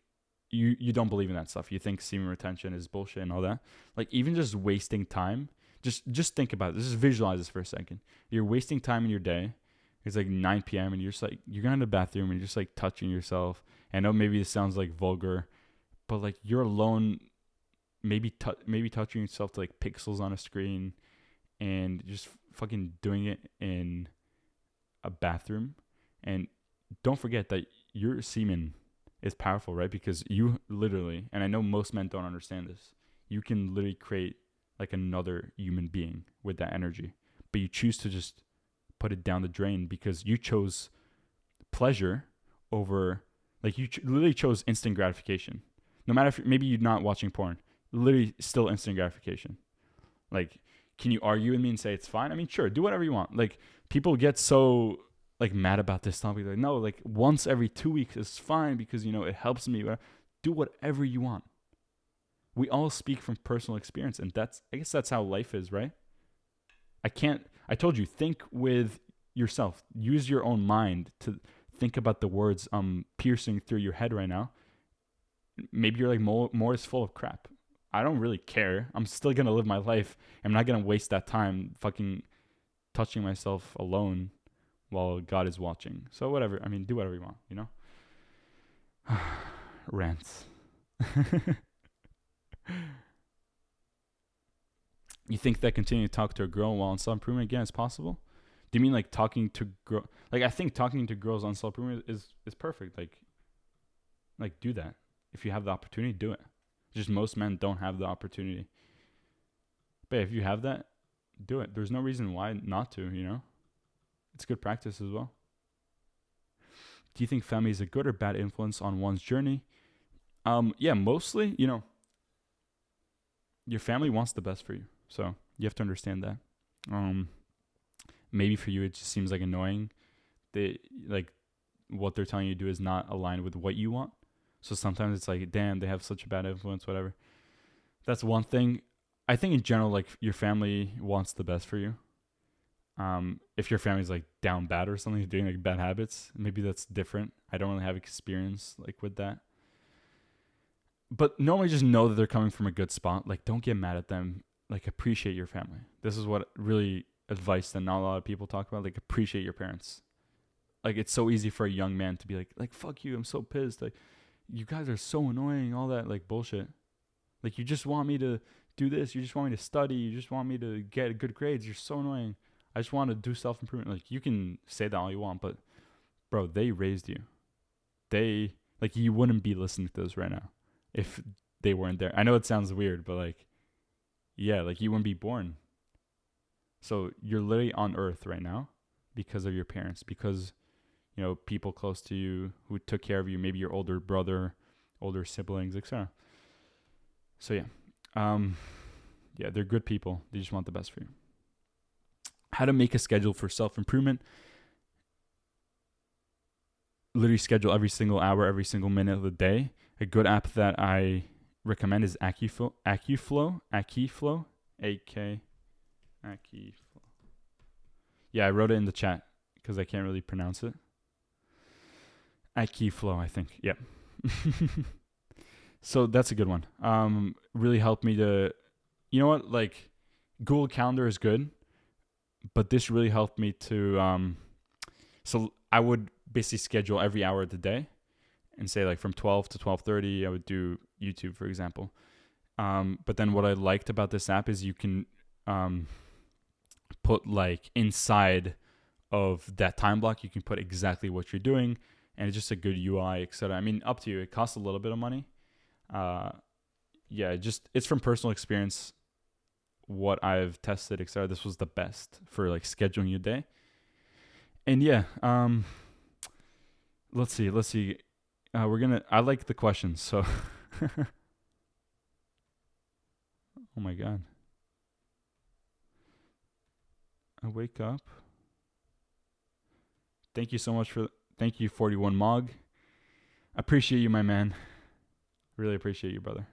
Speaker 1: you don't believe in that stuff. You think semen retention is bullshit and all that. Like, even just wasting time, just think about it. Just visualize this for a second. You're wasting time in your day. It's like 9 p.m. and you're just like, you're going to the bathroom and you're just like touching yourself. I know maybe this sounds like vulgar, but like you're alone, maybe touching yourself to like pixels on a screen and just fucking doing it in a bathroom. And don't forget that your semen is powerful, right? Because you literally, and I know most men don't understand this, you can literally create like another human being with that energy, but you choose to just put it down the drain because you chose pleasure over, like you literally chose instant gratification. No matter if maybe you're not watching porn, literally still instant gratification. Like, can you argue with me and say it's fine? I mean, sure, do whatever you want. Like, people get so like mad about this topic. Like, no, like once every 2 weeks is fine because, you know, it helps me. Do whatever you want. We all speak from personal experience, and I guess that's how life is, right? I told you, think with yourself. Use your own mind to think about the words piercing through your head right now. Maybe you're like, more is full of crap. I don't really care. I'm still going to live my life. I'm not going to waste that time fucking touching myself alone while God is watching. So whatever. I mean, do whatever you want, you know? Rants. You think that continuing to talk to a girl while on self-improvement again is possible? Do you mean like talking to girl? Like, I think talking to girls on self-improvement is perfect. Like do that. If you have the opportunity, do it. Just most men don't have the opportunity. But if you have that, do it. There's no reason why not to, you know? It's good practice as well. Do you think family is a good or bad influence on one's journey? Yeah, mostly, you know, your family wants the best for you. So you have to understand that. Maybe for you, it just seems like annoying. Like what they're telling you to do is not aligned with what you want. So sometimes it's like, damn, they have such a bad influence, whatever. That's one thing. I think in general, like your family wants the best for you. If your family's like down bad or something, doing like bad habits, maybe that's different. I don't really have experience like with that. But normally just know that they're coming from a good spot. Like, don't get mad at them. Like, appreciate your family. This is what really advice that not a lot of people talk about. Like, appreciate your parents. Like, it's so easy for a young man to be like, fuck you, I'm so pissed. Like, you guys are so annoying, all that like bullshit. Like, you just want me to do this, you just want me to study, you just want me to get good grades. You're so annoying. I just want to do self improvement. Like, you can say that all you want, but bro, they raised you. They, like, you wouldn't be listening to this right now if they weren't there. I know it sounds weird, but like, yeah, like, you wouldn't be born. So you're literally on earth right now because of your parents, because, you know, people close to you who took care of you, maybe your older brother, older siblings, etc. So yeah, they're good people. They just want the best for you. How to make a schedule for self-improvement. Literally schedule every single hour, every single minute of the day. A good app that I recommend is AccuFlow. AccuFlow. Yeah, I wrote it in the chat because I can't really pronounce it. AccuFlow, I think. Yep. So that's a good one. Really helped me to, you know what, like, Google Calendar is good, but this really helped me to, so I would basically schedule every hour of the day and say, like, from 12 to 12:30, I would do YouTube, for example. But then what I liked about this app is you can put, like, inside of that time block, you can put exactly what you're doing, and it's just a good UI, etc. I mean, up to you. It costs a little bit of money. Yeah, it's from personal experience, what I've tested, etc. This was the best for, like, scheduling your day. And yeah, let's see. I like the questions, so oh my god. I wake up. Thank you so much thank you, 41 Mog. I appreciate you, my man. Really appreciate you, brother.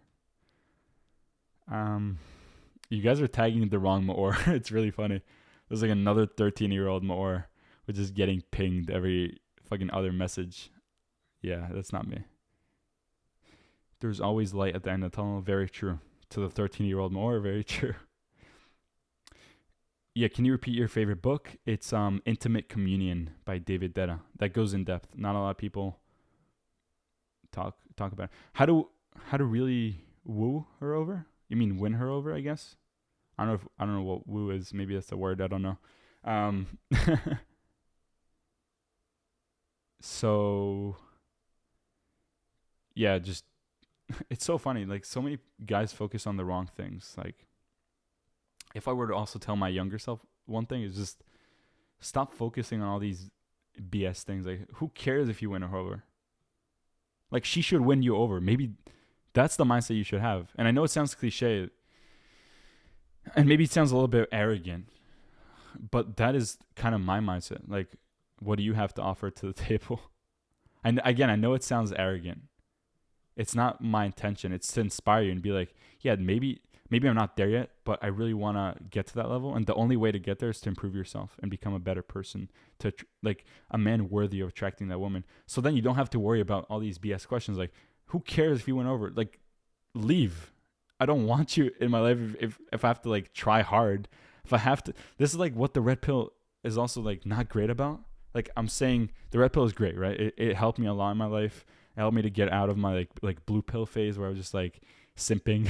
Speaker 1: You guys are tagging the wrong Maor. It's really funny. There's like another 13-year-old Maor, which is getting pinged every fucking other message. Yeah, that's not me. There's always light at the end of the tunnel. Very true. To the 13-year-old Maor, very true. Yeah, can you repeat your favorite book? It's Intimate Communion by David Detta. That goes in depth. Not a lot of people talk about it. How to really woo her over? You mean win her over, I guess? I don't know what woo is. Maybe that's a word. I don't know. So yeah, just it's so funny. Like, so many guys focus on the wrong things. Like, if I were to also tell my younger self one thing, is just stop focusing on all these BS things. Like, who cares if you win her over? Like, she should win you over. Maybe that's the mindset you should have. And I know it sounds cliche, and maybe it sounds a little bit arrogant, but that is kind of my mindset. Like, what do you have to offer to the table? And again, I know it sounds arrogant. It's not my intention. It's to inspire you and be like, yeah, maybe I'm not there yet, but I really want to get to that level. And the only way to get there is to improve yourself and become a better person, to like a man worthy of attracting that woman. So then you don't have to worry about all these BS questions. Like, who cares if you went over? Like, leave. I don't want you in my life if I have to, like, try hard. If I have to, this is like what the red pill is also, like, not great about. Like, I'm saying the red pill is great, right? It helped me a lot in my life. It helped me to get out of my like blue pill phase where I was just like simping.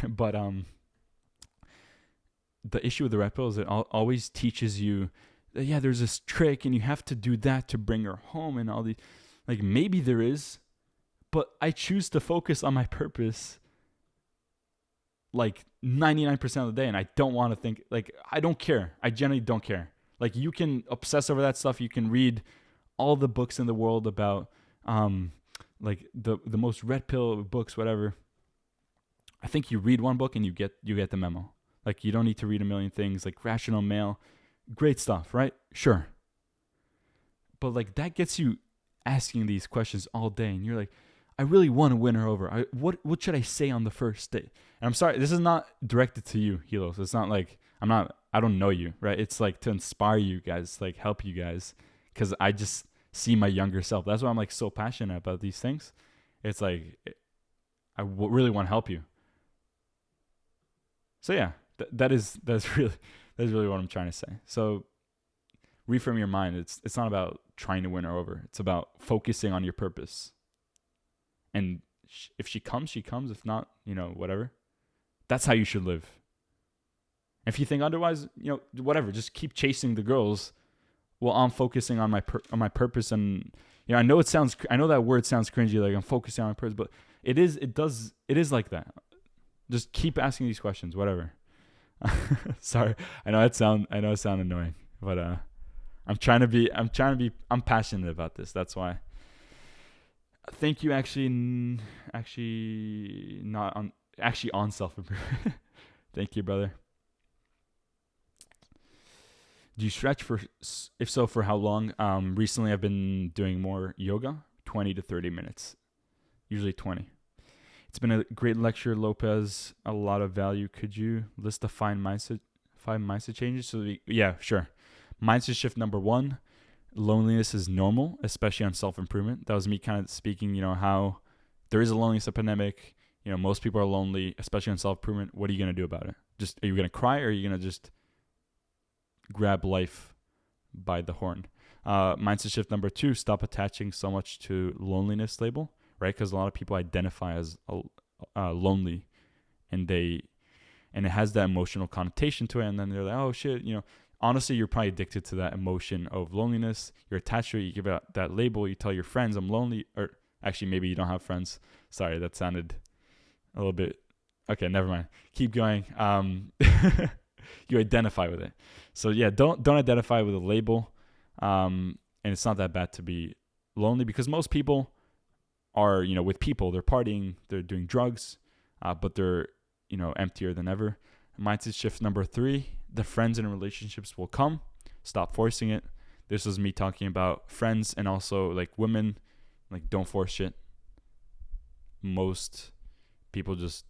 Speaker 1: But the issue with the red pill is it always teaches you that, yeah, there's this trick and you have to do that to bring her home and all these. Like, maybe there is, but I choose to focus on my purpose like 99% of the day, and I don't want to think, like, I don't care. I generally don't care. Like, you can obsess over that stuff. You can read all the books in the world about like the most red pill books, whatever. I think you read one book and you get the memo. Like, you don't need to read a million things. Like, Rational Male, great stuff, right? Sure. But, like, that gets you asking these questions all day, and you're like, I really want to win her over. What should I say on the first date? And I'm sorry, this is not directed to you, Hilos. It's not like I don't know you, right? It's like to inspire you guys, like help you guys, because I just see my younger self. That's why I'm like so passionate about these things. It's like really want to help you. So yeah, that's really what I'm trying to say. So reframe your mind. It's not about trying to win her over. It's about focusing on your purpose. And if she comes, she comes. If not, whatever. That's how you should live. If you think otherwise, whatever, just keep chasing the girls while I'm focusing on my purpose. And I know that word sounds cringy, like I'm focusing on my purpose, but it is like that. Just keep asking these questions, whatever. Sorry, I know it sound annoying, but I'm passionate about this. That's why. Thank you. Actually not on self-improvement. Thank you, brother. Do you stretch if so, for how long? Recently I've been doing more yoga, 20 to 30 minutes, usually 20. It's been a great lecture, Lopez. A lot of value. Could you list the five mindset changes? So yeah, sure. Mindset shift number 1, loneliness is normal, especially on self-improvement. That was me kind of speaking, how there is a loneliness epidemic. Most people are lonely, especially on self-improvement. What are you going to do about it? Are you going to cry, or are you going to just grab life by the horn? Mindset shift number 2, stop attaching so much to loneliness label, right? Because a lot of people identify as lonely, and it has that emotional connotation to it, and then they're like, oh shit, honestly, you're probably addicted to that emotion of loneliness. You're attached to it. You give it that label. You tell your friends, I'm lonely. Or actually, maybe you don't have friends. Sorry, that sounded a little bit... Okay, never mind. Keep going. You identify with it. So yeah, don't identify with a label. And it's not that bad to be lonely, because most people are, with people. They're partying. They're doing drugs. But they're, emptier than ever. Mindset shift number 3, the friends and relationships will come. Stop forcing it. This was me talking about friends, and also like women, like don't force shit. Most people just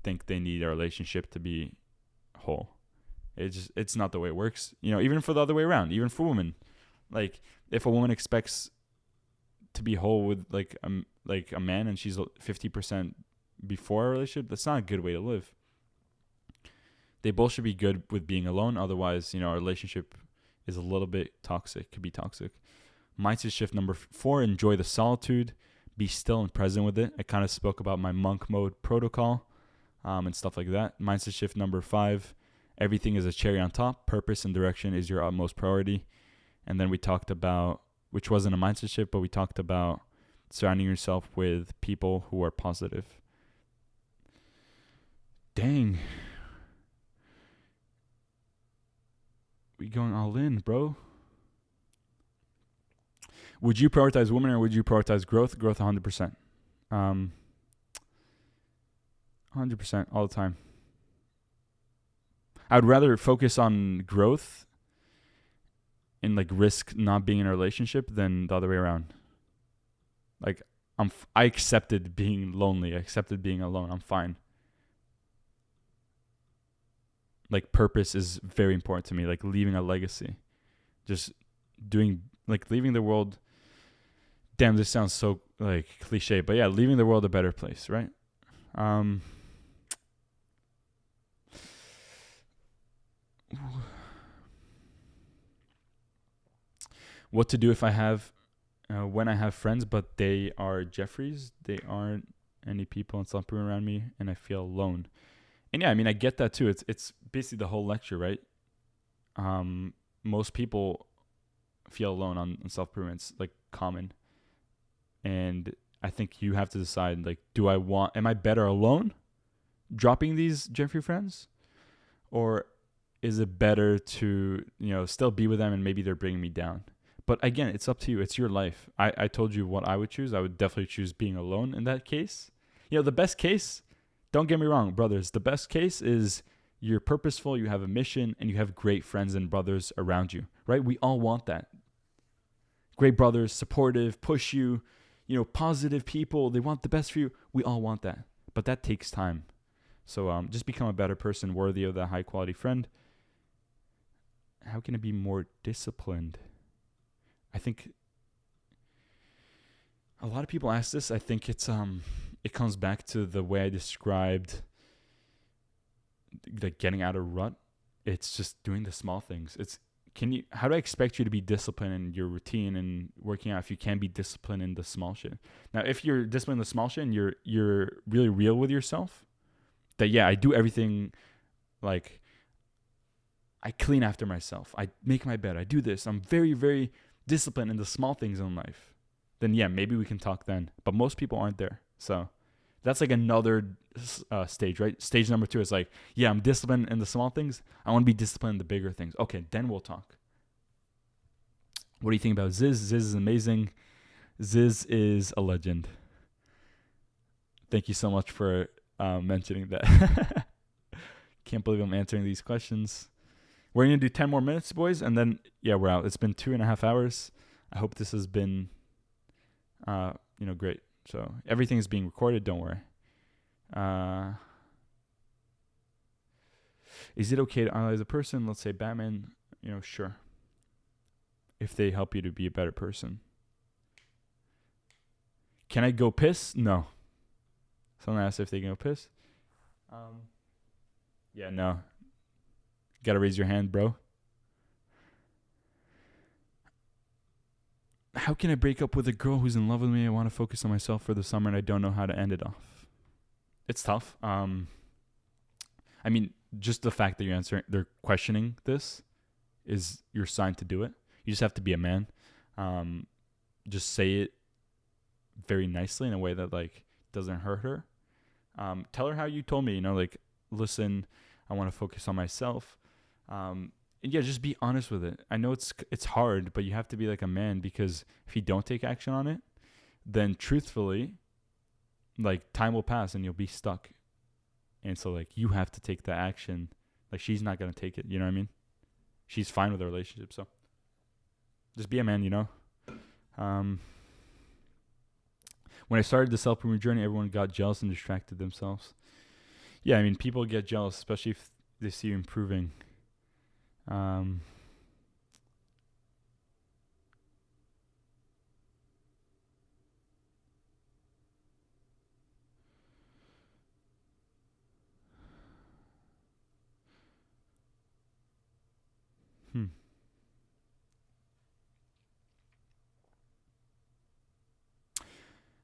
Speaker 1: think they need a relationship to be whole. It's not the way it works. Even for the other way around, even for women, like if a woman expects to be whole with like a man, and she's 50% before a relationship, that's not a good way to live. They both should be good with being alone. Otherwise, a relationship is a little bit toxic, could be toxic. Mindset shift number 4, enjoy the solitude. Be still and present with it. I kind of spoke about my monk mode protocol and stuff like that. Mindset shift number 5, everything is a cherry on top. Purpose and direction is your utmost priority. And then we talked about, which wasn't a mindset shift, but we talked about surrounding yourself with people who are positive. Dang. We going all in, bro. Would you prioritize women, or would you prioritize growth? Growth 100%. 100% all the time. I would rather focus on growth and like risk not being in a relationship than the other way around. Like I accepted being lonely. I accepted being alone. I'm fine. Like purpose is very important to me. Like leaving a legacy, just leaving the world. Damn, this sounds so like cliche, but yeah, leaving the world a better place, right? What to do if I have, when I have friends, but they are Jeffries, they aren't any people and something around me, and I feel alone. And yeah, I mean, I get that too. It's basically the whole lecture, right? Most people feel alone on self-improvement. It's like common. And I think you have to decide, like, am I better alone dropping these Jeffrey friends? Or is it better to, still be with them and maybe they're bringing me down? But again, it's up to you. It's your life. I told you what I would choose. I would definitely choose being alone in that case. The best case, don't get me wrong, brothers. The best case is you're purposeful, you have a mission, and you have great friends and brothers around you, right? We all want that. Great brothers, supportive, push you, positive people. They want the best for you. We all want that. But that takes time. So just become a better person, worthy of that high quality friend. How can I be more disciplined? I think a lot of people ask this. I think it comes back to the way I described like getting out of rut. It's just doing the small things. It's how do I expect you to be disciplined in your routine and working out if you can't be disciplined in the small shit? Now, if you're disciplined in the small shit and you're really real with yourself, that yeah, I do everything, like I clean after myself, I make my bed, I do this, I'm very, very disciplined in the small things in life, then yeah, maybe we can talk then. But most people aren't there. So that's like another stage, right? Stage number 2 is like, yeah, I'm disciplined in the small things. I want to be disciplined in the bigger things. Okay, then we'll talk. What do you think about Ziz? Ziz is amazing. Ziz is a legend. Thank you so much for mentioning that. Can't believe I'm answering these questions. We're going to do 10 more minutes, boys, and then, yeah, we're out. It's been 2.5 hours. I hope this has been, great. So everything is being recorded. Don't worry. Is it okay to analyze a person? Let's say Batman. Sure. If they help you to be a better person. Can I go piss? No. Someone asked if they can go piss. Yeah, no. Gotta raise your hand, bro. How can I break up with a girl who's in love with me? I want to focus on myself for the summer and I don't know how to end it off. It's tough. I mean, just the fact that they're questioning this is your sign to do it. You just have to be a man. Just say it very nicely in a way that like doesn't hurt her. Tell her how you told me, like, listen, I want to focus on myself. And yeah, just be honest with it. I know it's hard, but you have to be like a man, because if you don't take action on it, then truthfully, like, time will pass and you'll be stuck. And so like you have to take the action. Like, she's not going to take it. You know what I mean? She's fine with the relationship. So just be a man, When I started the self-improvement journey, everyone got jealous and distracted themselves. Yeah, I mean, people get jealous, especially if they see you improving.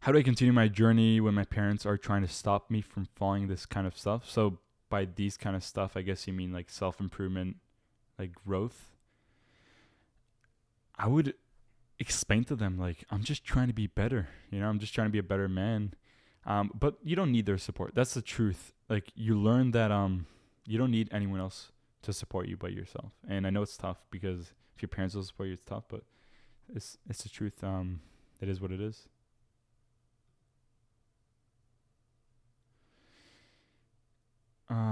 Speaker 1: How do I continue my journey when my parents are trying to stop me from following this kind of stuff? So by these kind of stuff, I guess you mean like self-improvement, like growth. I would explain to them, like, I'm just trying to be better. I'm just trying to be a better man. But you don't need their support. That's the truth. Like, you learn that you don't need anyone else to support you but yourself. And I know it's tough, because if your parents will support you, it's tough, but it's the truth. It is what it is.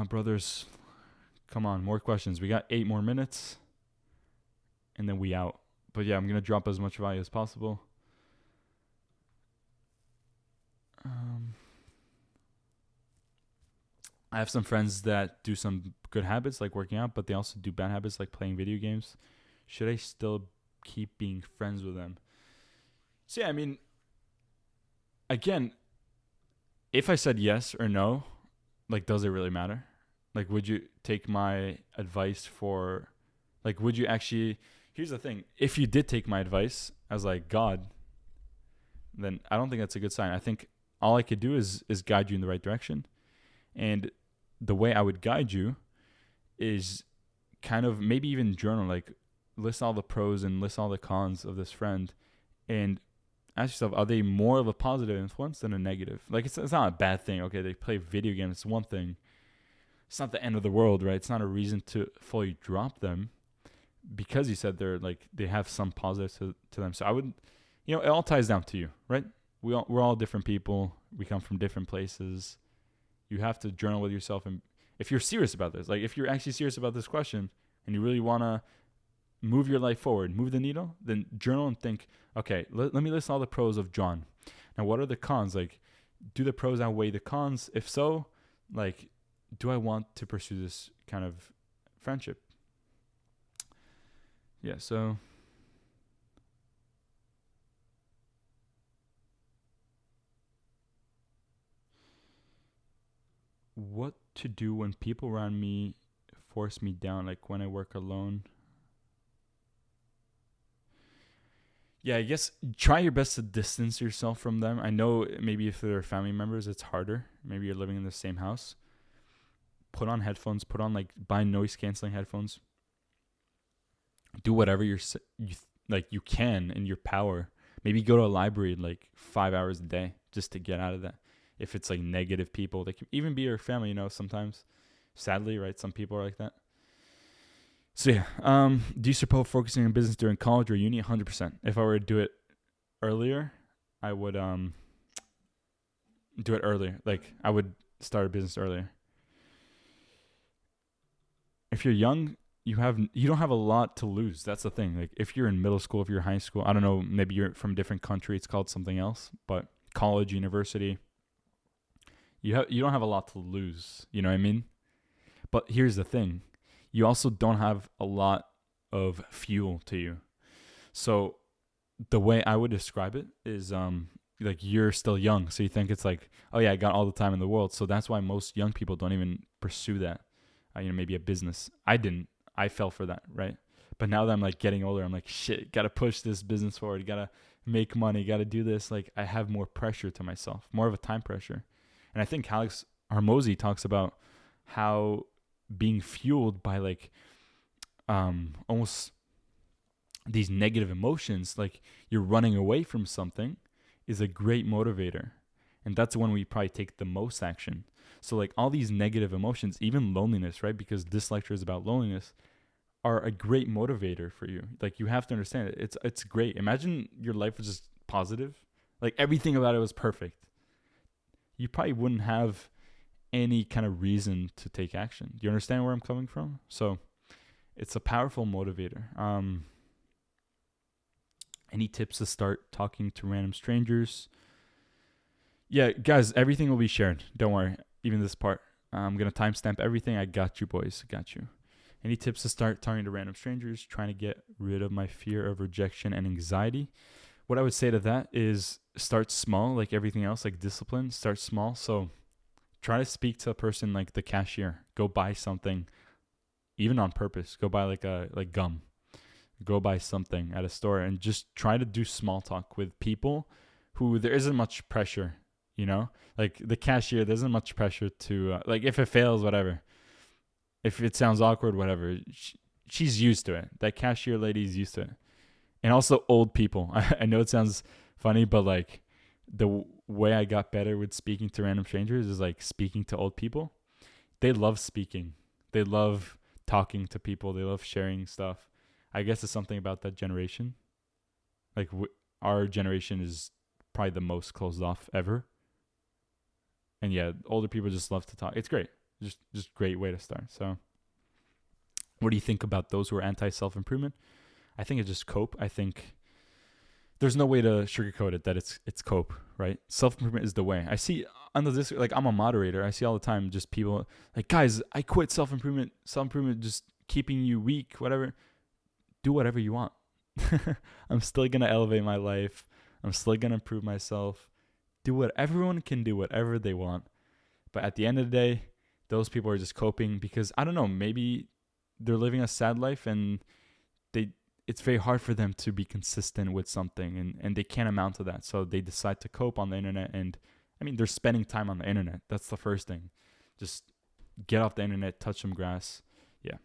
Speaker 1: Brothers, come on, more questions. We got 8 more minutes, and then we out. But yeah, I'm going to drop as much value as possible. I have some friends that do some good habits, like working out, but they also do bad habits, like playing video games. Should I still keep being friends with them? So yeah, I mean, again, if I said yes or no, like, does it really matter? Like, would you take my advice for, like, would you actually, here's the thing. If you did take my advice as like God, then I don't think that's a good sign. I think all I could do is guide you in the right direction. And the way I would guide you is kind of maybe even journal, like list all the pros and list all the cons of this friend, and ask yourself, are they more of a positive influence than a negative? Like, it's not a bad thing. Okay, they play video games. It's one thing. It's not the end of the world, right? It's not a reason to fully drop them, because you said they have some positives to them. So I would, it all ties down to you, right? We're all different people. We come from different places. You have to journal with yourself, and if you're serious about this, like if you're actually serious about this question and you really want to move your life forward, move the needle, then journal and think, okay, let me list all the pros of John. Now, what are the cons? Like, do the pros outweigh the cons? If so, like, do I want to pursue this kind of friendship? Yeah, so what to do when people around me force me down, like when I work alone? Yeah, I guess try your best to distance yourself from them. I know maybe if they're family members, it's harder. Maybe you're living in the same house. Put on headphones. Put on like buy noise canceling headphones. Do whatever you can in your power. Maybe go to a library like 5 hours a day just to get out of that. If it's like negative people, they can even be your family. Sometimes, sadly, right? Some people are like that. So yeah, do you support focusing on business during college or uni? 100%. If I were to do it earlier, I would do it earlier. Like I would start a business earlier. If you're young, you don't have a lot to lose. That's the thing. Like if you're in middle school, if you're high school, I don't know, maybe you're from a different country, it's called something else, but college, university, you don't have a lot to lose. You know what I mean? But here's the thing. You also don't have a lot of fuel to you. So the way I would describe it is like you're still young. So you think it's like, oh yeah, I got all the time in the world. So that's why most young people don't even pursue that. Maybe a business. I didn't. I fell for that, right? But now that I'm like getting older, I'm like, shit, gotta push this business forward. Gotta make money. Gotta do this. Like I have more pressure to myself, more of a time pressure. And I think Alex Hormozy talks about how being fueled by like almost these negative emotions, like you're running away from something, is a great motivator. And that's when we probably take the most action. So like all these negative emotions, even loneliness, right? Because this lecture is about loneliness, are a great motivator for you. Like you have to understand it. It's great. Imagine your life was just positive. Like everything about it was perfect. You probably wouldn't have any kind of reason to take action. Do you understand where I'm coming from? So it's a powerful motivator. Any tips to start talking to random strangers? Yeah, guys, everything will be shared. Don't worry. Even this part. I'm going to timestamp everything. I got you, boys. Got you. Any tips to start talking to random strangers? Trying to get rid of my fear of rejection and anxiety. What I would say to that is start small, like everything else, like discipline. Start small. So try to speak to a person like the cashier. Go buy something, even on purpose. Go buy like gum. Go buy something at a store and just try to do small talk with people who there isn't much pressure. Like the cashier, there isn't much pressure to like if it fails, whatever. If it sounds awkward, whatever. She's used to it. That cashier lady's used to it. And also old people. I know it sounds funny, but like the way I got better with speaking to random strangers is like speaking to old people. They love speaking. They love talking to people. They love sharing stuff. I guess it's something about that generation. Like our generation is probably the most closed off ever. And yeah, older people just love to talk. It's great. Just great way to start. So what do you think about those who are anti-self-improvement? I think it's just cope. I think there's no way to sugarcoat it that it's cope, right? Self-improvement is the way. I see under this, like I'm a moderator. I see all the time just people like, guys, I quit self-improvement. Self-improvement just keeping you weak, whatever. Do whatever you want. I'm still going to elevate my life. I'm still going to improve myself. Do what everyone can do, whatever they want. But at the end of the day, those people are just coping because, I don't know, maybe they're living a sad life and it's very hard for them to be consistent with something and they can't amount to that. So they decide to cope on the internet. And I mean, they're spending time on the internet. That's the first thing. Just get off the internet, touch some grass. Yeah.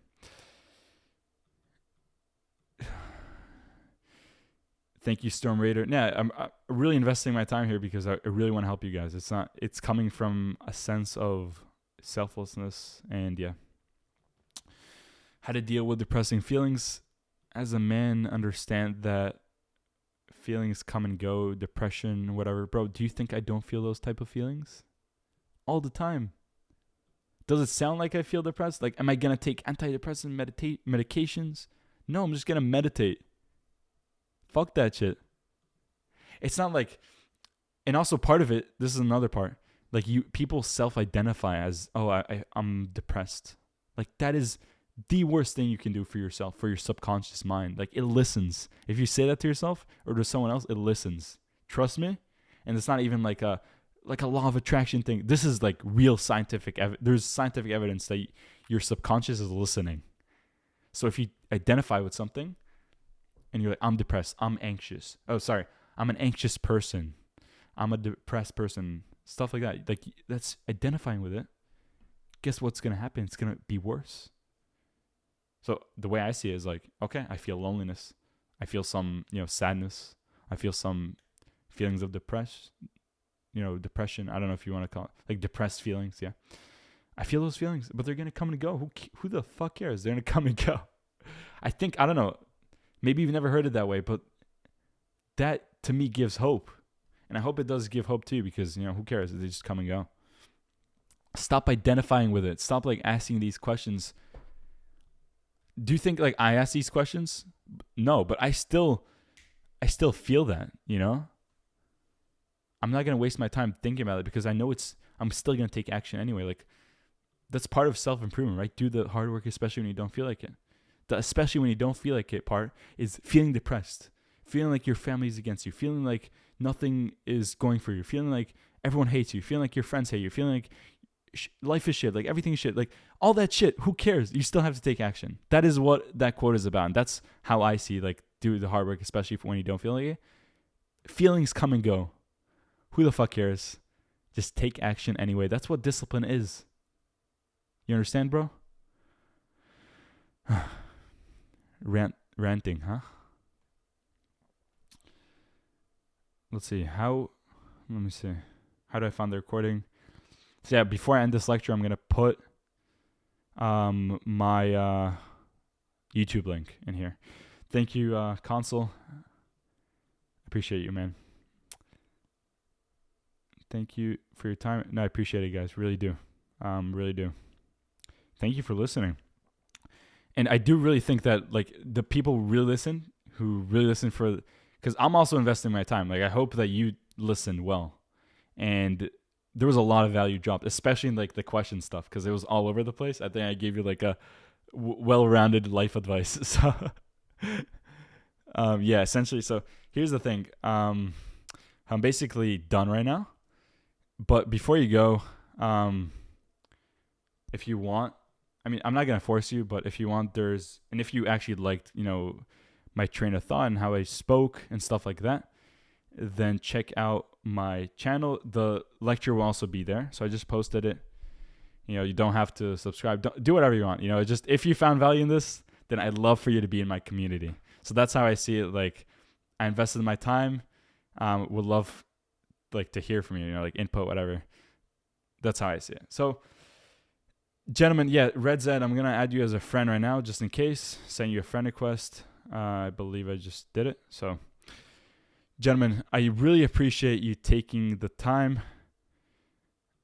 Speaker 1: Thank you, Storm Raider. Yeah, I'm really investing my time here because I really want to help you guys. It's coming from a sense of selflessness and yeah. How to deal with depressing feelings. As a man, understand that feelings come and go, depression, whatever. Bro, do you think I don't feel those type of feelings? All the time. Does it sound like I feel depressed? Like, am I going to take antidepressant medications? No, I'm just going to meditate. Fuck that shit. It's not like, and also part of it, this is another part. Like people self-identify as, oh, I'm depressed. Like that is the worst thing you can do for yourself, for your subconscious mind. Like it listens. If you say that to yourself or to someone else, it listens. Trust me. And it's not even like a law of attraction thing. This is like real scientific. There's scientific evidence that your subconscious is listening. So if you identify with something, and you're like, I'm depressed, I'm anxious. Oh, sorry, I'm an anxious person, I'm a depressed person, stuff like that. Like, that's identifying with it. Guess what's gonna happen? It's gonna be worse. So the way I see it is like, okay, I feel loneliness, I feel some, sadness, I feel some feelings of depression. I don't know if you want to call it like depressed feelings. Yeah, I feel those feelings, but they're gonna come and go. Who the fuck cares? They're gonna come and go. I don't know. Maybe you've never heard it that way, but that to me gives hope, and I hope it does give hope to you, because who cares? They just come and go. Stop identifying with it. Stop like asking these questions. Do you think like I ask these questions? No, but I still feel that, I'm not going to waste my time thinking about it, because I know I'm still going to take action anyway. Like, that's part of self-improvement, right? Do the hard work, especially when you don't feel like it. The especially when you don't feel like it part is feeling depressed, feeling like your family is against you, feeling like nothing is going for you, feeling like everyone hates you, feeling like your friends hate you, feeling like life is shit, like everything is shit, like all that shit. Who cares? You still have to take action. That is what that quote is about, and that's how I see like do the hard work, especially when you don't feel like it. Feelings come and go. Who the fuck cares? Just take action anyway. That's what discipline is. You understand, bro? Ranting, huh? Let's see. Let me see. How do I find the recording? So yeah, before I end this lecture, I'm going to put my YouTube link in here. Thank you, Consul. Appreciate you, man. Thank you for your time. No, I appreciate it, guys. Really do. Really do. Thank you for listening. And I do really think that like the people who really listen for, because I'm also investing my time. Like, I hope that you listened well. And there was a lot of value dropped, especially in like the question stuff, because it was all over the place. I think I gave you like a well-rounded life advice. So, yeah, essentially. So here's the thing. I'm basically done right now. But before you go, if you want, I mean, I'm not going to force you, but if you want, and if you actually liked, my train of thought and how I spoke and stuff like that, then check out my channel. The lecture will also be there. So I just posted it. You don't have to subscribe. Do whatever you want. Just if you found value in this, then I'd love for you to be in my community. So that's how I see it. Like, I invested my time. Would love like to hear from you, like input, whatever. That's how I see it. So, gentlemen, yeah, Red Zed, I'm going to add you as a friend right now, just in case. Send you a friend request. I believe I just did it. So, gentlemen, I really appreciate you taking the time.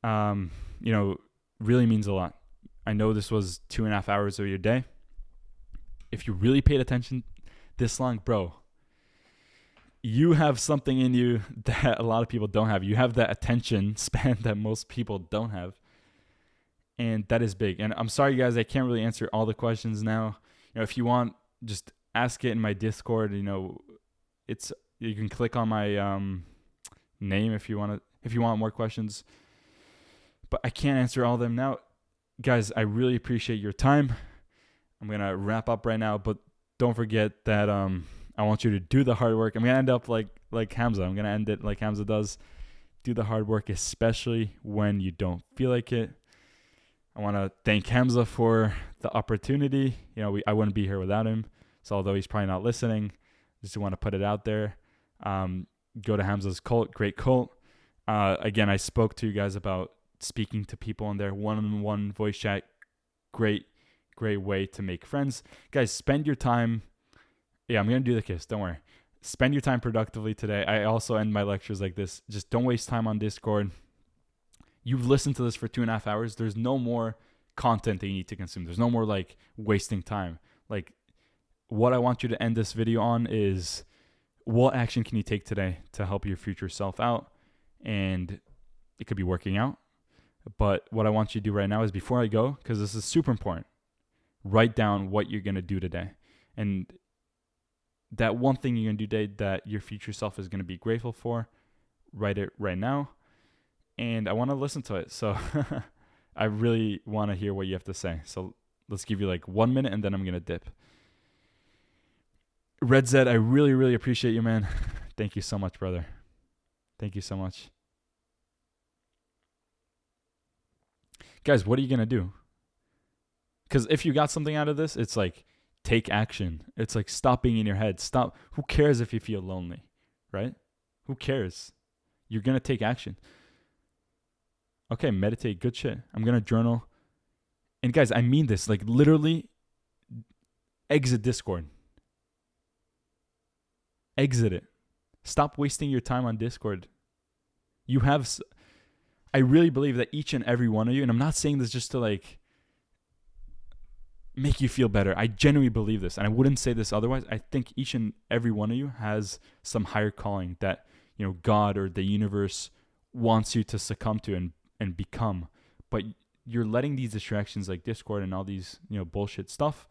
Speaker 1: Really means a lot. I know this was 2.5 hours of your day. If you really paid attention this long, bro, you have something in you that a lot of people don't have. You have that attention span that most people don't have. And that is big. And I'm sorry, guys, I can't really answer all the questions now. If you want, just ask it in my Discord. You can click on my name if you want more questions. But I can't answer all of them now. Guys, I really appreciate your time. I'm going to wrap up right now, but don't forget that I want you to do the hard work. I'm going to end up like Hamza. I'm going to end it like Hamza does. Do the hard work, especially when you don't feel like it. I want to thank Hamza for the opportunity. I wouldn't be here without him. So although he's probably not listening, just want to put it out there. Go to Hamza's cult, great cult. Again, I spoke to you guys about speaking to people in their one-on-one voice chat. Great way to make friends. Guys, spend your time. Yeah, I'm going to do the kiss. Don't worry. Spend your time productively today. I also end my lectures like this. Just don't waste time on Discord. You've listened to this for 2.5 hours. There's no more content that you need to consume. There's no more like wasting time. Like, what I want you to end this video on is, what action can you take today to help your future self out? And it could be working out. But what I want you to do right now is, before I go, because this is super important, write down what you're going to do today. And that one thing you're going to do today that your future self is going to be grateful for, write it right now. And I want to listen to it. So I really want to hear what you have to say. So let's give you like 1 minute and then I'm going to dip. Red Zed, I really, really appreciate you, man. Thank you so much, brother. Thank you so much. Guys, what are you going to do? Because if you got something out of this, it's like, take action. It's like, stop being in your head. Stop. Who cares if you feel lonely, right? Who cares? You're going to take action. Okay, meditate. Good shit. I'm going to journal. And guys, I mean this. Like, literally, exit Discord. Exit it. Stop wasting your time on Discord. You have... I really believe that each and every one of you, and I'm not saying this just to like make you feel better. I genuinely believe this, and I wouldn't say this otherwise. I think each and every one of you has some higher calling that, you know, God or the universe wants you to succumb to and become. But you're letting these distractions like Discord and all these, you know, bullshit stuff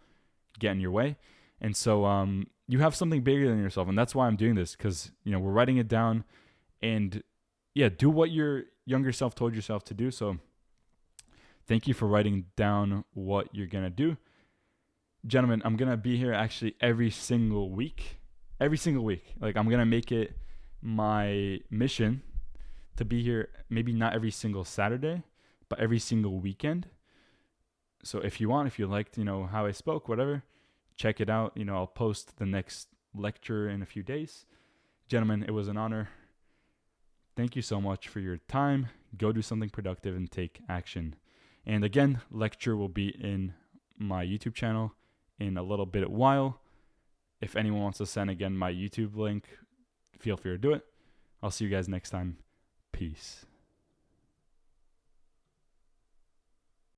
Speaker 1: get in your way. And so you have something bigger than yourself, and that's why I'm doing this, because, you know, we're writing it down. And yeah, do what your younger self told yourself to do. So thank you for writing down what you're going to do. Gentlemen, I'm going to be here actually every single week. Like, I'm going to make it my mission to be here, maybe not every single Saturday, but every single weekend. So if you liked, you know, how I spoke, whatever, check it out. You know, I'll post the next lecture in a few days. Gentlemen, it was an honor. Thank you so much for your time. Go do something productive and take action. And again, lecture will be in my YouTube channel in a little bit while. If anyone wants to send again my YouTube link, feel free to do it. I'll see you guys next time. Peace.